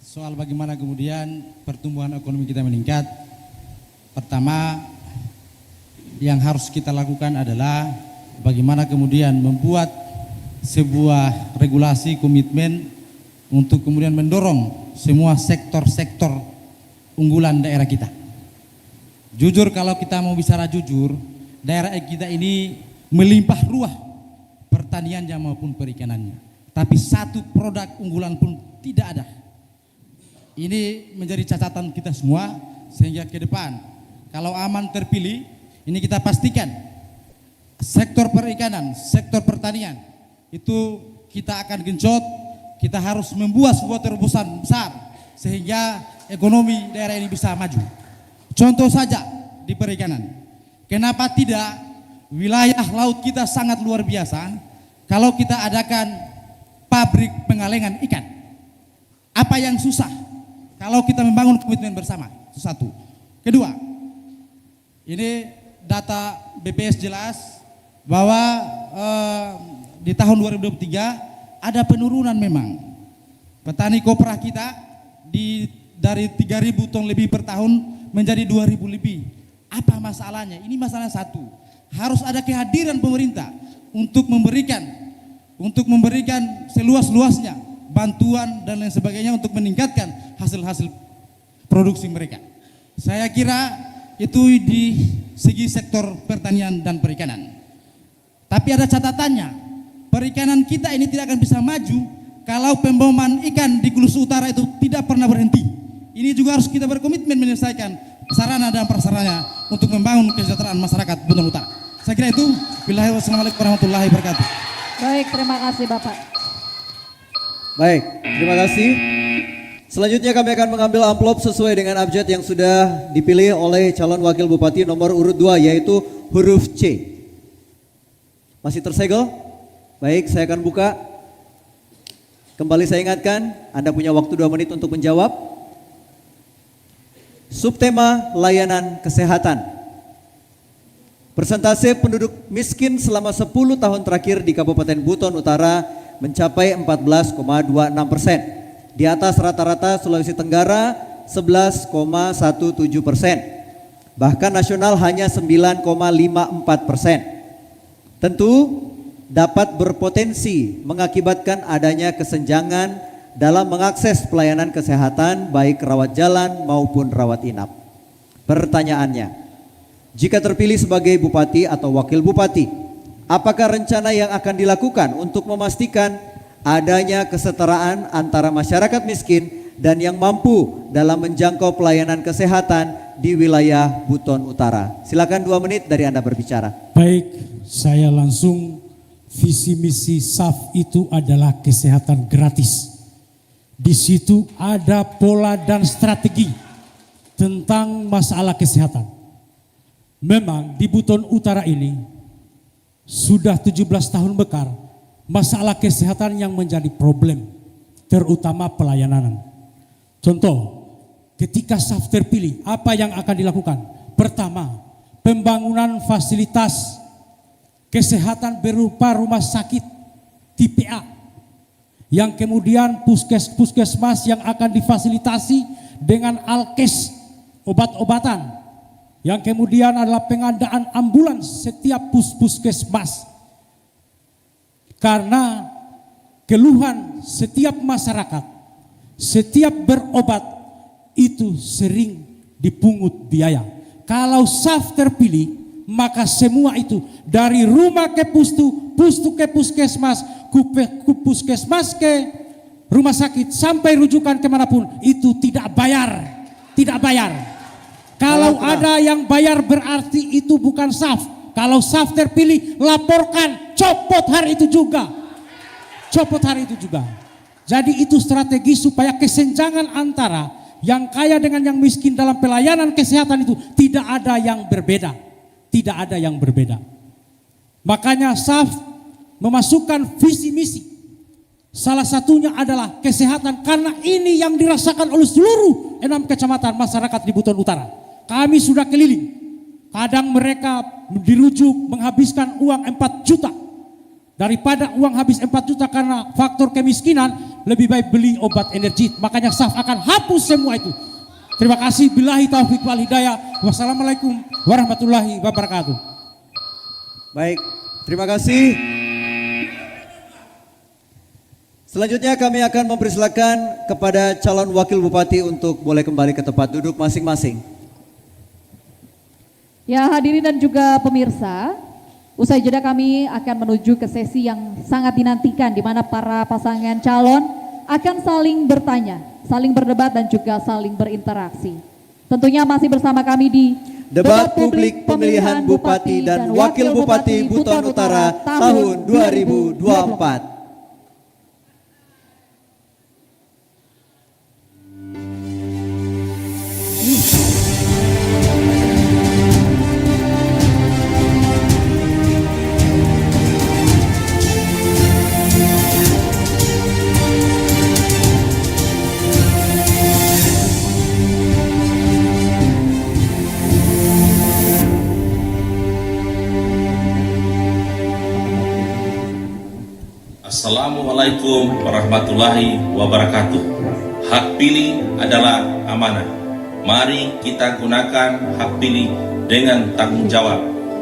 Soal bagaimana kemudian pertumbuhan ekonomi kita meningkat, pertama yang harus kita lakukan adalah bagaimana kemudian membuat sebuah regulasi komitmen untuk kemudian mendorong semua sektor-sektor unggulan daerah kita. Jujur, kalau kita mau bicara jujur, daerah kita ini melimpah ruah pertaniannya maupun perikanannya. Tapi satu produk unggulan pun tidak ada. Ini menjadi catatan kita semua, sehingga ke depan kalau aman terpilih, ini kita pastikan sektor perikanan, sektor pertanian itu kita akan genjot. Kita harus membuat sebuah terobosan besar sehingga ekonomi daerah ini bisa maju. Contoh saja di perikanan. Kenapa tidak? Wilayah laut kita sangat luar biasa. Kalau kita adakan pabrik pengalengan ikan, apa yang susah? Kalau kita membangun komitmen bersama, itu satu. Kedua, ini data BPS jelas bahwa di tahun 2023 ada penurunan memang. Petani kopra kita dari 3.000 ton lebih per tahun menjadi 2.000 lebih. Apa masalahnya? Ini masalah satu. Harus ada kehadiran pemerintah. untuk memberikan seluas-luasnya bantuan dan lain sebagainya untuk meningkatkan hasil-hasil produksi mereka. Saya kira itu di segi sektor pertanian dan perikanan. Tapi ada catatannya, perikanan kita ini tidak akan bisa maju kalau pembauman ikan di Kulusu Utara itu tidak pernah berhenti. Ini juga harus kita berkomitmen menyelesaikan sarana dan prasarana untuk membangun kesejahteraan masyarakat Buton Utara. Saya kira itu. Wassalamualaikum warahmatullahi wabarakatuh. Baik, terima kasih Bapak. Baik, terima kasih. Selanjutnya kami akan mengambil amplop sesuai dengan abjad yang sudah dipilih oleh calon wakil bupati nomor urut 2, yaitu huruf C. Masih tersegel? Baik, saya akan buka. Kembali saya ingatkan, Anda punya waktu 2 menit untuk menjawab. Subtema layanan kesehatan. Persentase penduduk miskin selama 10 tahun terakhir di Kabupaten Buton Utara mencapai 14,26%. Di atas rata-rata Sulawesi Tenggara 11,17%. Bahkan nasional hanya 9,54%. Tentu dapat berpotensi mengakibatkan adanya kesenjangan dalam mengakses pelayanan kesehatan baik rawat jalan maupun rawat inap. Pertanyaannya, jika terpilih sebagai bupati atau wakil bupati, apakah rencana yang akan dilakukan untuk memastikan adanya kesetaraan antara masyarakat miskin dan yang mampu dalam menjangkau pelayanan kesehatan di wilayah Buton Utara? Silakan 2 menit dari Anda berbicara. Baik, saya langsung. Visi misi SAF itu adalah kesehatan gratis. Di situ ada pola dan strategi tentang masalah kesehatan. Memang di Buton Utara ini sudah 17 tahun bekar masalah kesehatan yang menjadi problem, terutama pelayanan. Contoh, ketika SAF terpilih, apa yang akan dilakukan? Pertama, pembangunan fasilitas kesehatan berupa rumah sakit tipe A, yang kemudian puskesmas yang akan difasilitasi dengan alkes obat-obatan, yang kemudian adalah pengadaan ambulans setiap puskesmas. Karena keluhan setiap masyarakat, setiap berobat itu sering dipungut biaya. Kalau SAF terpilih, maka semua itu dari rumah ke pustu ke puskesmas, puskesmas ke rumah sakit sampai rujukan kemanapun itu tidak bayar. Kalau ada yang bayar berarti itu bukan SAF. Kalau SAF terpilih, laporkan, copot hari itu juga. Jadi itu strategi supaya kesenjangan antara yang kaya dengan yang miskin dalam pelayanan kesehatan itu tidak ada yang berbeda. Makanya SAF memasukkan visi misi. Salah satunya adalah kesehatan, karena ini yang dirasakan oleh seluruh 6 kecamatan masyarakat di Buton Utara. Kami sudah keliling. Kadang mereka dirujuk menghabiskan uang 4 juta. Daripada uang habis 4 juta karena faktor kemiskinan, lebih baik beli obat energi. Makanya SAF akan hapus semua itu. Terima kasih. Billahi taufiq wal hidayah. Wassalamualaikum warahmatullahi wabarakatuh. Baik, terima kasih. Selanjutnya kami akan mempersilakan kepada calon wakil bupati untuk boleh kembali ke tempat duduk masing-masing. Ya, hadirin dan juga pemirsa, usai jeda kami akan menuju ke sesi yang sangat dinantikan di mana para pasangan calon akan saling bertanya, saling berdebat dan juga saling berinteraksi. Tentunya masih bersama kami di Debat Publik Pemilihan Bupati dan Wakil Bupati Buton Utara tahun 2024. Assalamualaikum warahmatullahi wabarakatuh. Hak pilih adalah amanah. Mari kita gunakan hak pilih dengan tanggung jawab.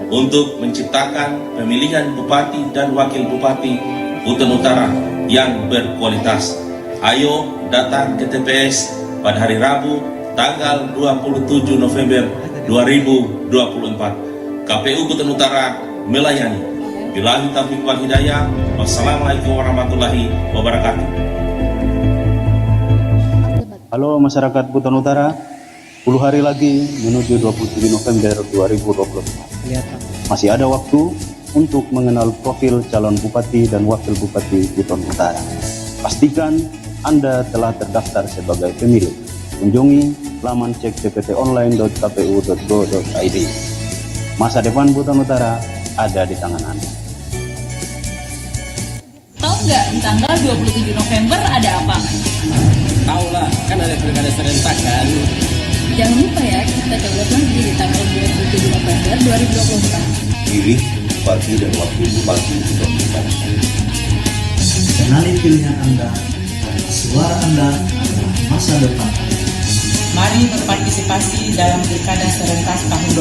untuk menciptakan pemilihan bupati dan wakil bupati Buton Utara yang berkualitas. Ayo datang ke TPS pada hari Rabu tanggal 27 November 2024. KPU Buton Utara melayani. Billahi taufiq wal hidayah. Wassalamualaikum warahmatullahi wabarakatuh. Halo masyarakat Buton Utara, 10 hari lagi menuju 27 November 2024. Masih ada waktu untuk mengenal profil calon bupati dan wakil bupati Buton Utara. Pastikan Anda telah terdaftar sebagai pemilih. Kunjungi laman cek cptonline.kpu.go.id. Masa depan Buton Utara ada di tangan Anda. Tahu nggak di tanggal 27 November ada apa? Tahu lah, kan ada pilkada serentak kan. Jangan lupa ya, kita coblos lagi di tanggal 27 November 2024. Pilih bupati dan wakil bupati Buton Utara. Kenali pilihan Anda, karena suara Anda adalah masa depan. Mari berpartisipasi dalam pilkada serentak tahun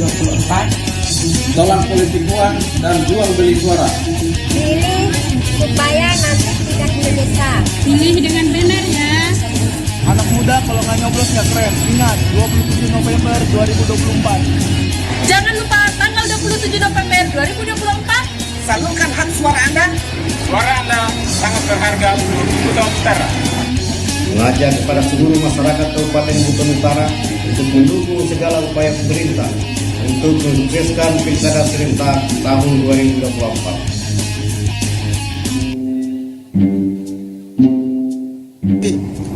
2024. Tolak politik uang dan jual beli suara. Pilih supaya nanti tidak menyesal. Pilih dengan benar ya. Anak muda kalau nggak nyoblos nggak keren. Ingat, 27 November 2024. Jangan lupa tanggal 27 November 2024. Salurkan hak suara Anda. Suara Anda sangat berharga untuk Buton Utara. Mengajak kepada seluruh masyarakat Kabupaten Buton Utara untuk mendukung segala upaya pemerintah untuk mensukseskan pilkada serentak tahun 2024.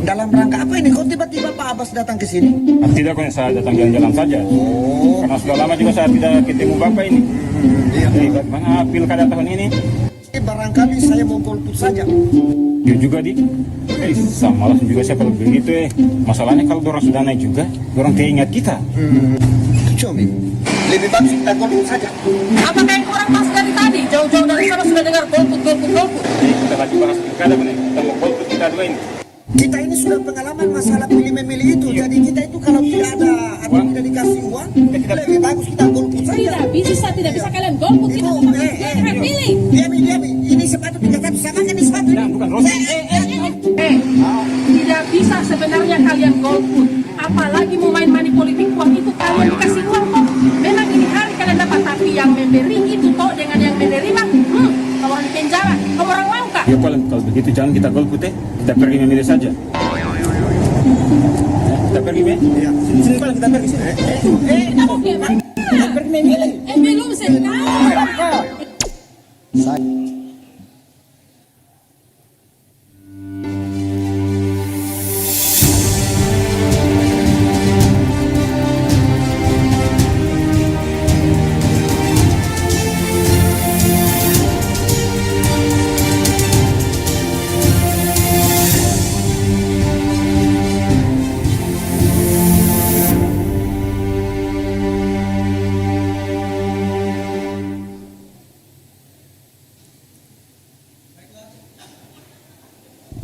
Dalam rangka apa ini? Kok tiba-tiba Pak Abbas datang ke sini? Tidak, kok saya datang jalan-jalan saja. Karena sudah lama juga saya tidak ketemu Bapak ini. Iya. Jadi bagaimana pilkada tahun ini? Barangkali saya mau golput saja. Dia juga sama malas juga saya kalau begitu Masalahnya kalau orang sudah naik juga, orang ingat kita. Comi, lebih bagus kita golput saja. Apakah yang kurang pas dari tadi? Jauh-jauh dari sana sudah dengar golput. Kita lagi bahas pilkada, kita mau golput kita dua ini. Kita ini sudah pengalaman masalah pilih-memilih itu. Jadi kita itu kalau tidak ada atau tidak dikasih uang, lebih bagus kita golput saja. Tidak bisa kalian golput. Kita pilih. Diami. Ini sepatu 300 sama kan ini sepatu ini. Bukan Rosi. Tidak bisa sebenarnya kalian golput. Apalagi mau main money politik uang itu kalian dikasih uang kok. Memang ini hari kalian dapat, tapi yang memberi itu kok dengan yang menerima. Kalau orang di penjara, kalau orang wangka. Ya kalau begitu jangan kita golput kita pergi memilih saja. Kita pergi Iya. Sini Pak, kita pergi sini. Kita pergi memilih. Belum selesai.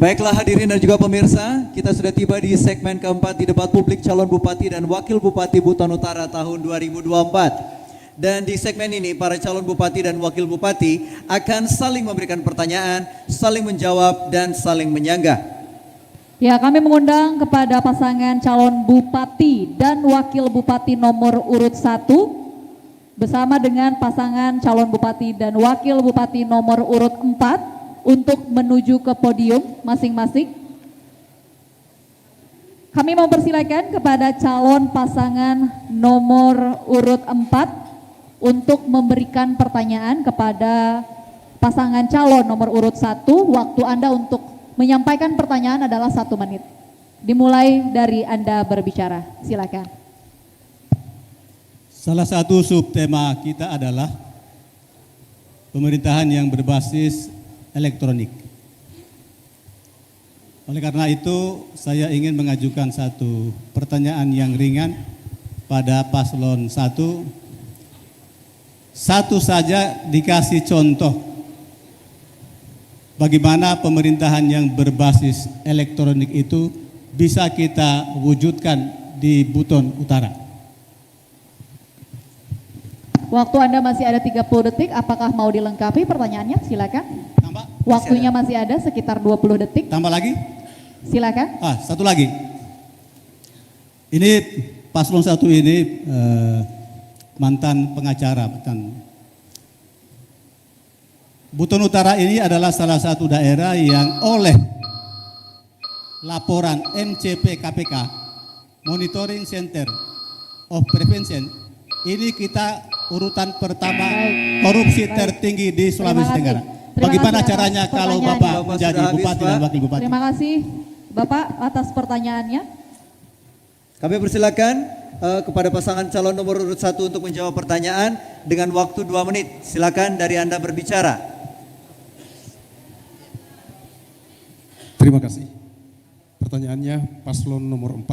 Baiklah hadirin dan juga pemirsa, kita sudah tiba di segmen keempat di debat publik calon bupati dan wakil bupati Buton Utara tahun 2024. Dan di segmen ini para calon bupati dan wakil bupati akan saling memberikan pertanyaan, saling menjawab dan saling menyanggah. Ya, kami mengundang kepada pasangan calon bupati dan wakil bupati nomor urut 1 bersama dengan pasangan calon bupati dan wakil bupati nomor urut 4 untuk menuju ke podium masing-masing. Kami mempersilakan kepada calon pasangan nomor urut 4 untuk memberikan pertanyaan kepada pasangan calon nomor urut 1. Waktu Anda untuk menyampaikan pertanyaan adalah 1 menit. Dimulai dari Anda berbicara, silakan. Salah satu subtema kita adalah pemerintahan yang berbasis elektronik. Oleh karena itu, saya ingin mengajukan satu pertanyaan yang ringan pada paslon 1. Satu saja dikasih contoh bagaimana pemerintahan yang berbasis elektronik itu bisa kita wujudkan di Buton Utara. Waktu Anda masih ada 30 detik, apakah mau dilengkapi pertanyaannya? Silakan. Tambah. Waktunya masih ada sekitar 20 detik. Tambah lagi? Silakan. Satu lagi. Ini paslon 1 ini mantan pengacara. Buton Utara ini adalah salah satu daerah yang oleh laporan MCP KPK, Monitoring Center of Prevention, ini kita urutan pertama korupsi tertinggi di Sulawesi Tenggara. Bagaimana caranya kalau Bapak menjadi bupati dan wakil bupati? Terima kasih Bapak atas pertanyaannya. Kami persilakan kepada pasangan calon nomor urut 1 untuk menjawab pertanyaan dengan waktu 2 menit. Silakan dari Anda berbicara. Terima kasih. Pertanyaannya paslon nomor 4.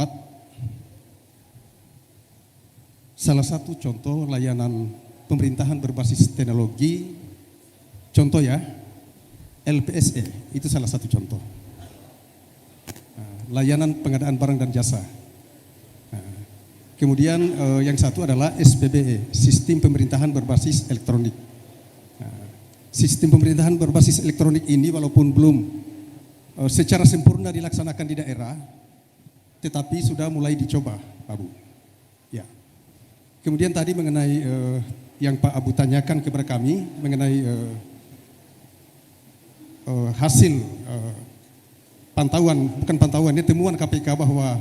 Salah satu contoh layanan pemerintahan berbasis teknologi, contoh ya, LPSE, itu salah satu contoh. Layanan pengadaan barang dan jasa. Kemudian yang satu adalah SPBE, Sistem Pemerintahan Berbasis Elektronik. Sistem pemerintahan berbasis elektronik ini walaupun belum secara sempurna dilaksanakan di daerah, tetapi sudah mulai dicoba, Pak Abu. Ya. Kemudian tadi mengenai yang Pak Abu tanyakan kepada kami mengenai hasil pantauan, bukan pantauan, ini temuan KPK bahwa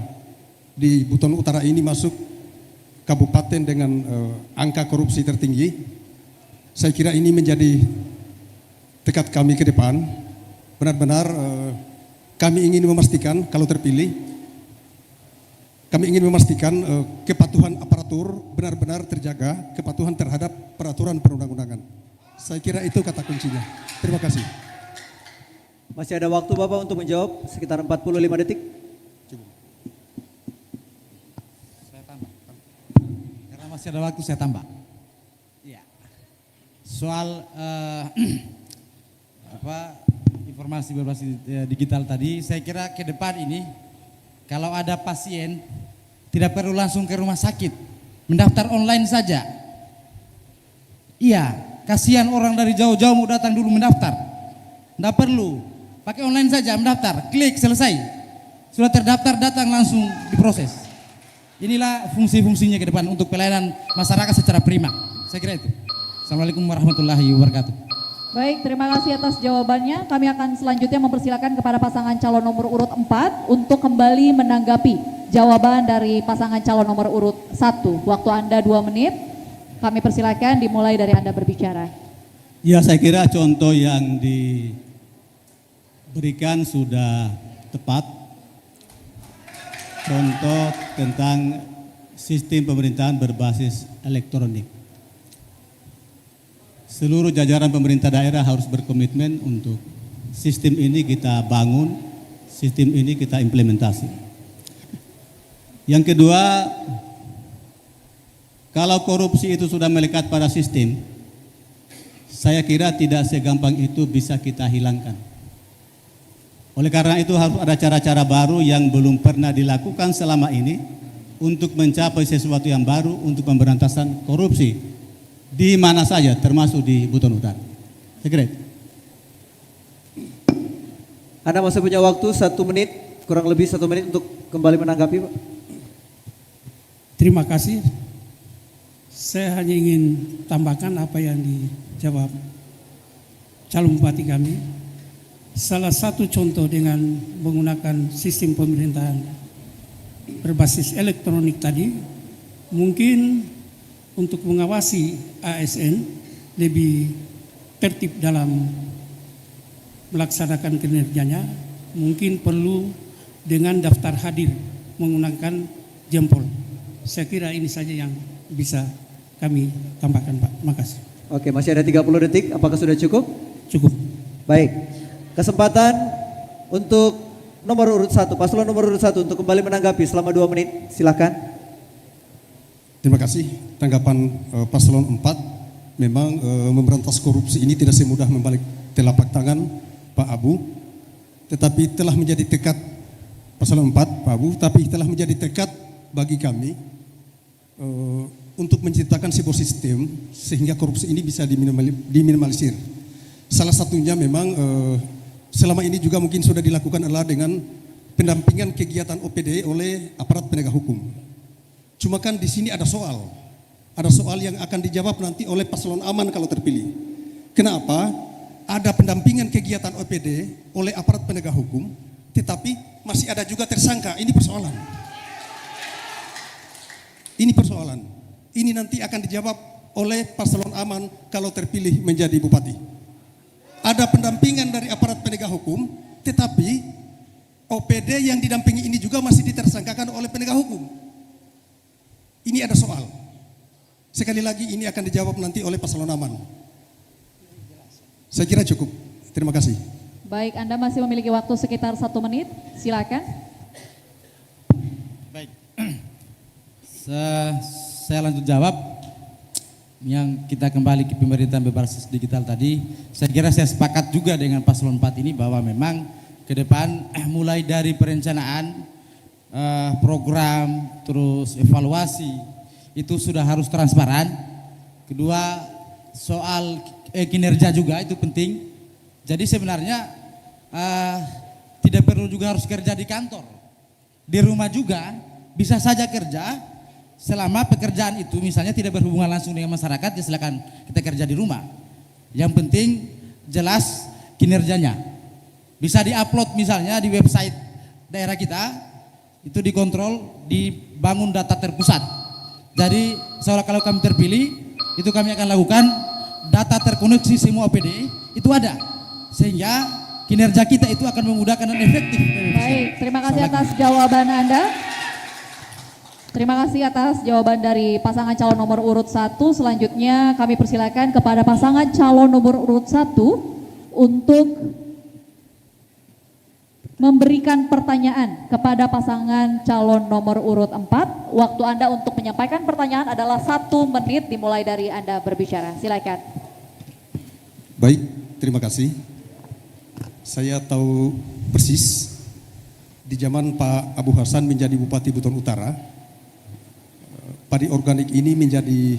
di Buton Utara ini masuk kabupaten dengan angka korupsi tertinggi. Saya kira ini menjadi tekad kami ke depan. Benar-benar kami ingin memastikan kalau terpilih, kami ingin memastikan kepatuhan aparatur benar-benar terjaga, kepatuhan terhadap peraturan perundang-undangan. Saya kira itu kata kuncinya. Terima kasih. Masih ada waktu Bapak untuk menjawab sekitar 45 detik. Saya tambah. Karena masih ada waktu saya tambah. Ya. Soal informasi berbasis digital tadi, saya kira ke depan ini kalau ada pasien tidak perlu langsung ke rumah sakit, mendaftar online saja. Iya, kasihan orang dari jauh-jauh mau datang dulu mendaftar. Tidak perlu, pakai online saja mendaftar, klik selesai. Sudah terdaftar datang langsung diproses. Inilah fungsi-fungsinya ke depan untuk pelayanan masyarakat secara prima. Saya kira itu. Assalamualaikum warahmatullahi wabarakatuh. Baik, terima kasih atas jawabannya. Kami akan selanjutnya mempersilakan kepada pasangan calon nomor urut 4 untuk kembali menanggapi jawaban dari pasangan calon nomor urut 1. Waktu Anda 2 menit. Kami persilakan dimulai dari Anda berbicara. Ya, saya kira contoh yang diberikan sudah tepat. Contoh tentang sistem pemerintahan berbasis elektronik. Seluruh jajaran pemerintah daerah harus berkomitmen untuk sistem ini kita bangun, sistem ini kita implementasi. Yang kedua, kalau korupsi itu sudah melekat pada sistem, saya kira tidak segampang itu bisa kita hilangkan. Oleh karena itu harus ada cara-cara baru yang belum pernah dilakukan selama ini untuk mencapai sesuatu yang baru untuk pemberantasan korupsi. Di mana saja, termasuk di Buton Utara. Saya kira itu. Anda masih punya waktu 1 menit, kurang lebih 1 menit untuk kembali menanggapi, Pak. Terima kasih. Saya hanya ingin tambahkan apa yang dijawab calon bupati kami. Salah satu contoh dengan menggunakan sistem pemerintahan berbasis elektronik tadi, mungkin untuk mengawasi ASN lebih tertib dalam melaksanakan kinerjanya, mungkin perlu dengan daftar hadir menggunakan jempol. Saya kira ini saja yang bisa kami tambahkan, Pak. Terima kasih. Oke, masih ada 30 detik. Apakah sudah cukup? Cukup. Baik. Kesempatan untuk nomor urut 1, paslon nomor urut 1 untuk kembali menanggapi selama 2 menit. Silakan. Terima kasih. Tanggapan paslon 4, memang memberantas korupsi ini tidak semudah membalik telapak tangan Pak Abu, tetapi telah menjadi tekad paslon 4 Pak Abu, tapi telah menjadi tekad bagi kami untuk menciptakan sebuah sistem sehingga korupsi ini bisa diminimalisir. Salah satunya memang selama ini juga mungkin sudah dilakukan adalah dengan pendampingan kegiatan OPD oleh aparat penegak hukum. Cuma kan di sini ada soal yang akan dijawab nanti oleh paslon aman kalau terpilih. Kenapa? Ada pendampingan kegiatan OPD oleh aparat penegak hukum, tetapi masih ada juga tersangka. Ini persoalan. Ini nanti akan dijawab oleh paslon aman kalau terpilih menjadi bupati. Ada pendampingan dari aparat penegak hukum, tetapi OPD yang didampingi ini juga masih ditersangkakan oleh penegak hukum. Ini ada soal. Sekali lagi ini akan dijawab nanti oleh paslon aman. Saya kira cukup. Terima kasih. Baik, Anda masih memiliki waktu sekitar 1 menit. Silakan. Baik. Saya lanjut jawab yang kita kembali ke pemerintahan berbasis digital tadi. Saya kira saya sepakat juga dengan paslon 4 ini bahwa memang ke depan mulai dari perencanaan program terus evaluasi itu sudah harus transparan. Kedua, soal kinerja juga itu penting. Jadi sebenarnya tidak perlu juga harus kerja di kantor. Di rumah juga bisa saja kerja. Selama pekerjaan itu misalnya tidak berhubungan langsung dengan masyarakat, ya silakan kita kerja di rumah. Yang penting jelas kinerjanya. Bisa diupload misalnya di website daerah kita, itu dikontrol, dibangun data terpusat. Jadi seolah kalau kami terpilih, itu kami akan lakukan data terkoneksi semua OPD, itu ada. Sehingga kinerja kita itu akan memudahkan dan efektif. Baik, terima kasih atas jawaban Anda. Terima kasih atas jawaban dari pasangan calon nomor urut 1. Selanjutnya kami persilakan kepada pasangan calon nomor urut 1 untuk memberikan pertanyaan kepada pasangan calon nomor urut 4. Waktu Anda untuk menyampaikan pertanyaan adalah 1 menit dimulai dari Anda berbicara. Silakan. Baik, terima kasih. Saya tahu persis di zaman Pak Abu Hasan menjadi Bupati Buton Utara, padi organik ini menjadi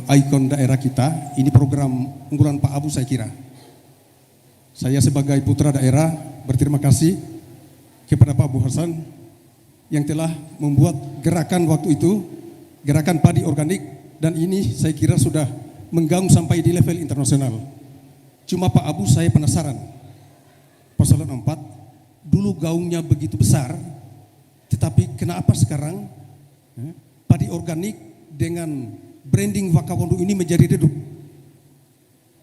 ikon daerah kita. Ini program unggulan Pak Abu saya kira. Saya sebagai putra daerah berterima kasih kepada Pak Abu Hasan yang telah membuat gerakan waktu itu, gerakan padi organik, dan ini saya kira sudah menggaung sampai di level internasional. Cuma Pak Abu saya penasaran, paslon 4 dulu gaungnya begitu besar, tetapi kenapa sekarang padi organik dengan branding Wakawondo ini menjadi redup?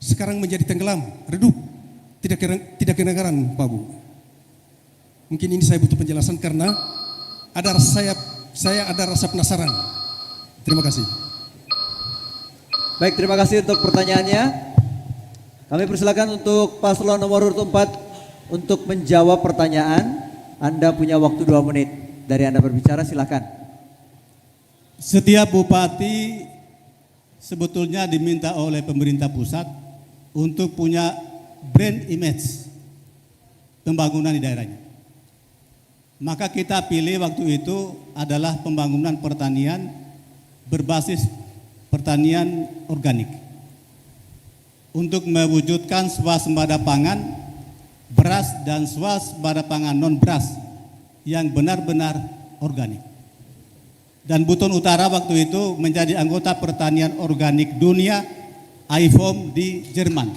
Sekarang menjadi tenggelam, redup, tidak kedengaran Pak Bu. Mungkin ini saya butuh penjelasan karena saya ada rasa penasaran. Terima kasih. Baik, terima kasih untuk pertanyaannya. Kami persilakan untuk paslon nomor urut 4 untuk menjawab pertanyaan. Anda punya waktu 2 menit. Dari Anda berbicara silakan. Setiap bupati sebetulnya diminta oleh pemerintah pusat untuk punya brand image pembangunan di daerahnya. Maka kita pilih waktu itu adalah pembangunan pertanian berbasis pertanian organik. Untuk mewujudkan swasembada pangan beras dan swasembada pangan non beras yang benar-benar organik. Dan Buton Utara waktu itu menjadi anggota pertanian organik dunia IFOM di Jerman.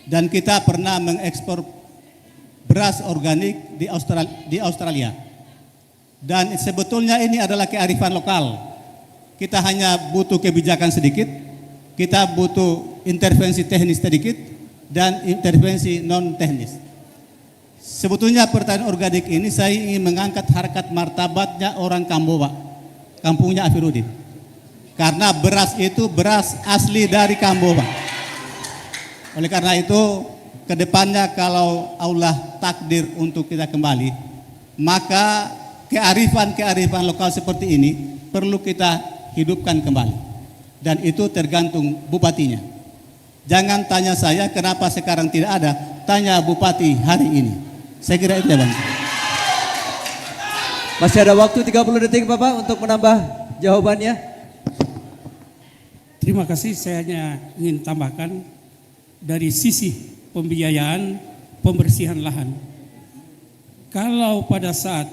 Dan kita pernah mengekspor beras organik di Australia. Dan sebetulnya ini adalah kearifan lokal. Kita hanya butuh kebijakan sedikit, kita butuh intervensi teknis sedikit, dan intervensi non teknis. Sebetulnya pertanian organik ini saya ingin mengangkat harkat martabatnya orang Kambowa, kampungnya Afirudin. Karena beras itu beras asli dari Kambowa. Oleh karena itu, kedepannya kalau Allah takdir untuk kita kembali, maka kearifan-kearifan lokal seperti ini perlu kita hidupkan kembali. Dan itu tergantung bupatinya. Jangan tanya saya kenapa sekarang tidak ada, tanya bupati hari ini. Saya kira itu ya Bang. Masih ada waktu 30 detik Bapak untuk menambah jawabannya. Terima kasih, saya hanya ingin tambahkan dari sisi pembiayaan pembersihan lahan. Kalau pada saat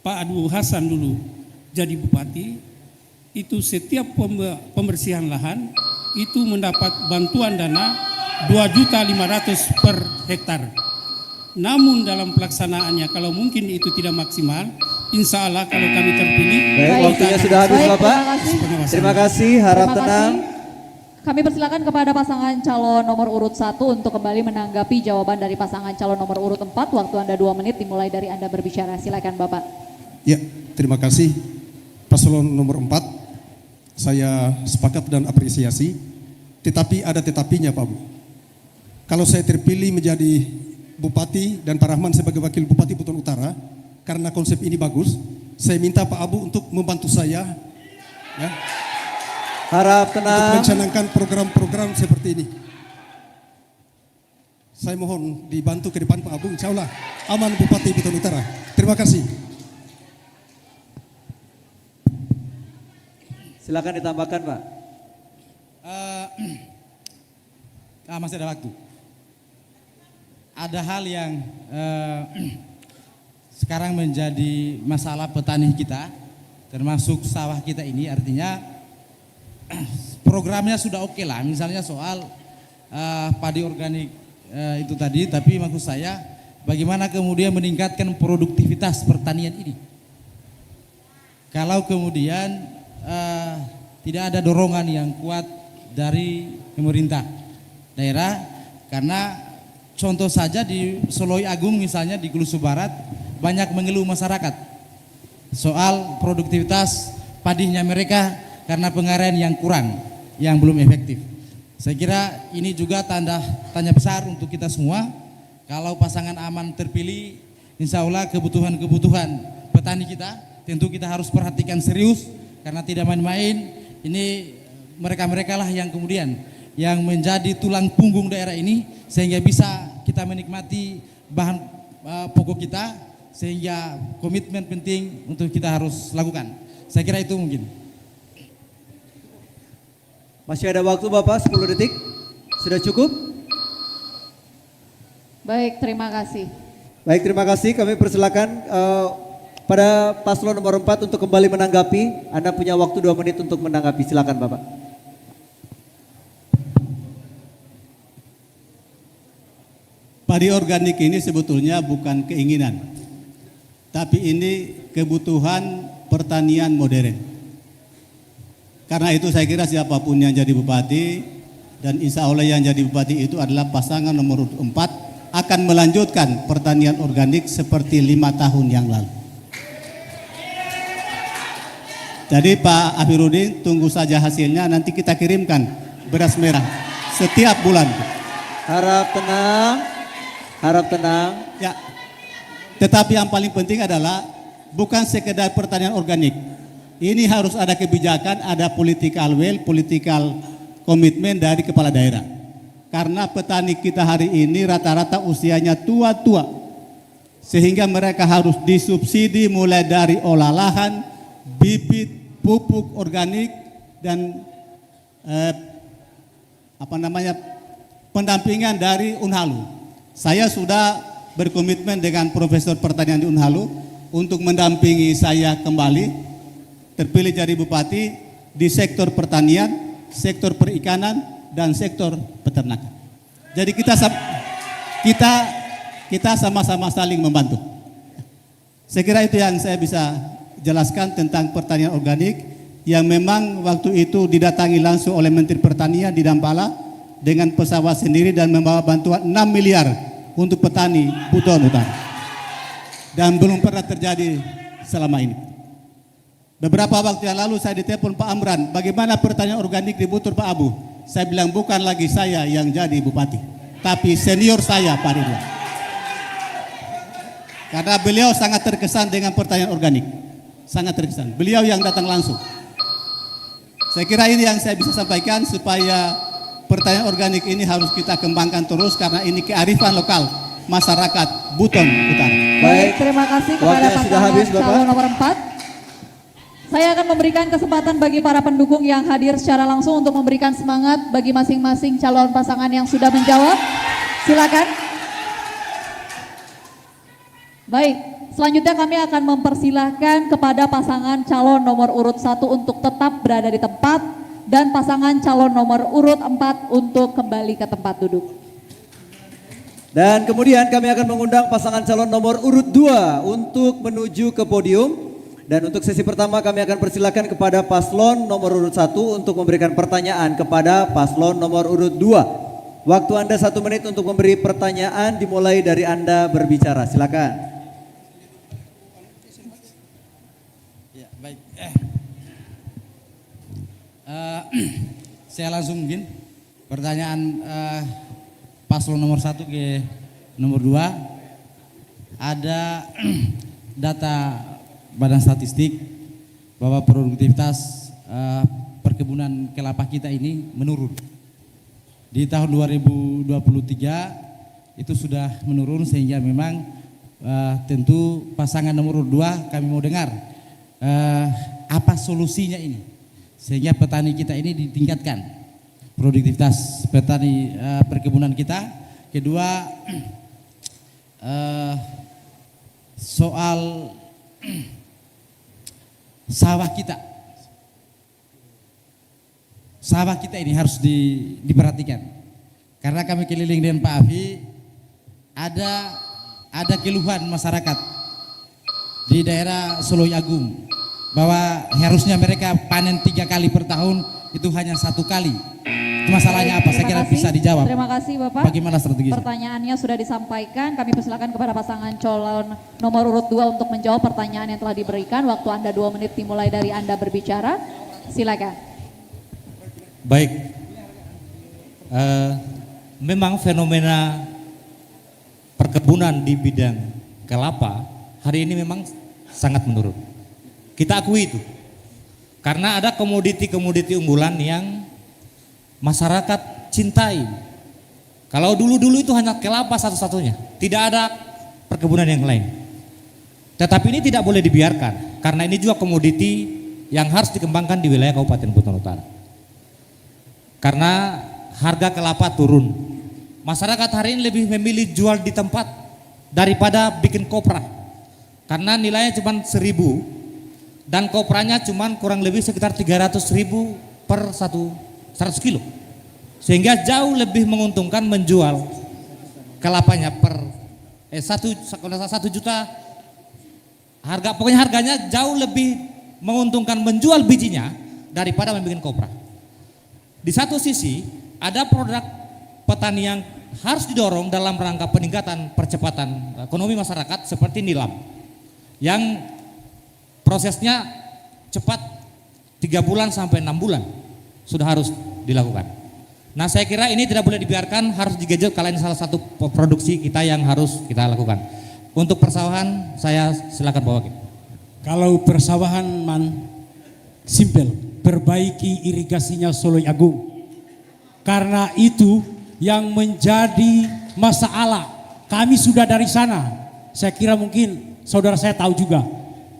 Pak Abu Hasan dulu jadi bupati, itu setiap pembersihan lahan itu mendapat bantuan dana 2.500.000 per hektar. Namun dalam pelaksanaannya kalau mungkin itu tidak maksimal, insya Allah kalau kami terpilih. Baik, waktunya sudah habis Bapak. Terima kasih, harap tenang. Kami persilakan kepada pasangan calon nomor urut 1 untuk kembali menanggapi jawaban dari pasangan calon nomor urut 4. Waktu Anda 2 menit dimulai dari Anda berbicara. Silakan Bapak. Ya, terima kasih. Paslon nomor 4. Saya sepakat dan apresiasi, tetapi ada tetapinya Pak Abu. Kalau saya terpilih menjadi Bupati dan Pak Rahman sebagai Wakil Bupati Buton Utara, karena konsep ini bagus, saya minta Pak Abu untuk membantu saya, ya, harap tenang, untuk mencanangkan program-program seperti ini. Saya mohon dibantu ke depan Pak Abu, insya Allah aman Bupati Buton Utara. Terima kasih. Silakan ditambahkan Pak. Masih ada waktu. Ada hal yang sekarang menjadi masalah petani kita, termasuk sawah kita ini, artinya programnya sudah oke lah, misalnya soal padi organik itu tadi, tapi maksud saya bagaimana kemudian meningkatkan produktivitas pertanian ini. Kalau kemudian tidak ada dorongan yang kuat dari pemerintah daerah, karena contoh saja di Soloi Agung misalnya di Gulusu Barat banyak mengeluh masyarakat soal produktivitas padinya mereka karena pengairan yang kurang, yang belum efektif. Saya kira ini juga tanya besar untuk kita semua. Kalau pasangan aman terpilih, insya Allah kebutuhan-kebutuhan petani kita tentu kita harus perhatikan serius, karena tidak main-main. Ini mereka-mereka lah yang kemudian yang menjadi tulang punggung daerah ini, sehingga bisa kita menikmati bahan pokok kita, sehingga komitmen penting untuk kita harus lakukan. Saya kira itu mungkin. Masih ada waktu Bapak 10 detik. Sudah cukup? Baik, terima kasih. Baik, terima kasih. Kami persilakan pada paslon nomor 4 untuk kembali menanggapi. Anda punya waktu 2 menit untuk menanggapi. Silakan Bapak. Padi organik ini sebetulnya bukan keinginan, tapi ini kebutuhan pertanian modern. Karena itu saya kira siapapun yang jadi bupati, dan insya Allah yang jadi bupati itu adalah pasangan nomor 4, akan melanjutkan pertanian organik seperti 5 tahun yang lalu. Jadi Pak Akhirudin, tunggu saja hasilnya, nanti kita kirimkan beras merah setiap bulan. Harap tenang, harap tenang. Ya, tetapi yang paling penting adalah bukan sekedar pertanian organik. Ini harus ada kebijakan, ada political will, political komitmen dari kepala daerah. Karena petani kita hari ini rata-rata usianya tua-tua, sehingga mereka harus disubsidi mulai dari olah lahan, bibit, pupuk organik, dan pendampingan dari Unhalu. Saya sudah berkomitmen dengan Profesor Pertanian di Unhalu untuk mendampingi saya kembali terpilih jadi bupati di sektor pertanian, sektor perikanan, dan sektor peternakan. Jadi kita sama-sama saling membantu. Saya kira itu yang saya bisa jelaskan tentang pertanian organik, yang memang waktu itu didatangi langsung oleh Menteri Pertanian di Dampala dengan pesawat sendiri dan membawa bantuan 6 miliar untuk petani Buton Utara. Dan belum pernah terjadi selama ini. Beberapa waktu yang lalu saya ditelepon Pak Amran, bagaimana pertanian organik di Buton Pak Abu? Saya bilang bukan lagi saya yang jadi bupati, tapi senior saya Pak Ridwan. Karena beliau sangat terkesan dengan pertanian organik. Sangat terkesan. Beliau yang datang langsung. Saya kira ini yang saya bisa sampaikan, supaya pertanian organik ini harus kita kembangkan terus, karena ini kearifan lokal masyarakat Buton Utara. Baik, terima kasih kepada Waktunya sudah pasangan habis, Bapak. calon nomor 4. Saya akan memberikan kesempatan bagi para pendukung yang hadir secara langsung untuk memberikan semangat bagi masing-masing calon pasangan yang sudah menjawab. Silakan. Baik, selanjutnya kami akan mempersilahkan kepada pasangan calon nomor urut 1 untuk tetap berada di tempat dan pasangan calon nomor urut 4 untuk kembali ke tempat duduk. Dan kemudian kami akan mengundang pasangan calon nomor urut 2 untuk menuju ke podium. Dan untuk sesi pertama kami akan persilakan kepada paslon nomor urut 1 untuk memberikan pertanyaan kepada paslon nomor urut 2. Waktu Anda 1 menit untuk memberi pertanyaan dimulai dari Anda berbicara. Silakan. Ya, baik. Saya langsung mungkin pertanyaan paslon nomor 1 ke nomor 2. Ada data Badan Statistik bahwa produktivitas perkebunan kelapa kita ini menurun. Di tahun 2023 itu sudah menurun, sehingga memang tentu pasangan nomor 2 kami mau dengar apa solusinya ini sehingga petani kita ini ditingkatkan produktivitas petani perkebunan kita. Kedua, soal sawah kita ini harus diperhatikan, karena kami keliling dengan Pak Afi, ada keluhan masyarakat di daerah Soloi Agung bahwa harusnya mereka panen 3 kali per tahun, itu hanya 1 kali. Itu masalahnya apa? Saya kira bisa dijawab. Terima kasih Bapak. Bagaimana strateginya? Pertanyaannya sudah disampaikan. Kami persilakan kepada pasangan calon nomor urut 2 untuk menjawab pertanyaan yang telah diberikan. Waktu Anda 2 menit dimulai dari Anda berbicara. Silakan. Baik, memang fenomena perkebunan di bidang kelapa hari ini memang sangat menurun. Kita akui itu, karena ada komoditi-komoditi unggulan yang masyarakat cintai. Kalau dulu-dulu itu hanya kelapa satu-satunya, tidak ada perkebunan yang lain. Tetapi ini tidak boleh dibiarkan, karena ini juga komoditi yang harus dikembangkan di wilayah Kabupaten Buton Utara. Karena harga kelapa turun, masyarakat hari ini lebih memilih jual di tempat daripada bikin kopra, karena nilainya cuma 1.000 dan kopranya cuma kurang lebih sekitar 300.000 per 100 kilo, sehingga jauh lebih menguntungkan menjual kelapanya per 1 juta, harganya jauh lebih menguntungkan menjual bijinya daripada membuat kopra. Di satu sisi ada produk petani yang harus didorong dalam rangka peningkatan percepatan ekonomi masyarakat seperti nilam, yang prosesnya cepat 3 bulan sampai 6 bulan sudah harus dilakukan. Nah, saya kira ini tidak boleh dibiarkan, harus digenjot, kalian salah satu produksi kita yang harus kita lakukan. Untuk persawahan saya silakan bawa. Kalau persawahan simple, perbaiki irigasinya Soloi Agung. Karena itu yang menjadi masalah. Kami sudah dari sana. Saya kira mungkin saudara saya tahu juga.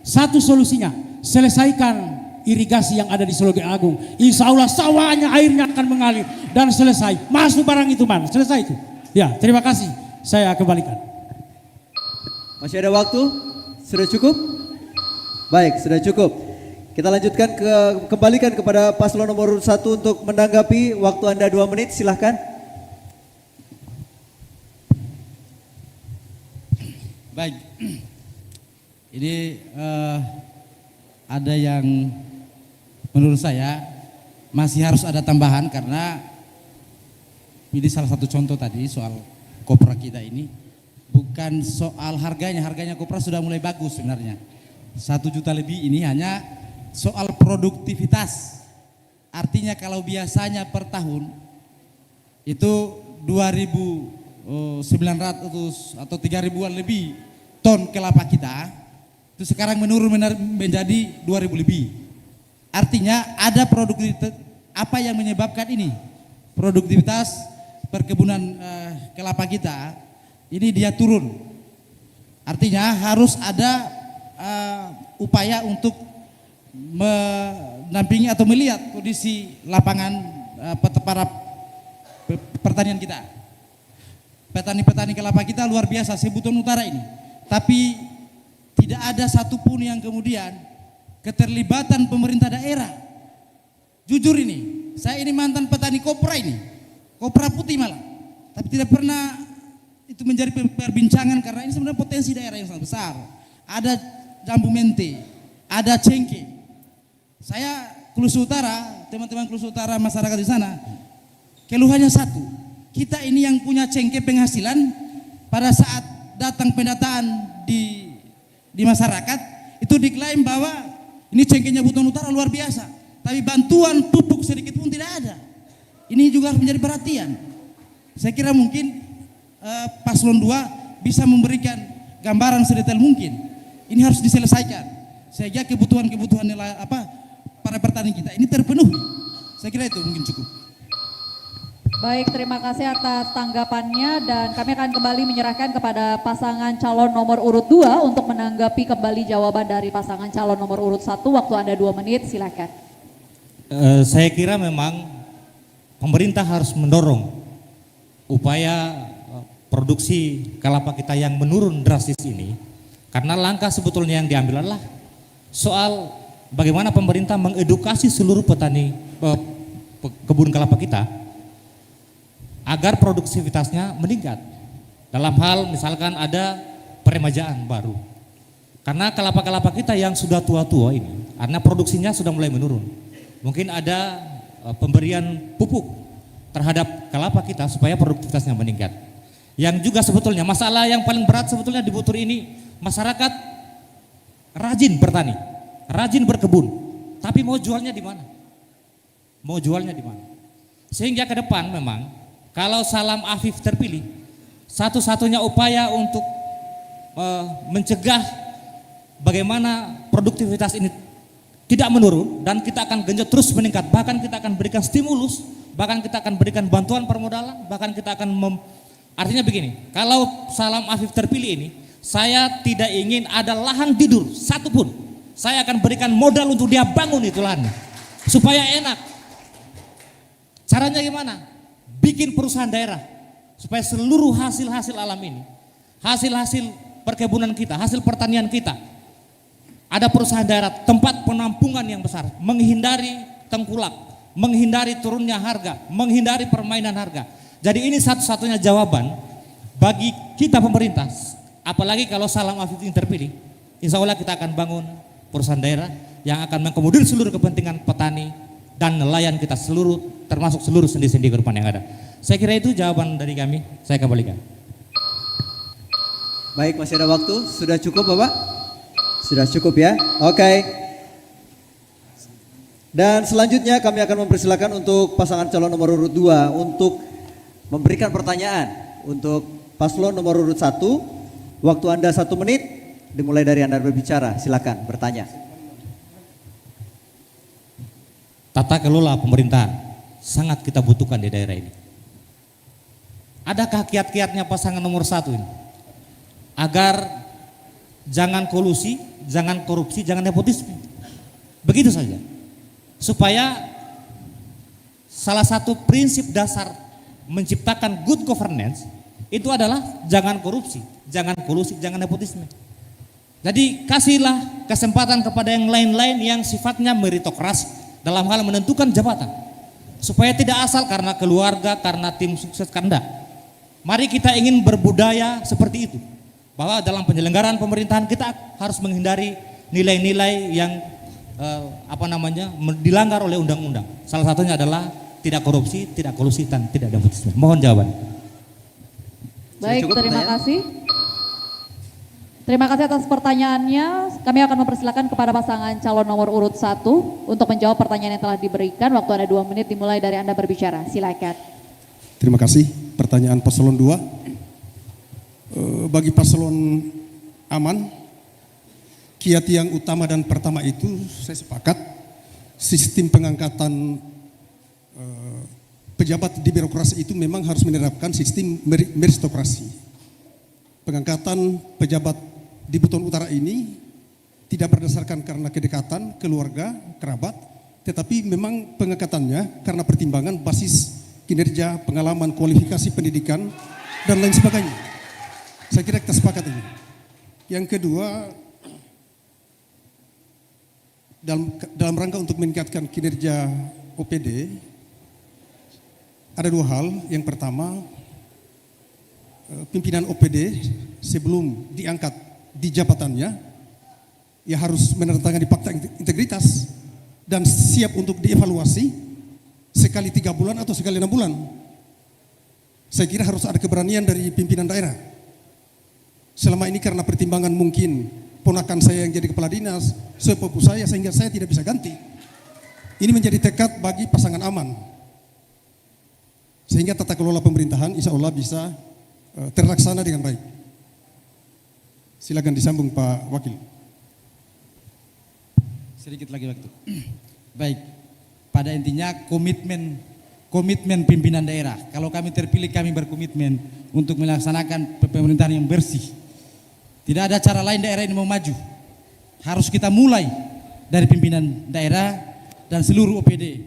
Satu solusinya, selesaikan irigasi yang ada di Soloi Agung. Insya Allah sawahnya airnya akan mengalir dan selesai. Masuk barang itu selesai itu. Ya, terima kasih. Saya kembalikan. Masih ada waktu? Sudah cukup? Baik, sudah cukup. Kita lanjutkan kembalikan kepada paslon nomor 1 untuk menanggapi. Waktu Anda 2 menit, silahkan. Baik, ini ada yang menurut saya masih harus ada tambahan, karena ini salah satu contoh tadi soal kopra kita ini. Bukan soal harganya kopra sudah mulai bagus sebenarnya. 1 juta lebih, ini hanya soal produktivitas. Artinya kalau biasanya per tahun itu 2.900 atau 3.000-an lebih ton kelapa kita, itu sekarang menurun menjadi 2.000 lebih. Artinya ada produktivitas. Apa yang menyebabkan ini? Produktivitas perkebunan kelapa kita ini dia turun. Artinya harus ada upaya untuk menampingi atau melihat kondisi lapangan para pertanian kita. Petani-petani kelapa kita luar biasa sebuton utara ini. Tapi tidak ada satupun yang kemudian keterlibatan pemerintah daerah. Jujur ini, saya ini mantan petani kopra ini, kopra putih malah. Tapi tidak pernah itu menjadi perbincangan karena ini sebenarnya potensi daerah yang sangat besar. Ada jambu mente, ada cengkeh. Saya Kelusu Utara, teman-teman Kelusu Utara, masyarakat di sana, keluhannya satu, kita ini yang punya cengkeh penghasilan pada saat datang pendataan di masyarakat itu diklaim bahwa ini cengkehnya Buton Utara luar biasa, tapi bantuan pupuk sedikit pun tidak ada. Ini juga harus menjadi perhatian. Saya kira mungkin Paslon 2 bisa memberikan gambaran sedetail mungkin. Ini harus diselesaikan sehingga kebutuhan-kebutuhan para petani kita ini terpenuhi. Saya kira itu mungkin cukup. Baik, terima kasih atas tanggapannya dan kami akan kembali menyerahkan kepada pasangan calon nomor urut 2 untuk menanggapi kembali jawaban dari pasangan calon nomor urut 1. Waktu Anda 2 menit, silakan. Saya kira memang pemerintah harus mendorong upaya produksi kelapa kita yang menurun drastis ini, karena langkah sebetulnya yang diambil adalah soal bagaimana pemerintah mengedukasi seluruh petani kebun kelapa kita agar produktivitasnya meningkat. Dalam hal misalkan ada peremajaan baru. Karena kelapa-kelapa kita yang sudah tua-tua ini, karena produksinya sudah mulai menurun. Mungkin ada pemberian pupuk terhadap kelapa kita supaya produktivitasnya meningkat. Yang juga sebetulnya masalah yang paling berat sebetulnya di Butur ini, masyarakat rajin bertani, rajin berkebun, tapi mau jualnya di mana? Mau jualnya di mana? Sehingga ke depan memang kalau Salam Afif terpilih, satu-satunya upaya untuk mencegah bagaimana produktivitas ini tidak menurun dan kita akan genjot terus meningkat, bahkan kita akan berikan stimulus, bahkan kita akan berikan bantuan permodalan, bahkan kita akan artinya begini, kalau Salam Afif terpilih ini, saya tidak ingin ada lahan tidur satupun, saya akan berikan modal untuk dia bangun itu lahannya supaya enak. Caranya gimana? Bikin perusahaan daerah supaya seluruh hasil-hasil alam ini, hasil-hasil perkebunan kita, hasil pertanian kita, ada perusahaan daerah, tempat penampungan yang besar, menghindari tengkulak, menghindari turunnya harga, menghindari permainan harga. Jadi ini satu-satunya jawaban bagi kita pemerintah, apalagi kalau Salam Afif ini terpilih, insya Allah kita akan bangun perusahaan daerah yang akan mengakomodir seluruh kepentingan petani dan nelayan kita seluruh, termasuk seluruh sendi-sendi kehidupan yang ada. Saya kira itu jawaban dari kami, saya kembalikan. Baik, masih ada waktu, sudah cukup Bapak? Sudah cukup ya, oke. Dan selanjutnya kami akan mempersilakan untuk pasangan calon nomor urut 2 untuk memberikan pertanyaan untuk paslon nomor urut 1. Waktu Anda 1 menit, dimulai dari Anda berbicara, silakan bertanya. Tata kelola pemerintahan sangat kita butuhkan di daerah ini. Adakah kiat-kiatnya pasangan nomor 1 ini? Agar jangan kolusi, jangan korupsi, jangan nepotisme. Begitu saja. Supaya salah satu prinsip dasar menciptakan good governance itu adalah jangan korupsi, jangan kolusi, jangan nepotisme. Jadi kasihlah kesempatan kepada yang lain-lain yang sifatnya meritokrasi dalam hal menentukan jabatan, supaya tidak asal karena keluarga, karena tim sukses, karena mari kita ingin berbudaya seperti itu, bahwa dalam penyelenggaraan pemerintahan kita harus menghindari nilai-nilai yang dilanggar oleh undang-undang. Salah satunya adalah tidak korupsi, tidak kolusi, dan tidak nepotisme. Mohon jawaban. Baik, terima kasih. Terima kasih atas pertanyaannya. Kami akan mempersilakan kepada pasangan calon nomor urut 1 untuk menjawab pertanyaan yang telah diberikan. Waktu Anda 2 menit dimulai dari Anda berbicara. Silakan. Terima kasih. Pertanyaan paslon 2. Bagi paslon aman, kiat yang utama dan pertama itu saya sepakat, sistem pengangkatan pejabat di birokrasi itu memang harus menerapkan sistem meritokrasi. Pengangkatan pejabat di Buton Utara ini tidak berdasarkan karena kedekatan, keluarga, kerabat, tetapi memang pengangkatannya karena pertimbangan basis kinerja, pengalaman, kualifikasi pendidikan, dan lain sebagainya. Saya kira kita sepakat ini. Yang kedua, dalam rangka untuk meningkatkan kinerja OPD, ada dua hal. Yang pertama, pimpinan OPD sebelum diangkat di jabatannya, ya harus menandatangani fakta integritas dan siap untuk dievaluasi sekali 3 bulan atau sekali 6 bulan. Saya kira harus ada keberanian dari pimpinan daerah. Selama ini karena pertimbangan mungkin ponakan saya yang jadi kepala dinas, sepupu saya, sehingga saya tidak bisa ganti. Ini menjadi tekad bagi pasangan aman. Sehingga tata kelola pemerintahan insya Allah bisa terlaksana dengan baik. Silakan disambung Pak Wakil. Sedikit lagi waktu. Baik, pada intinya komitmen pimpinan daerah. Kalau kami terpilih, kami berkomitmen untuk melaksanakan pemerintahan yang bersih. Tidak ada cara lain daerah ini mau maju. Harus kita mulai dari pimpinan daerah dan seluruh OPD.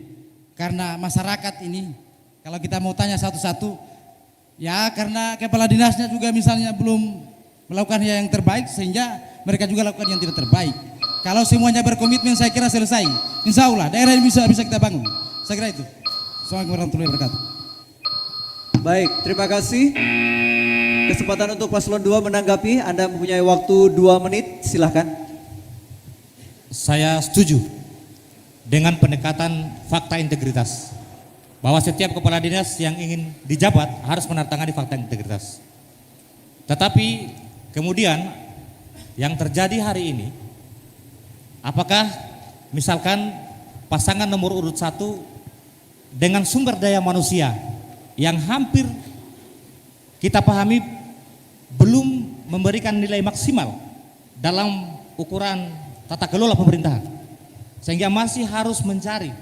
Karena masyarakat ini, kalau kita mau tanya satu-satu, ya karena kepala dinasnya juga misalnya belum melakukan yang terbaik, sehingga mereka juga lakukan yang tidak terbaik. Kalau semuanya berkomitmen, saya kira selesai. Insya Allah daerah ini bisa kita bangun. Saya kira itu. Assalamualaikum warahmatullahi wabarakatuh. Baik, terima kasih. Kesempatan untuk paslon 2 menanggapi. Anda mempunyai waktu 2 menit, silahkan. Saya setuju dengan pendekatan fakta integritas, bahwa setiap kepala dinas yang ingin dijabat harus menandatangani fakta integritas. Tetapi kemudian yang terjadi hari ini, apakah misalkan pasangan nomor urut 1 dengan sumber daya manusia yang hampir kita pahami belum memberikan nilai maksimal dalam ukuran tata kelola pemerintahan, sehingga masih harus mencari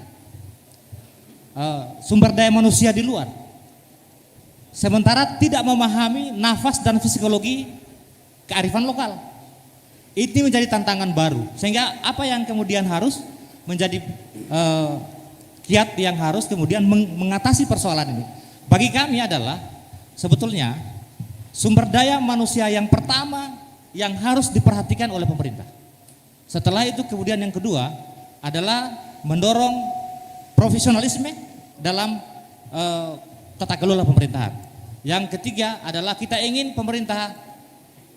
sumber daya manusia di luar, sementara tidak memahami nafas dan psikologi kearifan lokal. Ini menjadi tantangan baru, sehingga apa yang kemudian harus menjadi kiat yang harus kemudian mengatasi persoalan ini bagi kami adalah sebetulnya sumber daya manusia yang pertama yang harus diperhatikan oleh pemerintah. Setelah itu kemudian yang kedua adalah mendorong profesionalisme dalam tata kelola pemerintahan. Yang ketiga adalah kita ingin pemerintah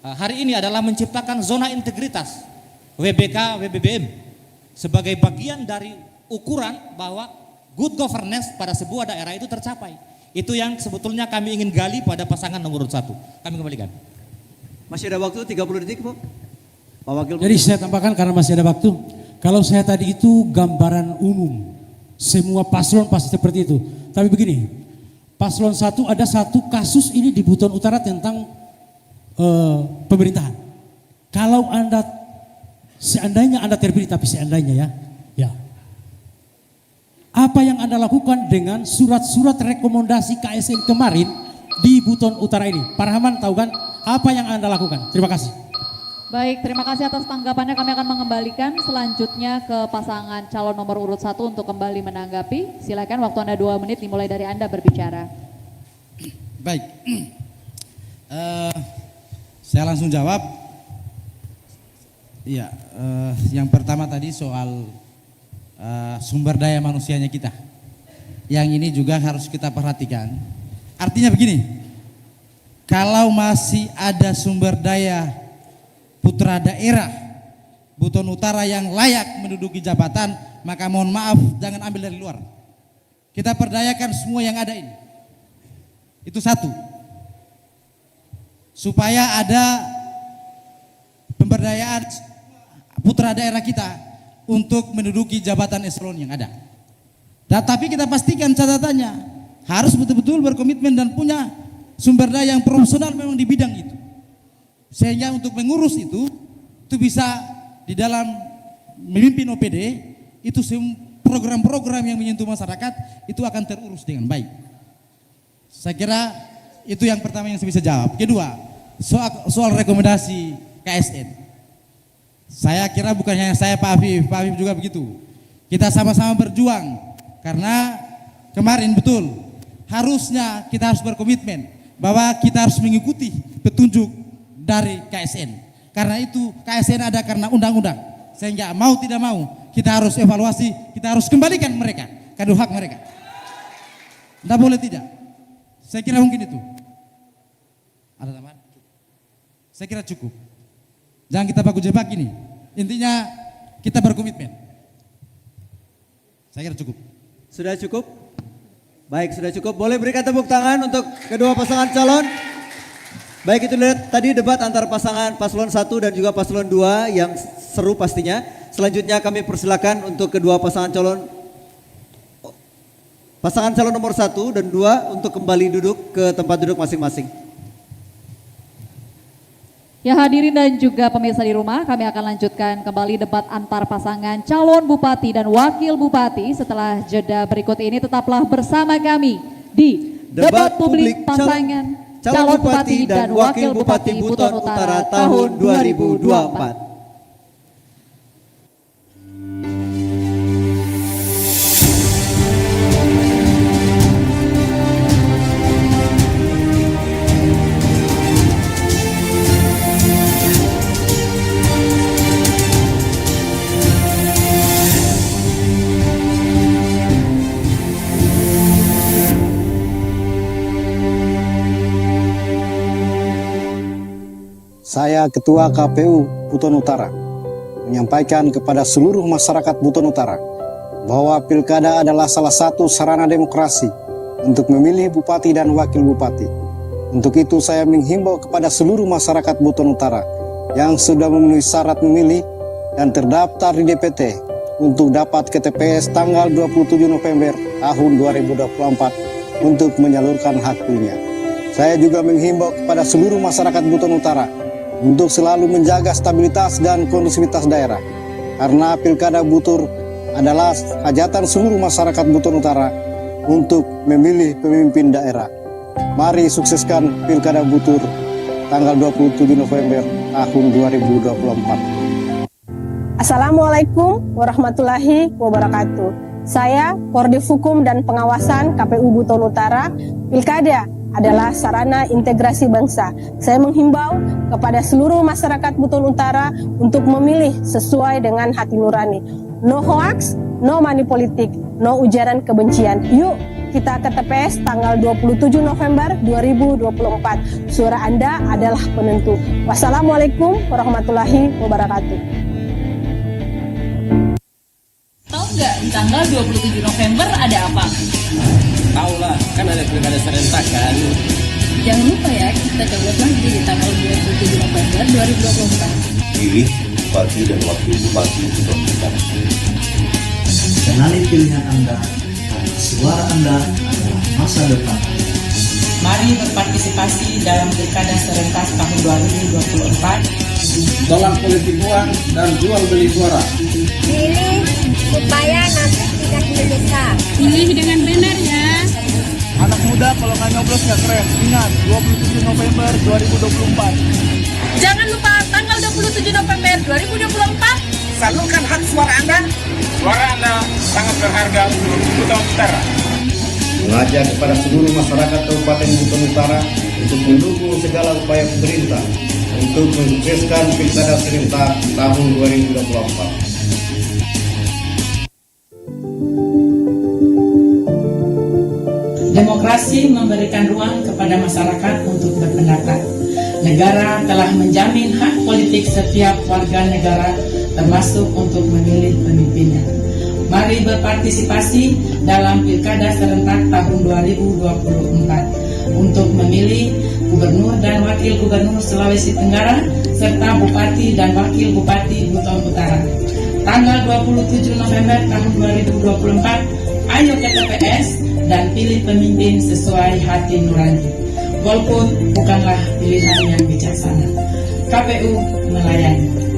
hari ini adalah menciptakan zona integritas WBK, WBBM sebagai bagian dari ukuran bahwa good governance pada sebuah daerah itu tercapai. Itu yang sebetulnya kami ingin gali pada pasangan nomor 1. Kami kembalikan. Masih ada waktu 30 detik, Bu. Pak Wakil. Jadi saya tambahkan karena masih ada waktu. Kalau saya tadi itu gambaran umum, semua paslon pasti seperti itu. Tapi begini, paslon 1 ada satu kasus ini di Buton Utara tentang pemerintahan. Kalau Anda seandainya Anda terpilih, tapi seandainya ya. Apa yang Anda lakukan dengan surat-surat rekomendasi KSN kemarin di Buton Utara ini? Pak Rahman tahu kan apa yang Anda lakukan? Terima kasih. Baik, terima kasih atas tanggapannya. Kami akan mengembalikan selanjutnya ke pasangan calon nomor urut 1 untuk kembali menanggapi. Silakan, waktu Anda 2 menit dimulai dari Anda berbicara. Baik, saya langsung jawab. Iya, yang pertama tadi soal sumber daya manusianya kita. Yang ini juga harus kita perhatikan. Artinya begini, kalau masih ada sumber daya putra daerah Buton Utara yang layak menduduki jabatan, maka mohon maaf jangan ambil dari luar. Kita perdayakan semua yang ada ini. Itu satu. Supaya ada pemberdayaan putra daerah kita untuk menduduki jabatan eselon yang ada. Tapi kita pastikan catatannya harus betul-betul berkomitmen dan punya sumber daya yang profesional memang di bidang itu. Sehingga untuk mengurus itu bisa di dalam memimpin OPD itu program-program yang menyentuh masyarakat itu akan terurus dengan baik. Saya kira itu yang pertama yang saya bisa jawab. Kedua, soal rekomendasi KSN. Saya kira bukan hanya saya, Pak Afif juga begitu. Kita sama-sama berjuang karena kemarin betul harusnya kita harus berkomitmen bahwa kita harus mengikuti petunjuk dari KSN. Karena itu KSN ada karena undang-undang. Sehingga mau tidak mau kita harus evaluasi, kita harus kembalikan mereka ke hak mereka. Tidak boleh tidak. Saya kira mungkin itu. Ada tambahan? Saya kira cukup. Jangan kita baku jebak ini. Intinya kita berkomitmen. Saya kira cukup. Sudah cukup? Baik, sudah cukup. Boleh berikan tepuk tangan untuk kedua pasangan calon. Baik, itu tadi debat antara pasangan paslon 1 dan juga paslon 2 yang seru pastinya. Selanjutnya kami persilakan untuk kedua pasangan calon nomor 1 dan 2 untuk kembali duduk ke tempat duduk masing-masing. Ya hadirin dan juga pemirsa di rumah, kami akan lanjutkan kembali debat antar pasangan calon bupati dan wakil bupati. Setelah jeda berikut ini tetaplah bersama kami di debat publik pasangan calon bupati dan wakil bupati Buton Utara tahun 2024. Saya Ketua KPU Buton Utara menyampaikan kepada seluruh masyarakat Buton Utara bahwa pilkada adalah salah satu sarana demokrasi untuk memilih bupati dan wakil bupati. Untuk itu saya menghimbau kepada seluruh masyarakat Buton Utara yang sudah memenuhi syarat memilih dan terdaftar di DPT untuk dapat ke TPS tanggal 27 November tahun 2024 untuk menyalurkan hak pilihnya. Saya juga menghimbau kepada seluruh masyarakat Buton Utara untuk selalu menjaga stabilitas dan kondusivitas daerah. Karena Pilkada Butur adalah hajatan seluruh masyarakat Buton Utara untuk memilih pemimpin daerah. Mari sukseskan Pilkada Butur tanggal 27 November tahun 2024. Assalamualaikum warahmatullahi wabarakatuh. Saya Koordif Hukum dan Pengawasan KPU Buton Utara. Pilkada adalah sarana integrasi bangsa. Saya menghimbau kepada seluruh masyarakat Buton Utara untuk memilih sesuai dengan hati nurani. No hoax, no money politik, no ujaran kebencian. Yuk kita ke TPS tanggal 27 November 2024. Suara Anda adalah penentu. Wassalamualaikum warahmatullahi wabarakatuh. Tahu nggak di tanggal 27 November ada apa? Tahu lah, kan ada pilkada serentak kan. Jangan lupa ya, kita download lagi di tanggal 27 November 2024. Pilih bupati dan wakil bupati Buton Utara. Kenali pilihan Anda, karena suara Anda adalah masa depan. Mari berpartisipasi dalam pilkada serentak tahun 2024. Tolak politik uang dan jual beli suara. Pilih supaya nanti tidak menyesal. Pilih dengan benar ya. Anak muda kalau nggak nyoblos nggak keren. Ingat, 27 November 2024. Jangan lupa tanggal 27 November 2024. Salurkan hak suara Anda. Suara Anda sangat berharga untuk Buton Utara. Mengajak kepada seluruh masyarakat Kabupaten Buton Utara untuk mendukung segala upaya pemerintah untuk mensukseskan Pilkada serentak tahun 2024. Demokrasi memberikan ruang kepada masyarakat untuk berpendapat. Negara telah menjamin hak politik setiap warga negara, termasuk untuk memilih pemimpinnya. Mari berpartisipasi dalam Pilkada serentak tahun 2024 untuk memilih Gubernur dan Wakil Gubernur Sulawesi Tenggara serta Bupati dan Wakil Bupati Buton Utara. Tanggal 27 November tahun 2024, ayo ke TPS dan pilih pemimpin sesuai hati nurani. Golput bukanlah pilihan yang bijaksana. KPU melayani.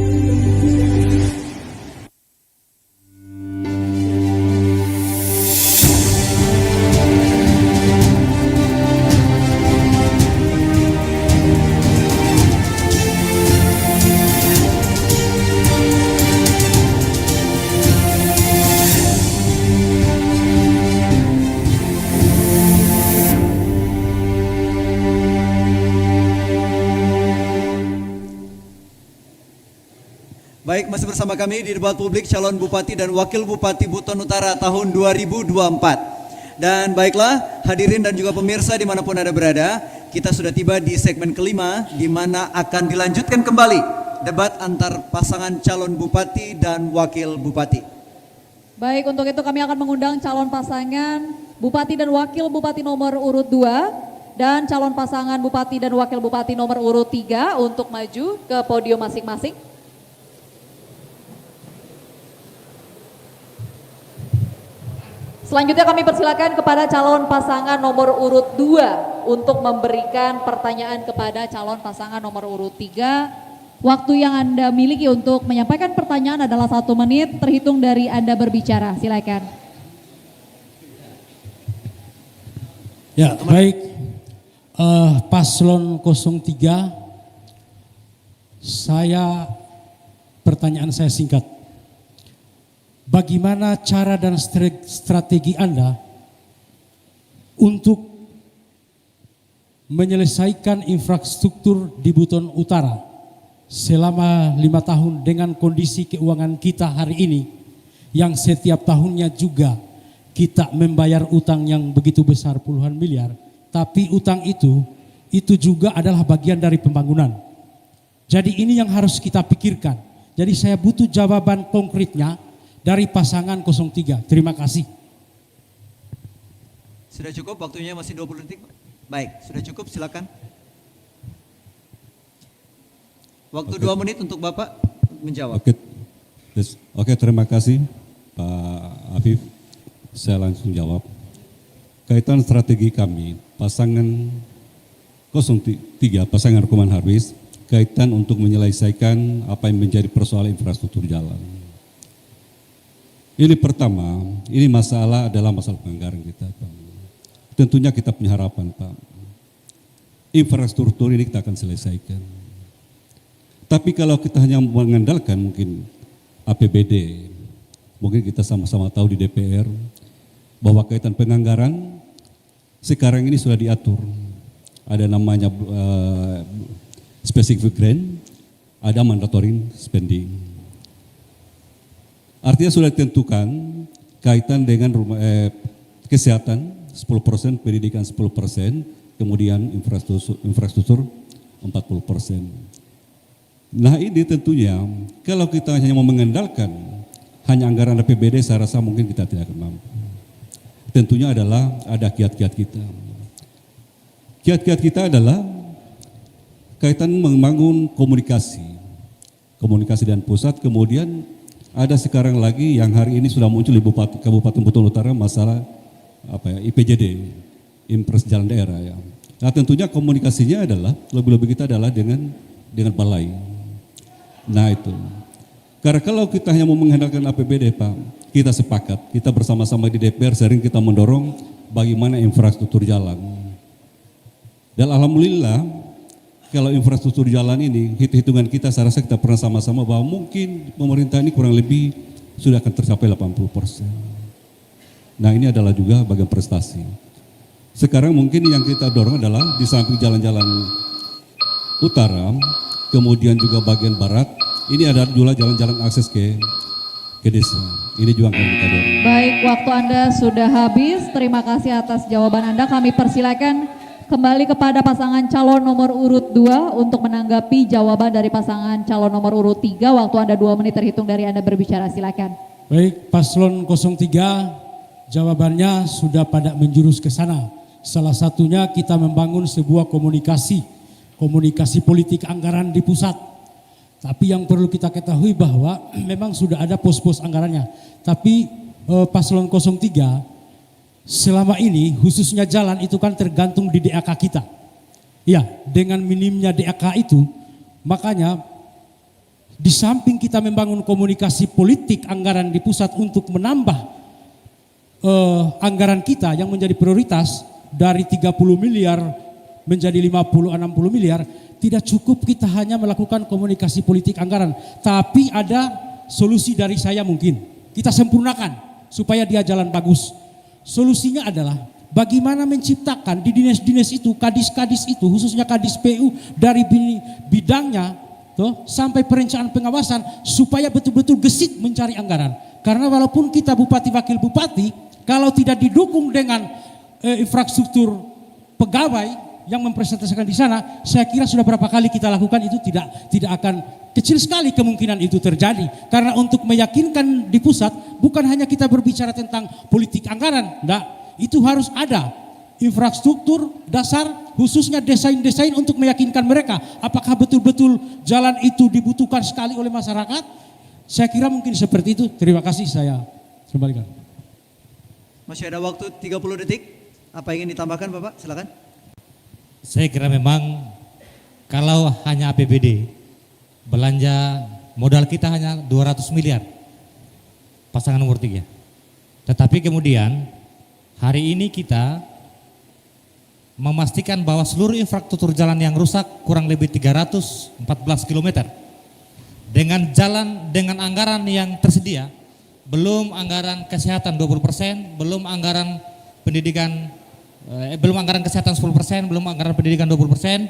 Baik, masih bersama kami di debat publik calon Bupati dan Wakil Bupati Buton Utara tahun 2024. Dan baiklah hadirin dan juga pemirsa dimanapun Anda berada, kita sudah tiba di segmen kelima di mana akan dilanjutkan kembali debat antar pasangan calon Bupati dan Wakil Bupati. Baik, untuk itu kami akan mengundang calon pasangan Bupati dan Wakil Bupati nomor urut 2 dan calon pasangan Bupati dan Wakil Bupati nomor urut 3 untuk maju ke podium masing-masing. Selanjutnya kami persilakan kepada calon pasangan nomor urut 2 untuk memberikan pertanyaan kepada calon pasangan nomor urut 3. Waktu yang Anda miliki untuk menyampaikan pertanyaan adalah 1 menit terhitung dari Anda berbicara. Silakan. Ya, baik. Paslon 03, pertanyaan saya singkat. Bagaimana cara dan strategi Anda untuk menyelesaikan infrastruktur di Buton Utara selama 5 tahun dengan kondisi keuangan kita hari ini yang setiap tahunnya juga kita membayar utang yang begitu besar puluhan miliar, tapi utang itu juga adalah bagian dari pembangunan. Jadi ini yang harus kita pikirkan. Jadi saya butuh jawaban konkretnya dari pasangan 03. Terima kasih. Sudah cukup, waktunya masih 20 detik. Baik, sudah cukup, silakan. Waktu 2 menit untuk Bapak menjawab. Oke, terima kasih Pak Afif. Saya langsung jawab. Kaitan strategi kami, pasangan 03, pasangan Rukuman Harbis, kaitan untuk menyelesaikan apa yang menjadi persoalan infrastruktur jalan. Ini pertama, ini adalah masalah penganggaran kita, Pak. Tentunya kita punya harapan, Pak. Infrastruktur ini kita akan selesaikan. Tapi kalau kita hanya mengandalkan mungkin APBD, mungkin kita sama-sama tahu di DPR bahwa kaitan penganggaran sekarang ini sudah diatur. Ada namanya specific grant, ada mandatory spending. Artinya sudah ditentukan kaitan dengan kesehatan 10%, pendidikan 10%, kemudian infrastruktur 40%. Nah ini tentunya kalau kita hanya mau mengandalkan hanya anggaran APBD, saya rasa mungkin kita tidak akan mampu. Tentunya adalah ada kiat-kiat kita. Kiat-kiat kita adalah kaitan membangun komunikasi dan pusat. Kemudian ada sekarang lagi yang hari ini sudah muncul di Kabupaten Buton Utara masalah IPJD, Impres Jalan Daerah ya. Nah tentunya komunikasinya adalah lebih-lebih kita adalah dengan balai. Nah itu, karena kalau kita hanya mau mengandalkan APBD Pak, kita sepakat, kita bersama-sama di DPR sering kita mendorong bagaimana infrastruktur jalan. Dan alhamdulillah kalau infrastruktur jalan ini, hitung-hitungan kita saya rasa kita pernah sama-sama bahwa mungkin pemerintah ini kurang lebih sudah akan tercapai 80%. Nah ini adalah juga bagian prestasi. Sekarang mungkin yang kita dorong adalah di samping jalan-jalan utara, kemudian juga bagian barat, ini ada juga jalan-jalan akses ke desa. Ini juga akan kita dorong. Baik, waktu Anda sudah habis. Terima kasih atas jawaban Anda. Kami persilakan kembali kepada pasangan calon nomor urut 2 untuk menanggapi jawaban dari pasangan calon nomor urut 3. Waktu Anda 2 menit terhitung dari Anda berbicara. Silakan. Baik, paslon 03, jawabannya sudah pada menjurus ke sana. Salah satunya kita membangun sebuah komunikasi politik anggaran di pusat. Tapi yang perlu kita ketahui bahwa memang sudah ada pos-pos anggarannya. Tapi paslon 03 selama ini khususnya jalan itu kan tergantung di DAK kita. Ya, dengan minimnya DAK itu makanya di samping kita membangun komunikasi politik anggaran di pusat untuk menambah anggaran kita yang menjadi prioritas dari 30 miliar menjadi 50-60 miliar, tidak cukup kita hanya melakukan komunikasi politik anggaran, tapi ada solusi dari saya mungkin. Kita sempurnakan supaya dia jalan bagus. Solusinya adalah bagaimana menciptakan di dinas-dinas itu, kadis-kadis itu, khususnya kadis PU dari bidangnya toh, sampai perencanaan pengawasan supaya betul-betul gesit mencari anggaran. Karena walaupun kita bupati wakil bupati, kalau tidak didukung dengan infrastruktur pegawai yang mempresentasikan di sana, saya kira sudah berapa kali kita lakukan itu tidak akan, kecil sekali kemungkinan itu terjadi. Karena untuk meyakinkan di pusat bukan hanya kita berbicara tentang politik anggaran, enggak, itu harus ada infrastruktur dasar, khususnya desain-desain untuk meyakinkan mereka apakah betul-betul jalan itu dibutuhkan sekali oleh masyarakat. Saya kira mungkin seperti itu. Terima kasih, saya kembalikan. Masih ada waktu 30 detik. Apa ingin ditambahkan Bapak? Silakan. Saya kira memang kalau hanya APBD, belanja modal kita hanya 200 miliar pasangan nomor 3. Tetapi kemudian hari ini kita memastikan bahwa seluruh infrastruktur jalan yang rusak kurang lebih 314 km. Dengan jalan dengan anggaran yang tersedia, belum anggaran kesehatan 20%, belum anggaran pendidikan, belum anggaran kesehatan 10%, belum anggaran pendidikan 20%,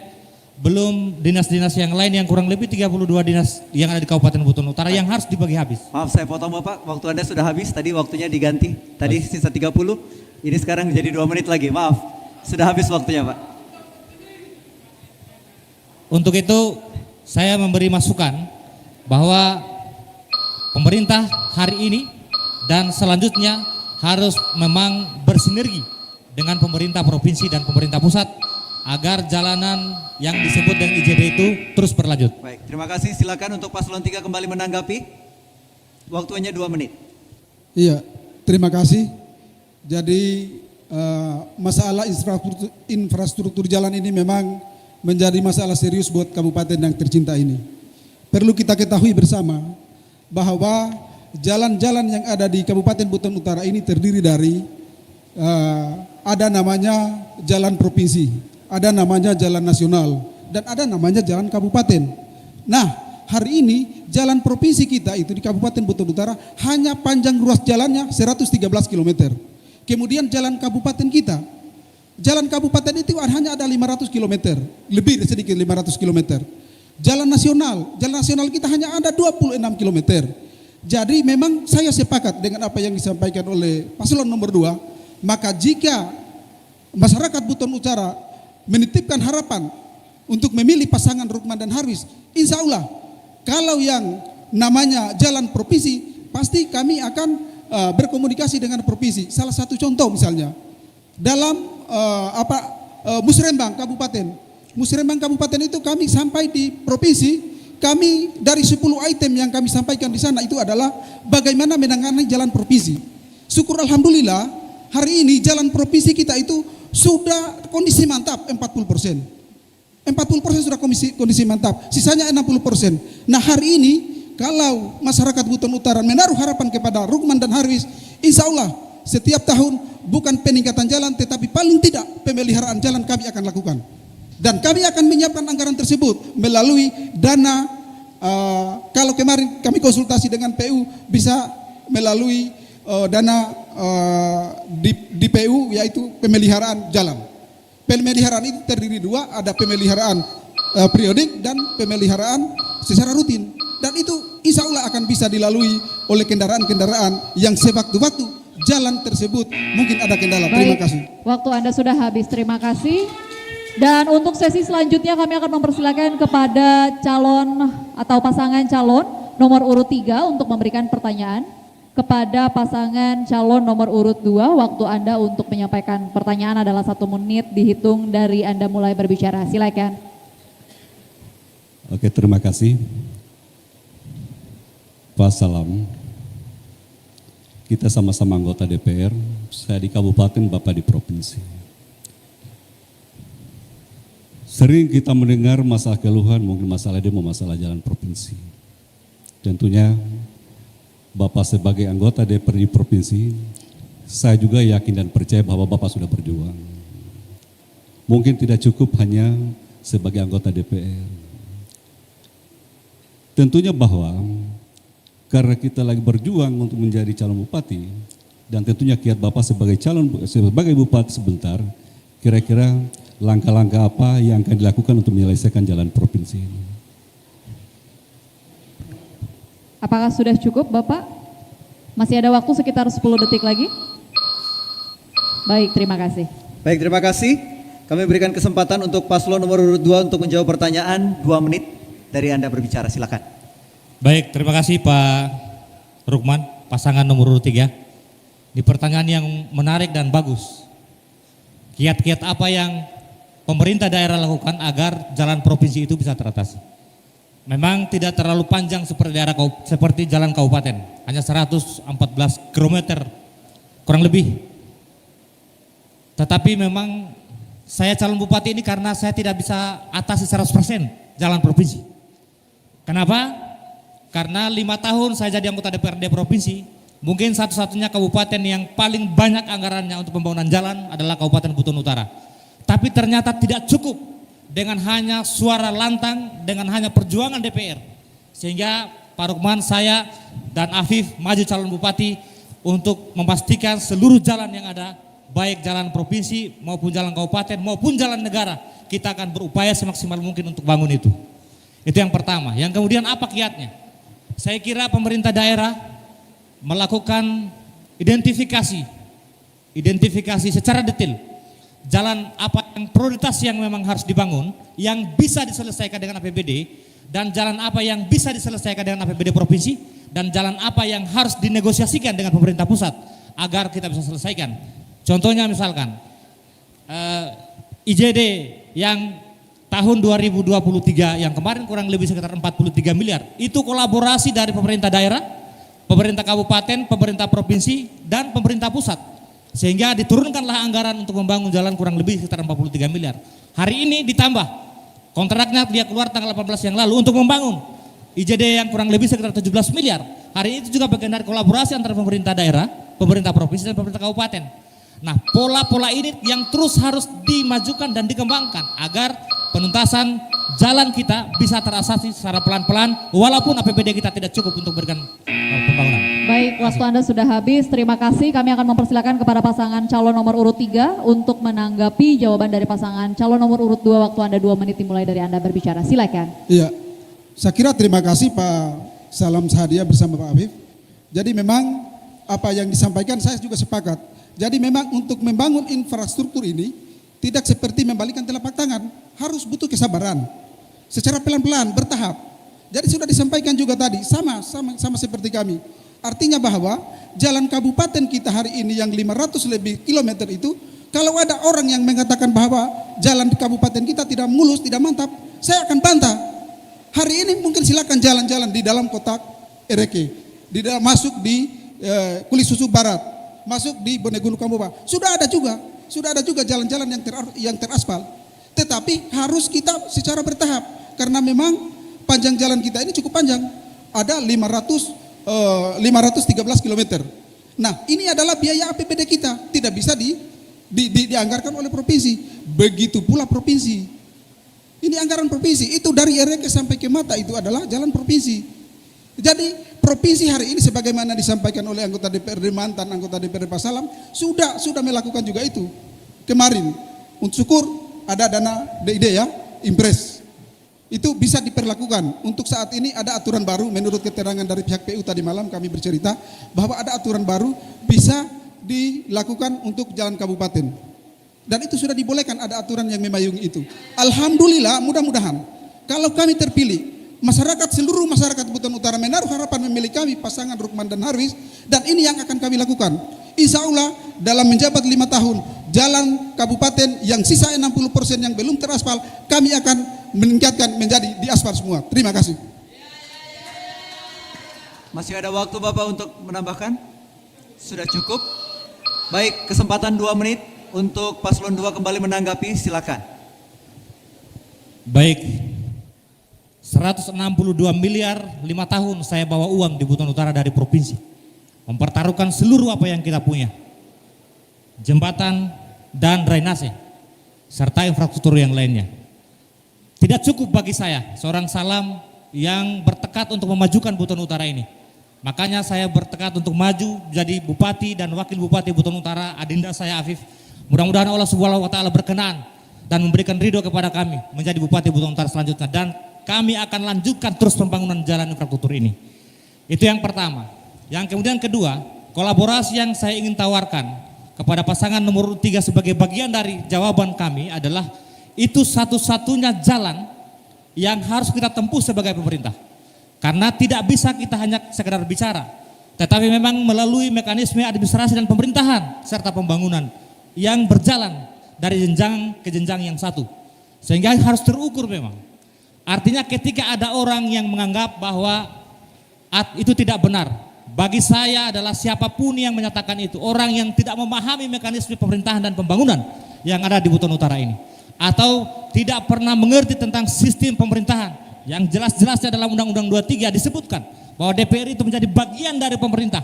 belum dinas-dinas yang lain yang kurang lebih 32 dinas yang ada di Kabupaten Buton Utara yang harus dibagi habis. Maaf saya potong Bapak, waktu Anda sudah habis, tadi waktunya diganti. Tadi sisa 30, ini sekarang jadi 2 menit lagi, maaf. Sudah habis waktunya Pak. Untuk itu saya memberi masukan bahwa pemerintah hari ini dan selanjutnya harus memang bersinergi dengan pemerintah provinsi dan pemerintah pusat agar jalanan yang disebut dengan IJB itu terus berlanjut. Baik, terima kasih. Silakan untuk paslon 3 kembali menanggapi. Waktunya 2 menit. Iya, terima kasih. Jadi masalah infrastruktur jalan ini memang menjadi masalah serius buat kabupaten yang tercinta ini. Perlu kita ketahui bersama bahwa jalan-jalan yang ada di Kabupaten Buton Utara ini terdiri dari ada namanya jalan provinsi, ada namanya jalan nasional, dan ada namanya jalan kabupaten. Nah, hari ini jalan provinsi kita itu di Kabupaten Buton Utara hanya panjang ruas jalannya 113 km. Kemudian jalan kabupaten kita, jalan kabupaten itu hanya ada 500 km, lebih sedikit 500 km. Jalan nasional kita hanya ada 26 km. Jadi memang saya sepakat dengan apa yang disampaikan oleh paslon nomor 2, maka jika masyarakat Buton Utara menitipkan harapan untuk memilih pasangan Rukman dan Harwis, insya Allah kalau yang namanya jalan provinsi pasti kami akan berkomunikasi dengan provinsi. Salah satu contoh misalnya dalam Musrembang Kabupaten itu kami sampai di provinsi, kami dari 10 item yang kami sampaikan di sana itu adalah bagaimana menangani jalan provinsi. Syukur alhamdulillah hari ini jalan provinsi kita itu sudah kondisi mantap 40%. 40% sudah kondisi mantap, sisanya 60%. Nah hari ini kalau masyarakat Buton Utara menaruh harapan kepada Rukman dan Harwis, insya Allah setiap tahun bukan peningkatan jalan tetapi paling tidak pemeliharaan jalan kami akan lakukan. Dan kami akan menyiapkan anggaran tersebut melalui dana, kalau kemarin kami konsultasi dengan PU bisa melalui dana di PU yaitu pemeliharaan jalan. Pemeliharaan itu terdiri 2, ada pemeliharaan periodik dan pemeliharaan secara rutin. Dan itu insya Allah akan bisa dilalui oleh kendaraan-kendaraan yang sewaktu-waktu jalan tersebut mungkin ada kendala. Terima kasih. Waktu Anda sudah habis, terima kasih. Dan untuk sesi selanjutnya kami akan mempersilakan kepada calon atau pasangan calon nomor urut 3 untuk memberikan pertanyaan. Kepada pasangan calon nomor urut 2, waktu Anda untuk menyampaikan pertanyaan adalah 1 menit dihitung dari Anda mulai berbicara. Silakan. Oke, terima kasih. Pak Salam, kita sama-sama anggota DPR, saya di kabupaten, Bapak di provinsi. Sering kita mendengar masalah keluhan, mungkin masalah demo, masalah jalan provinsi. Tentunya Bapak sebagai anggota DPR di provinsi, saya juga yakin dan percaya bahwa Bapak sudah berjuang. Mungkin tidak cukup hanya sebagai anggota DPR. Tentunya bahwa karena kita lagi berjuang untuk menjadi calon bupati, dan tentunya kiat Bapak sebagai bupati sebentar, kira-kira langkah-langkah apa yang akan dilakukan untuk menyelesaikan jalan provinsi ini? Apakah sudah cukup Bapak? Masih ada waktu sekitar 10 detik lagi. Baik, terima kasih. Baik, terima kasih. Kami berikan kesempatan untuk paslon nomor urut 2 untuk menjawab pertanyaan 2 menit dari Anda berbicara. Silakan. Baik, terima kasih Pak Rukman, pasangan nomor urut 3. Di pertanyaan yang menarik dan bagus. Kiat-kiat apa yang pemerintah daerah lakukan agar jalan provinsi itu bisa teratasi? Memang tidak terlalu panjang seperti jalan kabupaten, hanya 114 km kurang lebih. Tetapi memang saya calon bupati ini karena saya tidak bisa atasi 100% jalan provinsi. Kenapa? Karena 5 tahun saya jadi anggota DPRD provinsi, mungkin satu-satunya kabupaten yang paling banyak anggarannya untuk pembangunan jalan adalah Kabupaten Buton Utara. Tapi ternyata tidak cukup dengan hanya suara lantang, dengan hanya perjuangan DPR. Sehingga Pak Rukman, saya dan Afif maju calon bupati untuk memastikan seluruh jalan yang ada, baik jalan provinsi maupun jalan kabupaten maupun jalan negara, kita akan berupaya semaksimal mungkin untuk bangun itu. Itu yang pertama. Yang kemudian apa kiatnya? Saya kira pemerintah daerah melakukan identifikasi secara detail jalan apa yang prioritas yang memang harus dibangun, yang bisa diselesaikan dengan APBD, dan jalan apa yang bisa diselesaikan dengan APBD provinsi, dan jalan apa yang harus dinegosiasikan dengan pemerintah pusat agar kita bisa selesaikan. Contohnya misalkan IJD yang tahun 2023 yang kemarin kurang lebih sekitar 43 miliar, itu kolaborasi dari pemerintah daerah, pemerintah kabupaten, pemerintah provinsi, dan pemerintah pusat. Sehingga diturunkanlah anggaran untuk membangun jalan kurang lebih sekitar 43 miliar. Hari ini ditambah, kontraknya dia keluar tanggal 18 yang lalu untuk membangun IJD yang kurang lebih sekitar 17 miliar. Hari ini itu juga bagian dari kolaborasi antara pemerintah daerah, pemerintah provinsi, dan pemerintah kabupaten. Nah, pola-pola ini yang terus harus dimajukan dan dikembangkan agar penuntasan jalan kita bisa terasasi secara pelan-pelan walaupun APBD kita tidak cukup untuk berikan pembangunan. Baik, waktu Anda sudah habis. Terima kasih. Kami akan mempersilakan kepada pasangan calon nomor urut 3 untuk menanggapi jawaban dari pasangan calon nomor urut 2. Waktu Anda 2 menit dimulai dari Anda berbicara. Silakan. Iya, saya kira terima kasih Pak Salam Sahadia bersama Pak Afif. Jadi memang apa yang disampaikan saya juga sepakat. Jadi memang untuk membangun infrastruktur ini tidak seperti membalikan telapak tangan, harus butuh kesabaran. Secara pelan-pelan, bertahap. Jadi sudah disampaikan juga tadi, sama seperti kami. Artinya bahwa jalan kabupaten kita hari ini yang 500 lebih kilometer itu, kalau ada orang yang mengatakan bahwa jalan di kabupaten kita tidak mulus, tidak mantap, saya akan bantah. Hari ini mungkin silakan jalan-jalan di dalam kotak Ereke, di dalam masuk di Kuli Susu Barat, masuk di Bonegunu Kamboba. Sudah ada juga jalan-jalan yang teraspal. Tetapi harus kita secara bertahap karena memang panjang jalan kita ini cukup panjang. Ada 513 km. Nah, ini adalah biaya APBD kita, tidak bisa dianggarkan oleh provinsi. Begitu pula provinsi. Ini anggaran provinsi, itu dari Ereke sampai ke Mata itu adalah jalan provinsi. Jadi provinsi hari ini sebagaimana disampaikan oleh anggota DPRD mantan anggota DPRD Pak Salam sudah melakukan juga itu. Kemarin untuk syukur ada dana DID ya, Impres. Itu bisa diperlakukan. Untuk saat ini ada aturan baru menurut keterangan dari pihak PU tadi malam kami bercerita bahwa ada aturan baru bisa dilakukan untuk jalan kabupaten. Dan itu sudah dibolehkan, ada aturan yang memayungi itu. Alhamdulillah, mudah-mudahan kalau kami terpilih, seluruh masyarakat Buton Utara menaruh harapan memilih kami pasangan Rukman dan Harwis, dan ini yang akan kami lakukan. Insya Allah dalam menjabat 5 tahun, jalan kabupaten yang sisa 60% yang belum teraspal, kami akan meningkatkan menjadi diaspal semua. Terima kasih. Masih ada waktu Bapak untuk menambahkan? Sudah cukup? Baik, kesempatan 2 menit untuk paslon 2 kembali menanggapi, silakan. Baik, 162 miliar 5 tahun saya bawa uang di Buton Utara dari provinsi. Mempertaruhkan seluruh apa yang kita punya. Jembatan dan drainase, serta infrastruktur yang lainnya. Tidak cukup bagi saya, seorang Salam yang bertekad untuk memajukan Buton Utara ini. Makanya saya bertekad untuk maju jadi bupati dan wakil bupati Buton Utara, adinda saya Afif. Mudah-mudahan Allah Subhanahu wa taala berkenan dan memberikan ridho kepada kami menjadi bupati Buton Utara selanjutnya, dan kami akan lanjutkan terus pembangunan jalan infrastruktur ini. Itu yang pertama. Yang kemudian kedua, kolaborasi yang saya ingin tawarkan kepada pasangan nomor 3 sebagai bagian dari jawaban kami adalah itu satu-satunya jalan yang harus kita tempuh sebagai pemerintah. Karena tidak bisa kita hanya sekedar bicara, tetapi memang melalui mekanisme administrasi dan pemerintahan serta pembangunan yang berjalan dari jenjang ke jenjang yang satu. Sehingga harus terukur memang. Artinya ketika ada orang yang menganggap bahwa itu tidak benar, bagi saya adalah siapapun yang menyatakan itu, orang yang tidak memahami mekanisme pemerintahan dan pembangunan yang ada di Buton Utara ini, atau tidak pernah mengerti tentang sistem pemerintahan yang jelas-jelasnya dalam Undang-Undang 23 disebutkan bahwa DPR itu menjadi bagian dari pemerintah,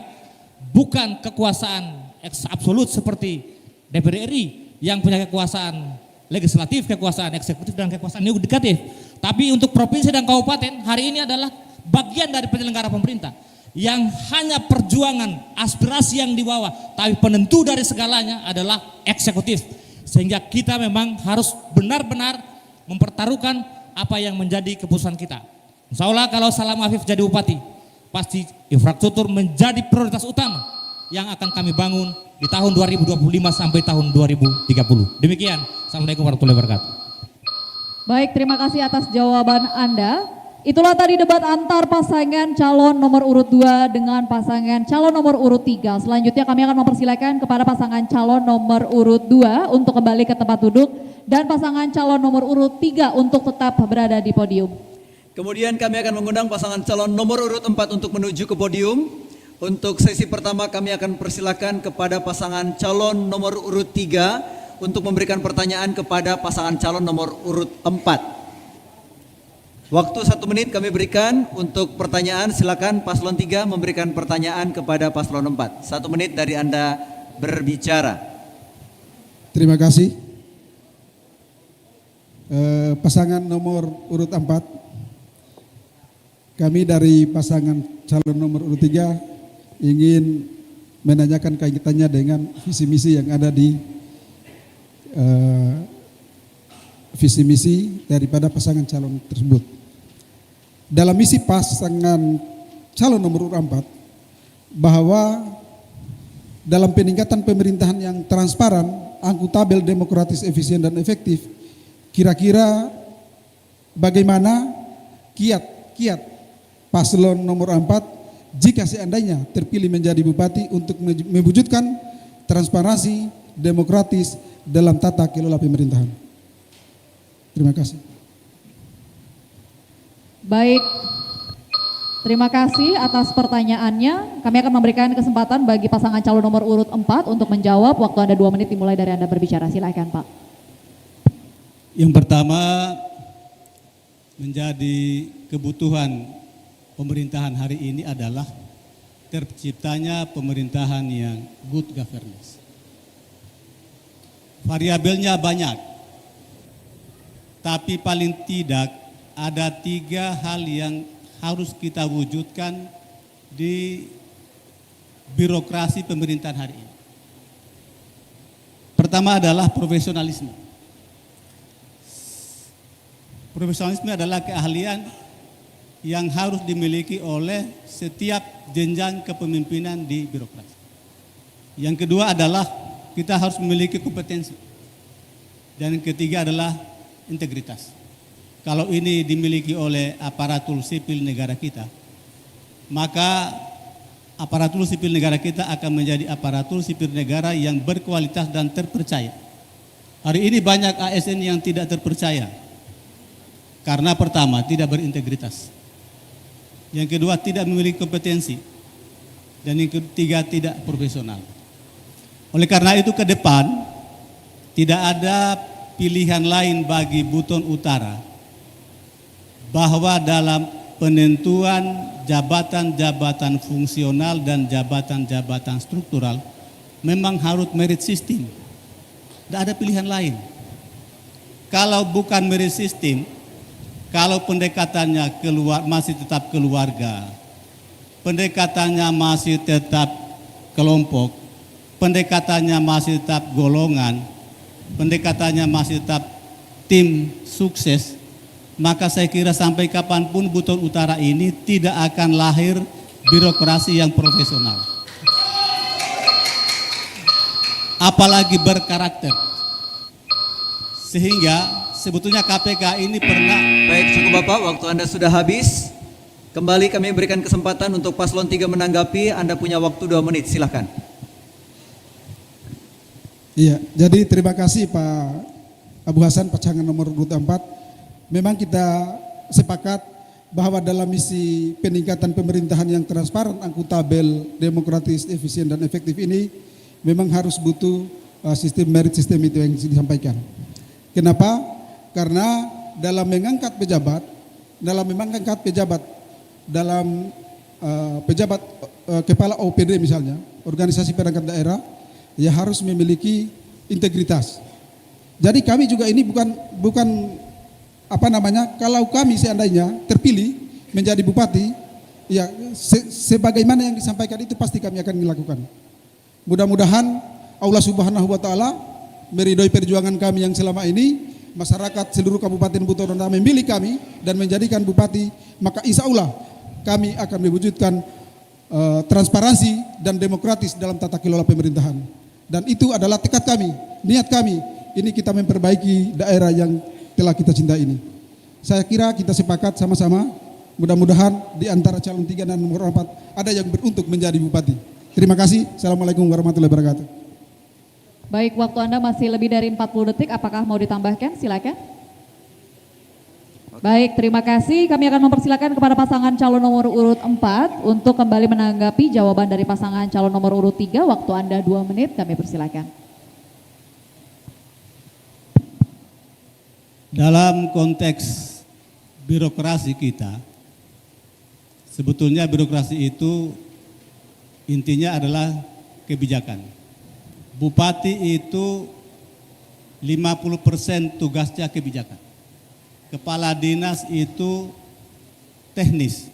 bukan kekuasaan absolut seperti DPR RI yang punya kekuasaan legislatif, kekuasaan eksekutif, dan kekuasaan yudikatif. Tapi untuk provinsi dan kabupaten hari ini adalah bagian dari penyelenggara pemerintah yang hanya perjuangan aspirasi yang dibawa, tapi penentu dari segalanya adalah eksekutif. Sehingga kita memang harus benar-benar mempertaruhkan apa yang menjadi keputusan kita. Insya Allah kalau Salam Afif jadi bupati, pasti infrastruktur menjadi prioritas utama yang akan kami bangun di tahun 2025 sampai tahun 2030. Demikian. Assalamualaikum warahmatullahi wabarakatuh. Baik, terima kasih atas jawaban Anda. Itulah tadi debat antar pasangan calon nomor urut 2 dengan pasangan calon nomor urut 3. Selanjutnya kami akan mempersilakan kepada pasangan calon nomor urut 2 untuk kembali ke tempat duduk dan pasangan calon nomor urut 3 untuk tetap berada di podium. Kemudian kami akan mengundang pasangan calon nomor urut 4 untuk menuju ke podium. Untuk sesi pertama kami akan persilakan kepada pasangan calon nomor urut 3 untuk memberikan pertanyaan kepada pasangan calon nomor urut 4. Waktu 1 menit kami berikan untuk pertanyaan. Silakan paslon 3 memberikan pertanyaan kepada paslon 4. 1 menit dari Anda berbicara. Terima kasih. Pasangan nomor urut 4, kami dari pasangan calon nomor urut 3 ingin menanyakan kaitannya dengan visi misi yang ada di visi misi daripada pasangan calon tersebut. Dalam misi pasangan calon nomor urut 4 bahwa dalam peningkatan pemerintahan yang transparan, akuntabel, demokratis, efisien dan efektif, kira-kira bagaimana kiat paslon nomor 4 jika seandainya terpilih menjadi bupati untuk mewujudkan transparansi demokratis dalam tata kelola pemerintahan. Terima kasih. Baik, terima kasih atas pertanyaannya. Kami akan memberikan kesempatan bagi pasangan calon nomor urut 4 untuk menjawab. Waktu Anda 2 menit dimulai dari Anda berbicara. Silakan Pak. Yang pertama, menjadi kebutuhan pemerintahan hari ini adalah terciptanya pemerintahan yang good governance. Variabelnya banyak, tapi paling tidak ada 3 hal yang harus kita wujudkan di birokrasi pemerintahan hari ini. Pertama adalah profesionalisme. Profesionalisme adalah keahlian yang harus dimiliki oleh setiap jenjang kepemimpinan di birokrasi. Yang kedua adalah kita harus memiliki kompetensi. Dan yang ketiga adalah integritas. Kalau ini dimiliki oleh aparatur sipil negara kita, maka aparatur sipil negara kita akan menjadi aparatur sipil negara yang berkualitas dan terpercaya. Hari ini banyak ASN yang tidak terpercaya. Karena pertama, tidak berintegritas. Yang kedua, tidak memiliki kompetensi. Dan yang ketiga, tidak profesional. Oleh karena itu ke depan, tidak ada pilihan lain bagi Buton Utara bahwa dalam penentuan jabatan-jabatan fungsional dan jabatan-jabatan struktural memang harus merit system. Tidak ada pilihan lain. Kalau bukan merit system, kalau pendekatannya masih tetap keluarga, pendekatannya masih tetap kelompok, pendekatannya masih tetap golongan, pendekatannya masih tetap tim sukses, maka saya kira sampai kapanpun Buton Utara ini tidak akan lahir birokrasi yang profesional, apalagi berkarakter. Sehingga sebetulnya KPK ini pernah... Baik, cukup Bapak, waktu Anda sudah habis. Kembali kami berikan kesempatan untuk paslon 3 menanggapi. Anda punya waktu 2 menit, silahkan. Iya, jadi terima kasih Pak Abu Hasan, pasangan nomor urut 4. Memang kita sepakat bahwa dalam misi peningkatan pemerintahan yang transparan, akuntabel, demokratis, efisien dan efektif ini memang harus butuh sistem merit system itu yang disampaikan. Kenapa? Karena dalam mengangkat pejabat, dalam pejabat kepala OPD misalnya, organisasi perangkat daerah, ya harus memiliki integritas. Jadi kami juga ini bukan kalau kami seandainya terpilih menjadi bupati, ya sebagaimana yang disampaikan itu pasti kami akan melakukan. Mudah-mudahan Allah Subhanahu wa taala meridhoi perjuangan kami yang selama ini, masyarakat seluruh Kabupaten Buton Utara memilih kami dan menjadikan bupati, maka insya Allah kami akan mewujudkan transparansi dan demokratis dalam tata kelola pemerintahan. Dan itu adalah tekad kami, niat kami. Ini kita memperbaiki daerah yang telah kita cintai ini. Saya kira kita sepakat sama-sama, mudah-mudahan di antara calon 3 dan nomor 4 ada yang beruntuk menjadi bupati. Terima kasih. Assalamualaikum warahmatullahi wabarakatuh. Baik, waktu Anda masih lebih dari 40 detik, apakah mau ditambahkan? Silakan. Baik, terima kasih. Kami akan mempersilakan kepada pasangan calon nomor urut 4 untuk kembali menanggapi jawaban dari pasangan calon nomor urut 3. Waktu Anda 2 menit, kami persilakan. Dalam konteks birokrasi kita, sebetulnya birokrasi itu intinya adalah kebijakan. Bupati itu 50% tugasnya kebijakan. Kepala dinas itu teknis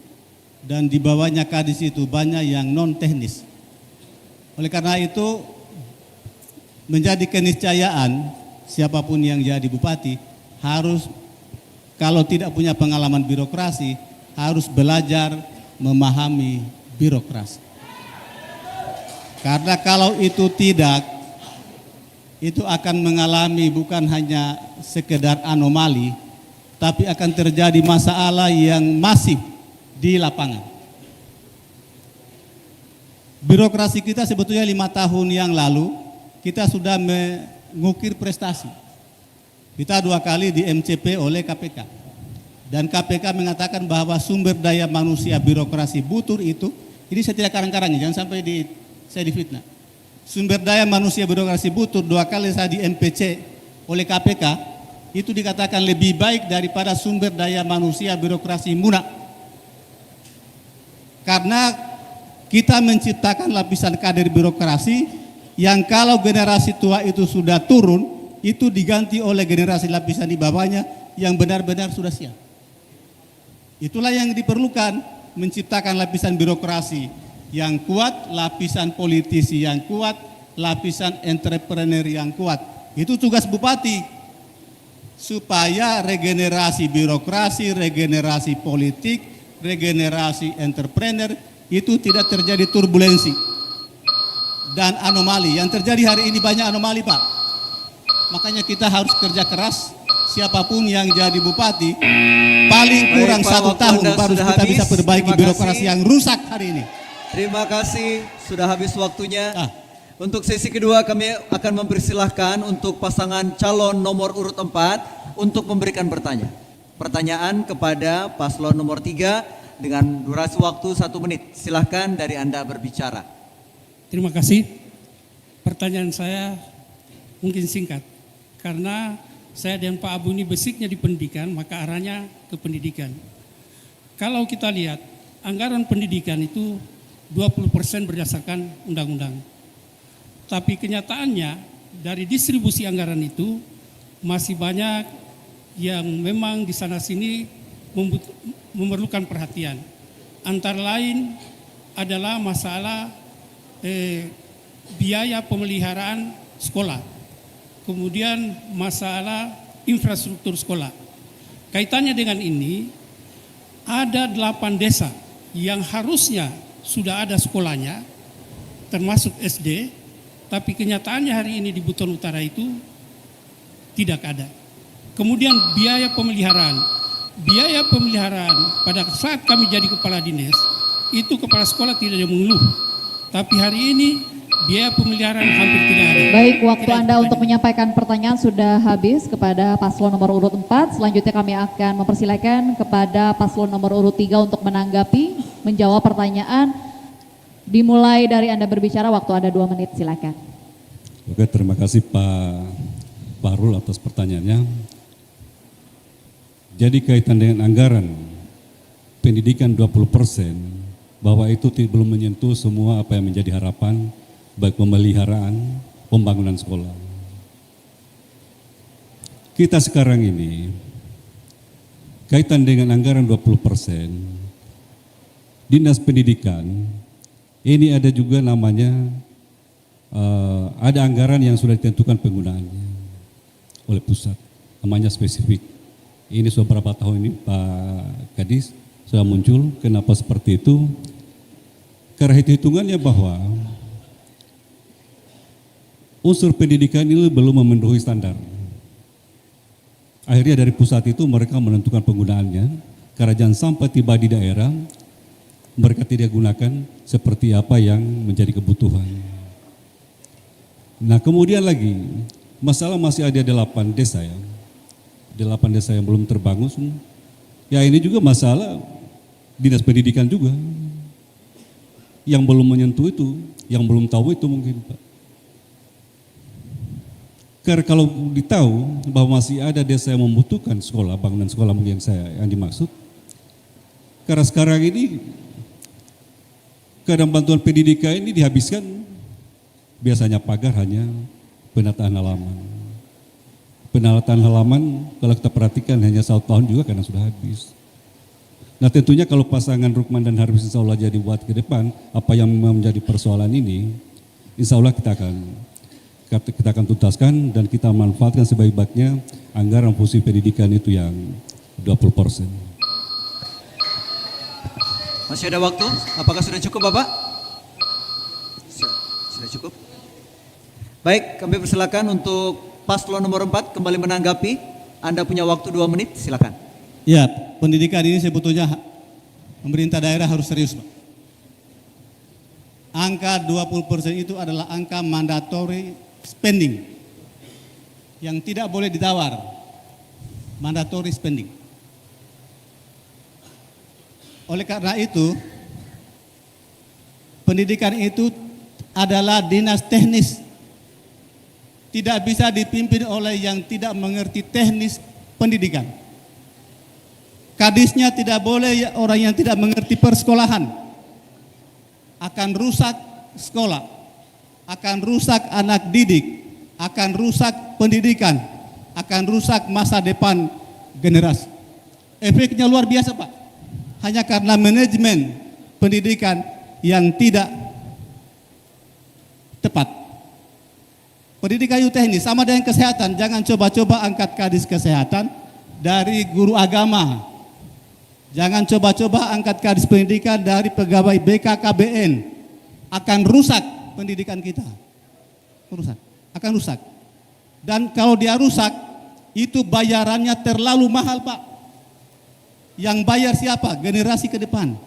dan di bawahnya kadis itu banyak yang non teknis. Oleh karena itu menjadi keniscayaan siapapun yang jadi bupati harus, kalau tidak punya pengalaman birokrasi, harus belajar memahami birokrasi. Karena kalau itu tidak, itu akan mengalami bukan hanya sekedar anomali, tapi akan terjadi masalah yang masif di lapangan. Birokrasi kita sebetulnya 5 tahun yang lalu, kita sudah mengukir prestasi. Kita 2 kali di MCP oleh KPK. Dan KPK mengatakan bahwa sumber daya manusia birokrasi Butur itu, ini saya tidak karang-karangnya, jangan sampai saya difitnah. Sumber daya manusia birokrasi Butur 2 kali saya di MPC oleh KPK, itu dikatakan lebih baik daripada sumber daya manusia birokrasi Muna. Karena kita menciptakan lapisan kader birokrasi yang kalau generasi tua itu sudah turun, itu diganti oleh generasi lapisan di bawahnya yang benar-benar sudah siap. Itulah yang diperlukan, menciptakan lapisan birokrasi yang kuat, lapisan politisi yang kuat, lapisan entrepreneur yang kuat. Itu tugas bupati. Supaya regenerasi birokrasi, regenerasi politik, regenerasi entrepreneur itu tidak terjadi turbulensi dan anomali. Yang terjadi hari ini banyak anomali, Pak. Makanya kita harus kerja keras, siapapun yang jadi bupati, paling kurang 1 tahun baru kita bisa perbaiki birokrasi yang rusak hari ini. Terima kasih, sudah habis waktunya. Untuk sesi kedua kami akan mempersilahkan untuk pasangan calon nomor urut 4 untuk memberikan pertanyaan kepada paslon nomor 3 dengan durasi waktu 1 menit. Silahkan dari Anda berbicara. Terima kasih. Pertanyaan saya mungkin singkat, karena saya dan Pak Abu ini basicnya di pendidikan, maka arahnya ke pendidikan. Kalau kita lihat anggaran pendidikan itu 20% berdasarkan undang-undang. Tapi kenyataannya dari distribusi anggaran itu masih banyak yang memang di sana sini memerlukan perhatian. Antara lain adalah masalah biaya pemeliharaan sekolah. Kemudian masalah infrastruktur sekolah. Kaitannya dengan ini, ada 8 desa yang harusnya sudah ada sekolahnya, termasuk SD, tapi kenyataannya hari ini di Buton Utara itu tidak ada. Kemudian biaya pemeliharaan pada saat kami jadi kepala dinas, itu kepala sekolah tidak ada mengeluh. Tapi hari ini biaya pemeliharaan hampir tidak ada. Baik, waktu Anda untuk menyampaikan pertanyaan sudah habis kepada paslon nomor urut 4. Selanjutnya kami akan mempersilakan kepada paslon nomor urut 3 untuk menanggapi, menjawab pertanyaan. Dimulai dari Anda berbicara, waktu Anda 2 menit, silakan. Oke, terima kasih Pak Fahrul atas pertanyaannya. Jadi kaitan dengan anggaran pendidikan 20%, bahwa itu belum menyentuh semua apa yang menjadi harapan, baik pemeliharaan, pembangunan sekolah. Kita sekarang ini, kaitan dengan anggaran 20%, Dinas Pendidikan, ini ada juga namanya, ada anggaran yang sudah ditentukan penggunaannya oleh pusat, namanya spesifik. Ini sudah berapa tahun ini Pak Kadis sudah muncul, kenapa seperti itu? Karena hitungannya bahwa unsur pendidikan ini belum memenuhi standar. Akhirnya dari pusat itu mereka menentukan penggunaannya, karena jangan sampai tiba di daerah, mereka tidak gunakan seperti apa yang menjadi kebutuhan. Nah kemudian lagi, masalah masih ada 8 desa ya. 8 desa yang belum terbangun. Ya ini juga masalah Dinas Pendidikan juga. Yang belum menyentuh itu, yang belum tahu itu mungkin Pak. Karena kalau ditahu bahwa masih ada desa yang membutuhkan sekolah, bangunan sekolah mungkin yang dimaksud. Karena sekarang ini kadang bantuan pendidikan ini dihabiskan, biasanya pagar hanya penataan halaman. Penataan halaman kalau kita perhatikan hanya 1 tahun juga karena sudah habis. Nah tentunya kalau pasangan Rukman dan Harvis insya Allah jadi buat ke depan, apa yang menjadi persoalan ini, insya Allah kita akan tuntaskan dan kita manfaatkan sebaik-baiknya anggaran fungsi pendidikan itu yang 20%. Masih ada waktu? Apakah sudah cukup Bapak? Sudah cukup. Baik, kami persilakan untuk paslon nomor 4 kembali menanggapi. Anda punya waktu 2 menit, silakan. Ya, pendidikan ini sebetulnya pemerintah daerah harus serius, Pak. Angka 20% itu adalah angka mandatory spending yang tidak boleh ditawar. Mandatory spending. Oleh karena itu, pendidikan itu adalah dinas teknis. Tidak bisa dipimpin oleh yang tidak mengerti teknis pendidikan. Kadisnya tidak boleh orang yang tidak mengerti persekolahan. Akan rusak sekolah, akan rusak anak didik, akan rusak pendidikan, akan rusak masa depan generasi. Efeknya luar biasa Pak. Hanya karena manajemen pendidikan yang tidak tepat. Pendidikan itu teknis, sama dengan kesehatan. Jangan coba-coba angkat kadis kesehatan dari guru agama. Jangan coba-coba angkat kadis pendidikan dari pegawai BKKBN. Akan rusak pendidikan kita. Akan rusak. Dan kalau dia rusak, itu bayarannya terlalu mahal Pak. Yang bayar siapa? Generasi ke depan.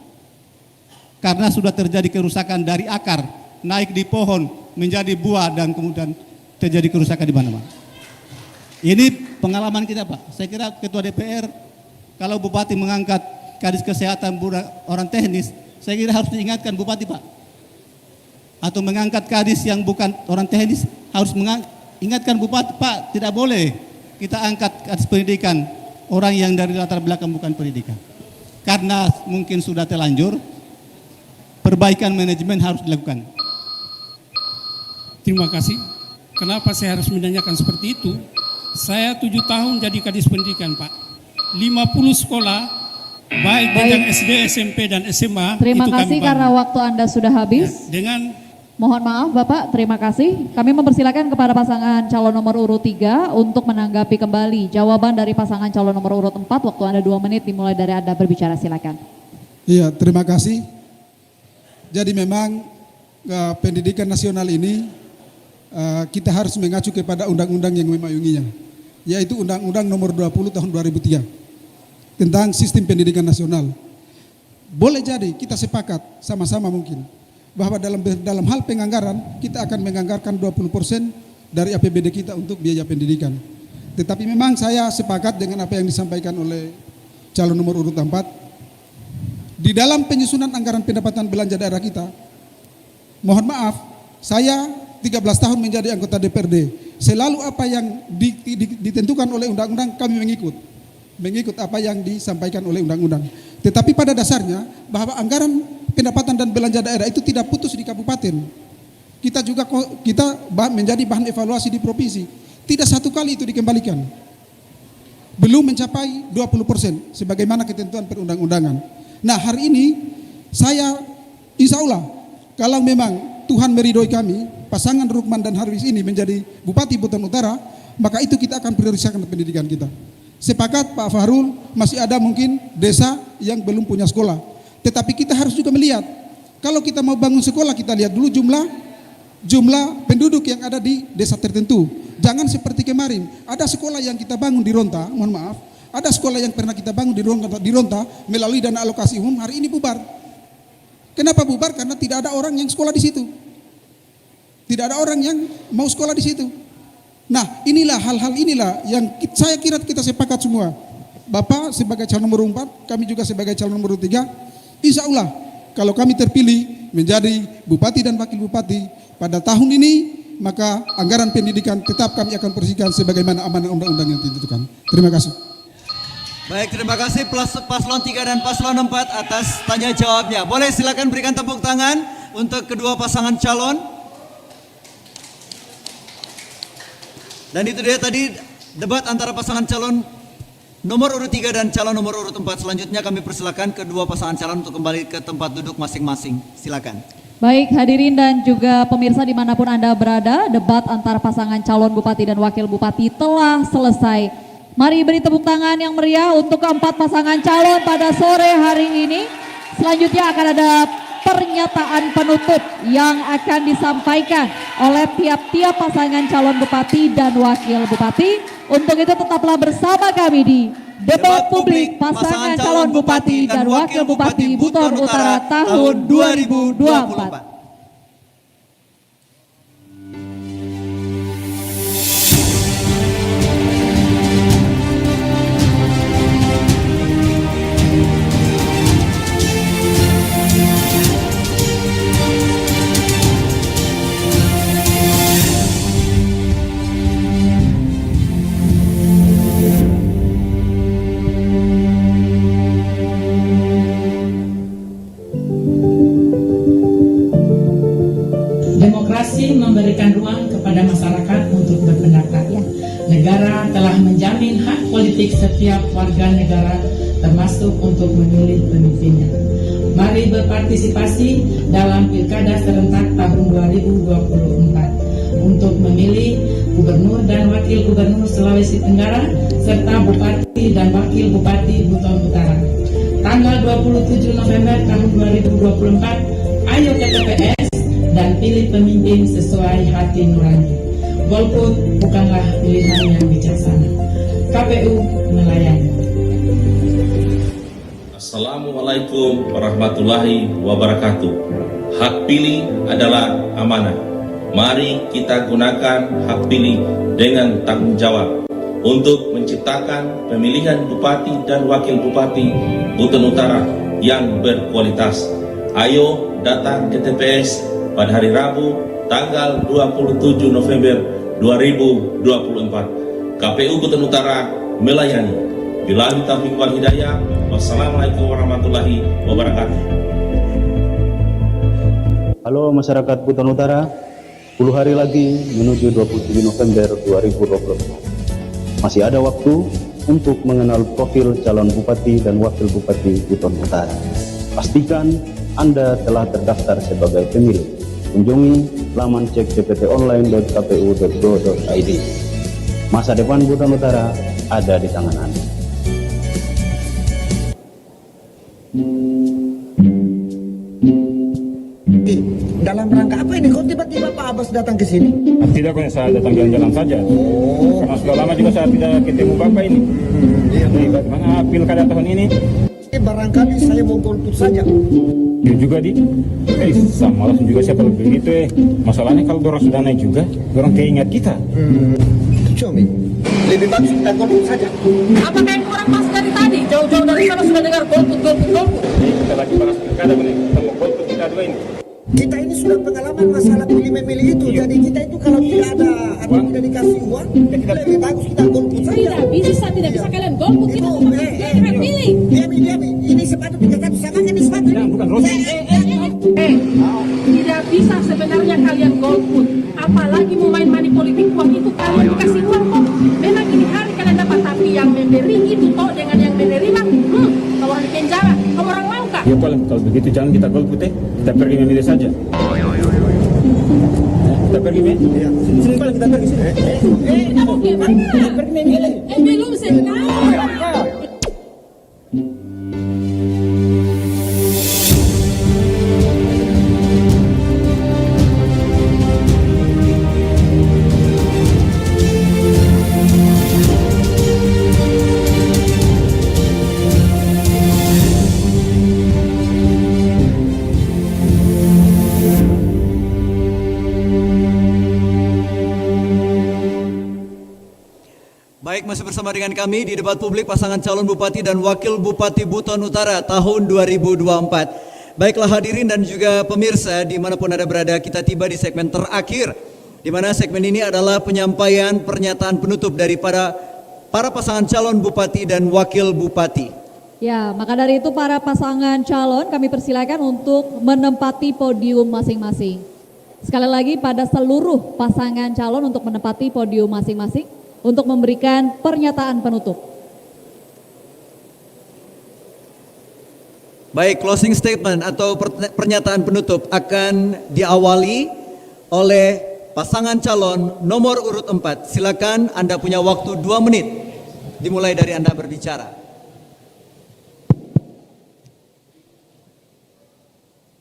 Karena sudah terjadi kerusakan dari akar, naik di pohon, menjadi buah, dan kemudian terjadi kerusakan di mana-mana. Ini pengalaman kita Pak. Saya kira Ketua DPR, kalau Bupati mengangkat kadis kesehatan orang teknis, saya kira harus diingatkan Bupati Pak. Atau mengangkat kadis yang bukan orang teknis, harus ingatkan Bupati Pak, tidak boleh kita angkat kadis pendidikan orang yang dari latar belakang bukan pendidikan. Karena mungkin sudah terlanjur, perbaikan manajemen harus dilakukan. Terima kasih. Kenapa saya harus menanyakan seperti itu? Saya 7 tahun jadi kadis pendidikan Pak. 50 sekolah, baik jenjang SD, SMP, dan SMA. Terima itu kasih karena waktu Anda sudah habis. Dengan Mohon maaf Bapak, terima kasih. Kami mempersilakan kepada pasangan calon nomor urut 3 untuk menanggapi kembali jawaban dari pasangan calon nomor urut 4. Waktu Anda 2 menit dimulai dari Anda berbicara, silakan. Iya, terima kasih. Jadi memang pendidikan nasional ini kita harus mengacu kepada undang-undang yang memayunginya, yaitu Undang-Undang Nomor 20 Tahun 2003 tentang Sistem Pendidikan Nasional. Boleh jadi kita sepakat sama-sama mungkin bahwa dalam hal penganggaran kita akan menganggarkan 20% dari APBD kita untuk biaya pendidikan. Tetapi memang saya sepakat dengan apa yang disampaikan oleh calon nomor urut 4. Di dalam penyusunan anggaran pendapatan belanja daerah kita, mohon maaf, saya 13 tahun menjadi anggota DPRD. Selalu apa yang ditentukan oleh undang-undang kami mengikut apa yang disampaikan oleh undang-undang. Tetapi pada dasarnya bahwa anggaran pendapatan dan belanja daerah itu tidak putus di kabupaten. Kita menjadi bahan evaluasi di provinsi. Tidak satu kali itu dikembalikan. Belum mencapai 20% sebagaimana ketentuan perundang-undangan. Nah, hari ini saya insya Allah kalau memang Tuhan meridhoi kami, pasangan Rukman dan Harwis ini menjadi Bupati Buton Utara, maka itu kita akan prioritaskan pendidikan kita. Sepakat Pak Fahrul, masih ada mungkin desa yang belum punya sekolah. Tetapi kita harus juga melihat, kalau kita mau bangun sekolah, kita lihat dulu jumlah penduduk yang ada di desa tertentu. Jangan seperti kemarin, ada sekolah yang kita bangun di Ronta, mohon maaf, ada sekolah yang pernah kita bangun di Ronta melalui dana alokasi umum, hari ini bubar. Kenapa bubar? Karena tidak ada orang yang sekolah di situ. Tidak ada orang yang mau sekolah di situ. Nah, inilah hal-hal inilah yang saya kira kita sepakat semua. Bapak sebagai calon nomor 4, kami juga sebagai calon nomor 3. Insya Allah kalau kami terpilih menjadi bupati dan wakil bupati pada tahun ini, maka anggaran pendidikan tetap kami akan persihkan sebagaimana amanah undang-undang yang ditentukan. Terima kasih. Baik, terima kasih paslon 3 dan paslon 4 atas tanya jawabnya. Boleh silakan berikan tepuk tangan untuk kedua pasangan calon. Dan itu dia tadi debat antara pasangan calon nomor urut 3 dan calon nomor urut 4. Selanjutnya kami persilakan kedua pasangan calon untuk kembali ke tempat duduk masing-masing. Silakan. Baik, hadirin dan juga pemirsa dimanapun Anda berada, debat antara pasangan calon bupati dan wakil bupati telah selesai. Mari beri tepuk tangan yang meriah untuk keempat pasangan calon pada sore hari ini. Selanjutnya akan ada pernyataan penutup yang akan disampaikan oleh tiap-tiap pasangan calon bupati dan wakil bupati. Untuk itu tetaplah bersama kami di debat publik pasangan calon bupati dan wakil bupati Buton Utara tahun 2024. Demokrasi memberikan ruang kepada masyarakat untuk berpendapat. Negara telah menjamin hak politik setiap warga negara, termasuk untuk memilih pemimpinnya. Mari berpartisipasi dalam Pilkada serentak tahun 2024 untuk memilih Gubernur dan Wakil Gubernur Sulawesi Tenggara serta Bupati dan Wakil Bupati Buton Utara. Tanggal 27 November tahun 2024, ayo ke TPS dan pilih pemimpin sesuai hati nurani. Golput bukanlah pilihan yang bijaksana. KPU melayani. Assalamualaikum warahmatullahi wabarakatuh. Hak pilih adalah amanah. Mari kita gunakan hak pilih dengan tanggung jawab untuk menciptakan pemilihan bupati dan wakil bupati Buton Utara yang berkualitas. Ayo datang ke TPS pada hari Rabu tanggal 27 November 2024. KPU Buton Utara melayani. Billahi taufiq wal hidayah. Wassalamualaikum warahmatullahi wabarakatuh. Halo masyarakat Buton Utara, 10 hari lagi menuju 27 November 2024. Masih ada waktu untuk mengenal profil calon bupati dan wakil bupati Buton Utara. Pastikan Anda telah terdaftar sebagai pemilih. Kunjungi laman cek dptonline.kpu.go.id. Masa depan Buton Utara ada di tangan Anda. nanti. Dalam rangka apa ini? Kok tiba-tiba Pak Abbas datang ke sini? Tidak, kok saya datang jalan-jalan saja. Karena sudah lama juga saya tidak ketemu Bapak ini. Jadi bagaimana pilkada tahun ini? Barangkali saya mau golput saja. Ya juga sama langsung juga siapa begitu Masalahnya kalau dorang sudah naik juga, dorang keingat kita. Cumi, lebih bagus kita golput saja. Apakah yang kurang pas dari tadi? Jauh-jauh dari sana sudah dengar golput. Kita lagi bahas pilkada, kita mau golput kita dua ini. Kita ini sudah pengalaman masalah pilih memilih itu. Jadi kita itu kalau tidak ada atau tidak dikasih uang, lebih bagus kita golput saja. Tidak bisa kalian golput. Kita akan pilih. Diami. Ini sepatu 300 sama kan ini sepatu. Tidak bisa sebenarnya kalian golput. Apalagi mau main money politik uang itu kalian dikasih uang kok. Memang ini hari kalian dapat, tapi yang memberi itu kok dengan yang menerima. Kalau orang di penjara, kamu orang mau kah? Ya kalau begitu jangan kita golput kita pergi memilih saja. Kita pergi memilih. Sini paling kita pergi sini. Oke, mana? Pergi memilih. Belum selesai. Baik, masih bersama dengan kami di debat publik pasangan calon Bupati dan Wakil Bupati Buton Utara tahun 2024. Baiklah hadirin dan juga pemirsa dimanapun Anda berada, kita tiba di segmen terakhir, di mana segmen ini adalah penyampaian pernyataan penutup daripada para pasangan calon Bupati dan Wakil Bupati. Ya, maka dari itu para pasangan calon kami persilakan untuk menempati podium masing-masing. Sekali lagi pada seluruh pasangan calon untuk menempati podium masing-masing untuk memberikan pernyataan penutup. Baik, closing statement atau pernyataan penutup akan diawali oleh pasangan calon nomor urut 4. Silakan, Anda punya waktu 2 menit. Dimulai dari Anda berbicara.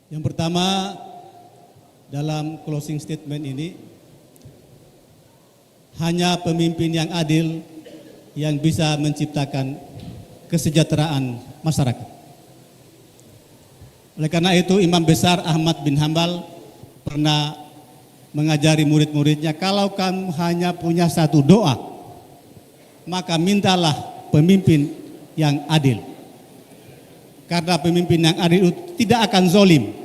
Yang pertama, dalam closing statement ini, hanya pemimpin yang adil yang bisa menciptakan kesejahteraan masyarakat. Oleh karena itu Imam Besar Ahmad bin Hambal pernah mengajari murid-muridnya, kalau kamu hanya punya satu doa, maka mintalah pemimpin yang adil. Karena pemimpin yang adil itu tidak akan zolim,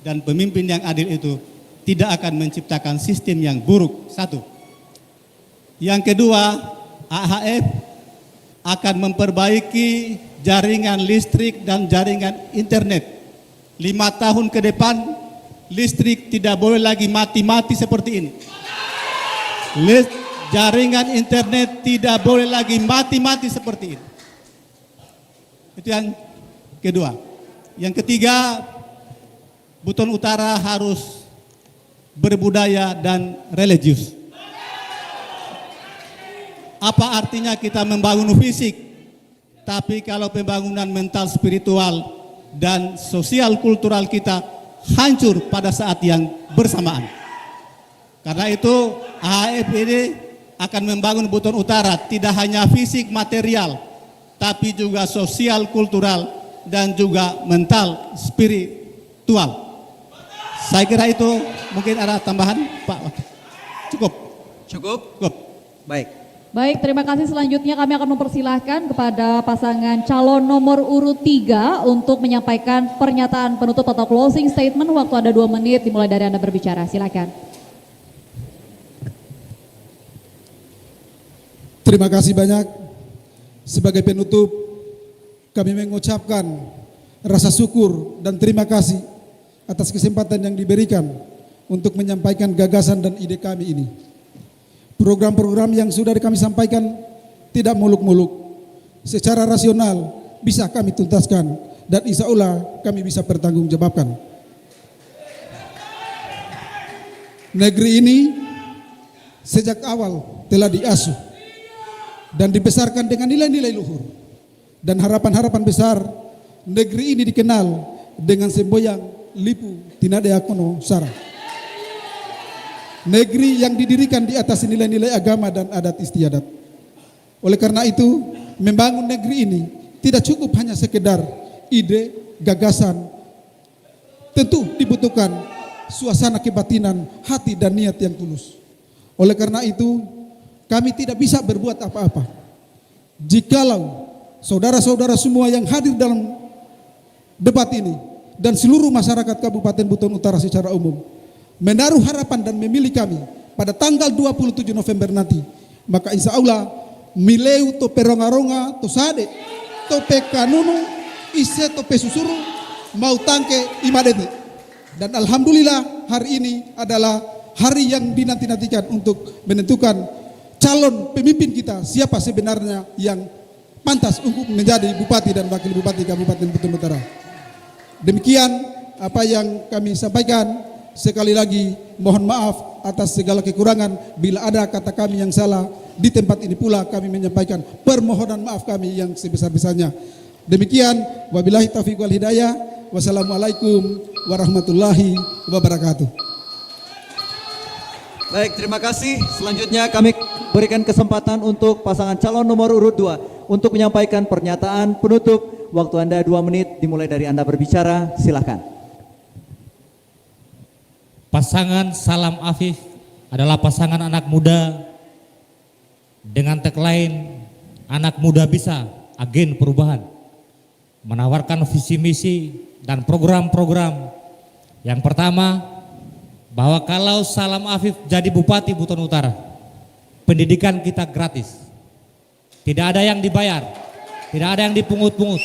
dan pemimpin yang adil itu tidak akan menciptakan sistem yang buruk. Satu. Yang kedua, AHF akan memperbaiki jaringan listrik dan jaringan internet. 5 tahun ke depan, listrik tidak boleh lagi mati-mati seperti ini. Jaringan internet tidak boleh lagi mati-mati seperti ini. Itu yang kedua. Yang ketiga, Buton Utara harus berbudaya dan religius. Apa artinya kita membangun fisik, tapi kalau pembangunan mental, spiritual, dan sosial kultural kita hancur pada saat yang bersamaan. Karena itu AHF ini akan membangun Buton Utara tidak hanya fisik material, tapi juga sosial kultural dan juga mental spiritual. Saya kira itu, mungkin ada tambahan Pak. Cukup. Baik, terima kasih. Selanjutnya kami akan mempersilahkan kepada pasangan calon nomor urut 3 untuk menyampaikan pernyataan penutup atau closing statement. Waktu ada 2 menit dimulai dari Anda berbicara. Silakan. Terima kasih banyak. Sebagai penutup, kami mengucapkan rasa syukur dan terima kasih atas kesempatan yang diberikan untuk menyampaikan gagasan dan ide kami ini. Program-program yang sudah kami sampaikan tidak muluk-muluk, secara rasional bisa kami tuntaskan dan insya Allah kami bisa pertanggungjawabkan. Negeri ini sejak awal telah diasuh dan dibesarkan dengan nilai-nilai luhur, dan harapan-harapan besar negeri ini dikenal dengan semboyan lipu tinade akono sara. Negeri yang didirikan di atas nilai-nilai agama dan adat istiadat. Oleh karena itu, membangun negeri ini tidak cukup hanya sekedar ide, gagasan. Tentu dibutuhkan suasana kebatinan, hati dan niat yang tulus. Oleh karena itu, kami tidak bisa berbuat apa-apa jikalau saudara-saudara semua yang hadir dalam debat ini dan seluruh masyarakat Kabupaten Buton Utara secara umum menaruh harapan dan memilih kami pada tanggal 27 November nanti, maka insya Allah mileu to peronga-ronga to sade to pekanunu ise to pesusuru mau tangke imadeti. Dan alhamdulillah hari ini adalah hari yang dinanti-nantikan untuk menentukan calon pemimpin kita, siapa sebenarnya yang pantas untuk menjadi bupati dan wakil bupati Kabupaten Buton Utara. Demikian apa yang kami sampaikan. Sekali lagi mohon maaf atas segala kekurangan. Bila ada kata kami yang salah, di tempat ini pula kami menyampaikan permohonan maaf kami yang sebesar-besarnya. Demikian, wabillahi taufiq wal hidayah. Wassalamualaikum warahmatullahi wabarakatuh. Baik, terima kasih. Selanjutnya kami berikan kesempatan untuk pasangan calon nomor urut 2 untuk menyampaikan pernyataan penutup. Waktu Anda 2 menit dimulai dari Anda berbicara, silakan. Pasangan Salam Afif adalah pasangan anak muda dengan tagline anak muda bisa, agen perubahan. Menawarkan visi misi dan program-program. Yang pertama, bahwa kalau Salam Afif jadi Bupati Buton Utara, pendidikan kita gratis. Tidak ada yang dibayar, tidak ada yang dipungut-pungut.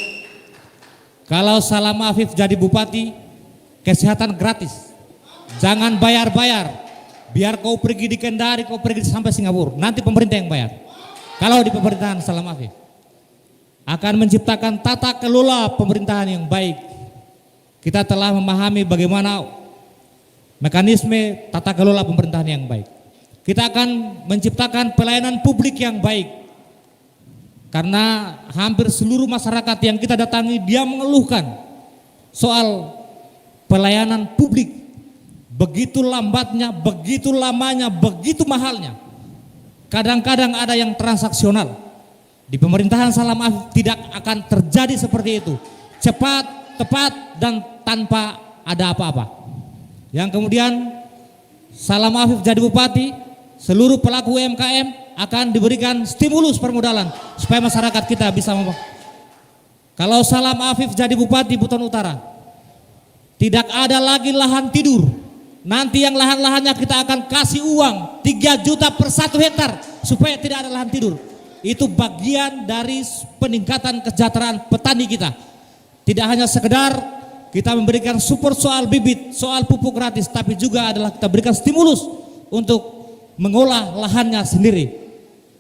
Kalau Salam Afif jadi Bupati, kesehatan gratis. Jangan bayar-bayar. Biar kau pergi di Kendari, kau pergi sampai Singapura, nanti pemerintah yang bayar. Kalau di pemerintahan Salam Afif akan menciptakan tata kelola pemerintahan yang baik. Kita telah memahami bagaimana mekanisme tata kelola pemerintahan yang baik. Kita akan menciptakan pelayanan publik yang baik. Karena hampir seluruh masyarakat yang kita datangi dia mengeluhkan soal pelayanan publik. Begitu lambatnya, begitu lamanya, begitu mahalnya. Kadang-kadang ada yang transaksional. Di pemerintahan Salam Afif tidak akan terjadi seperti itu. Cepat, tepat, dan tanpa ada apa-apa. Yang kemudian Salam Afif jadi bupati, seluruh pelaku UMKM akan diberikan stimulus permodalan supaya masyarakat kita bisa Kalau Salam Afif jadi bupati Buton Utara, tidak ada lagi lahan tidur. Nanti yang lahan-lahannya kita akan kasih uang 3 juta per 1 hektar supaya tidak ada lahan tidur. Itu bagian dari peningkatan kesejahteraan petani kita. Tidak hanya sekedar kita memberikan support soal bibit, soal pupuk gratis, tapi juga adalah kita berikan stimulus untuk mengolah lahannya sendiri.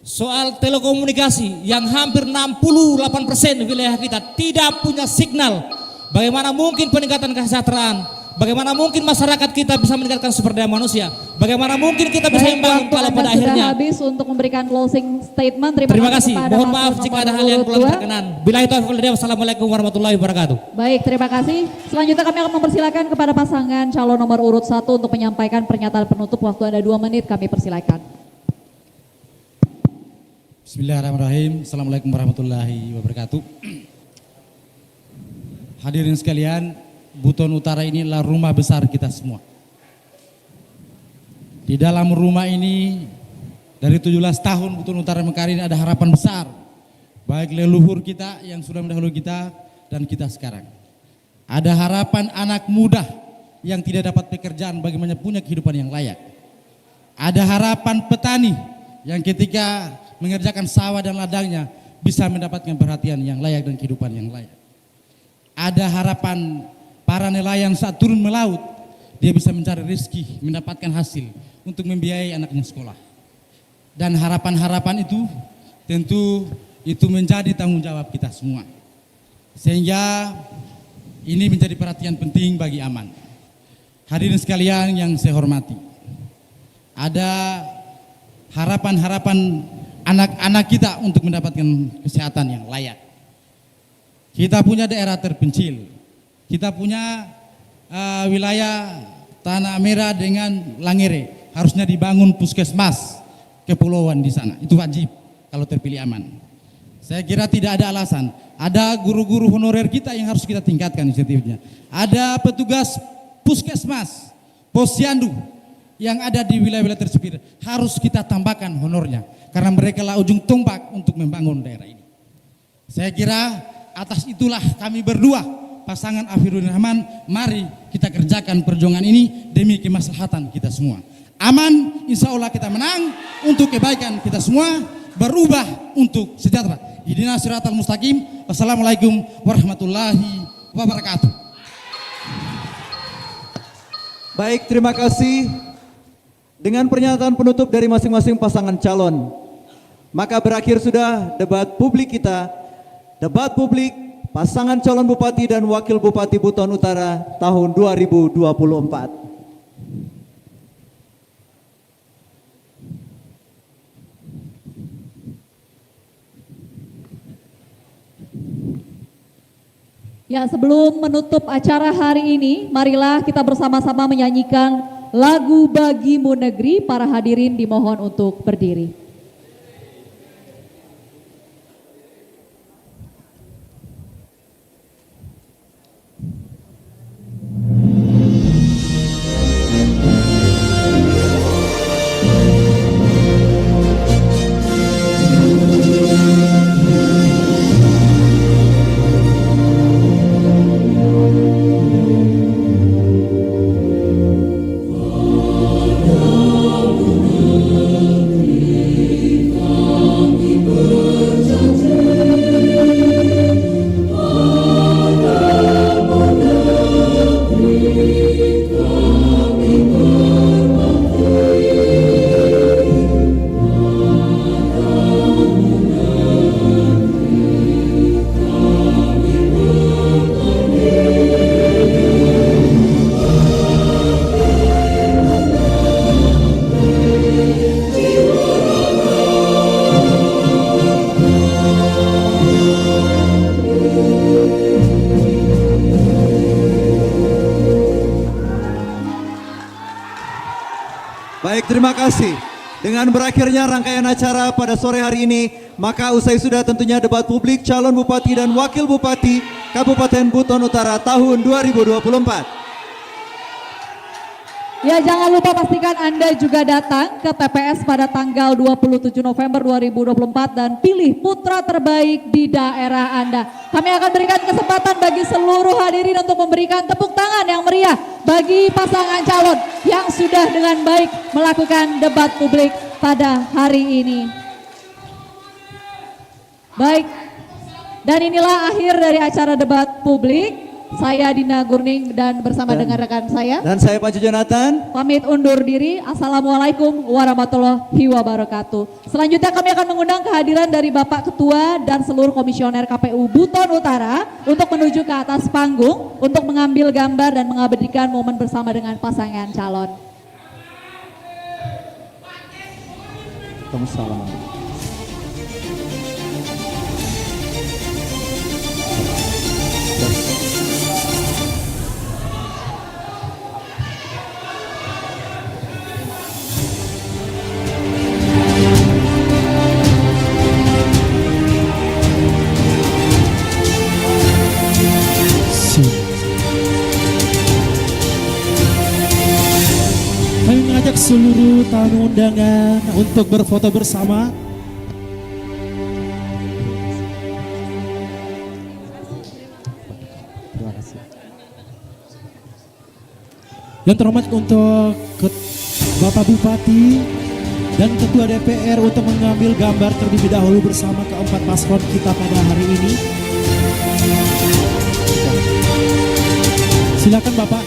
Soal telekomunikasi yang hampir 68% wilayah kita tidak punya signal. Bagaimana mungkin peningkatan kesejahteraan? Bagaimana mungkin masyarakat kita bisa meningkatkan sumber daya manusia? Bagaimana mungkin kita bisa membangun kalau pada akhirnya habis untuk memberikan closing statement. Terima kasih. Mohon maaf jika ada hal yang kurang berkenan. Billahi taufiq wal hidayah. Wassalamualaikum warahmatullahi wabarakatuh. Baik, terima kasih. Selanjutnya kami akan mempersilakan kepada pasangan calon nomor urut 1 untuk menyampaikan pernyataan penutup. Waktu ada 2 menit, kami persilakan. Bismillahirrahmanirrahim. Assalamualaikum warahmatullahi wabarakatuh. Hadirin sekalian, Buton Utara ini adalah rumah besar kita semua. Di dalam rumah ini dari 17 tahun Buton Utara Mekarin ada harapan besar. Baik leluhur kita yang sudah mendahului kita dan kita sekarang. Ada harapan anak muda yang tidak dapat pekerjaan bagaimana punya kehidupan yang layak. Ada harapan petani yang ketika mengerjakan sawah dan ladangnya bisa mendapatkan perhatian yang layak dan kehidupan yang layak. Ada harapan para nelayan saat turun melaut, dia bisa mencari rezeki, mendapatkan hasil untuk membiayai anaknya sekolah. Dan harapan-harapan itu tentu itu menjadi tanggung jawab kita semua. Sehingga ini menjadi perhatian penting bagi Aman. Hadirin sekalian yang saya hormati, ada harapan-harapan anak-anak kita untuk mendapatkan kesehatan yang layak. Kita punya daerah terpencil, kita punya wilayah Tanah Merah dengan Langere. Harusnya dibangun puskesmas kepulauan di sana. Itu wajib kalau terpilih Aman. Saya kira tidak ada alasan. Ada guru-guru honorer kita yang harus kita tingkatkan insentifnya. Ada petugas puskesmas, posyandu yang ada di wilayah-wilayah tersebut. Harus kita tambahkan honornya. Karena mereka lah ujung tombak untuk membangun daerah ini. Saya kira atas itulah kami berdua, pasangan Afirudin Rahman, mari kita kerjakan perjuangan ini demi kemaslahatan kita semua. Aman, insya Allah kita menang untuk kebaikan kita semua, berubah untuk sejahtera. Ihdinas siratal mustaqim. Wassalamualaikum warahmatullahi wabarakatuh. Baik, terima kasih. Dengan pernyataan penutup dari masing-masing pasangan calon, maka berakhir sudah debat publik kita. Debat publik pasangan calon bupati dan wakil bupati Buton Utara tahun 2024. Ya, sebelum menutup acara hari ini, marilah kita bersama-sama menyanyikan lagu Bagimu Negeri. Para hadirin dimohon untuk berdiri. Baik, terima kasih. Dengan berakhirnya rangkaian acara pada sore hari ini, maka usai sudah tentunya debat publik calon bupati dan wakil bupati Kabupaten Buton Utara tahun 2024. Ya, jangan lupa pastikan Anda juga datang ke TPS pada tanggal 27 November 2024 dan pilih putra terbaik di daerah Anda. Kami akan berikan kesempatan bagi seluruh hadirin untuk memberikan tepuk tangan yang meriah bagi pasangan calon yang sudah dengan baik melakukan debat publik pada hari ini. Baik, dan inilah akhir dari acara debat publik. Saya Dina Gurning dan bersama dengan rekan saya. Dan saya Panji Jonathan. Pamit undur diri. Assalamualaikum warahmatullahi wabarakatuh. Selanjutnya kami akan mengundang kehadiran dari Bapak Ketua dan seluruh komisioner KPU Buton Utara untuk menuju ke atas panggung untuk mengambil gambar dan mengabadikan momen bersama dengan pasangan calon. Assalamualaikum. Kami mengajak seluruh tamu undangan untuk berfoto bersama. Terima kasih. Yang terhormat untuk Bapak Bupati dan Ketua DPR untuk mengambil gambar terlebih dahulu bersama keempat paslon kita pada hari ini. Silakan Bapak.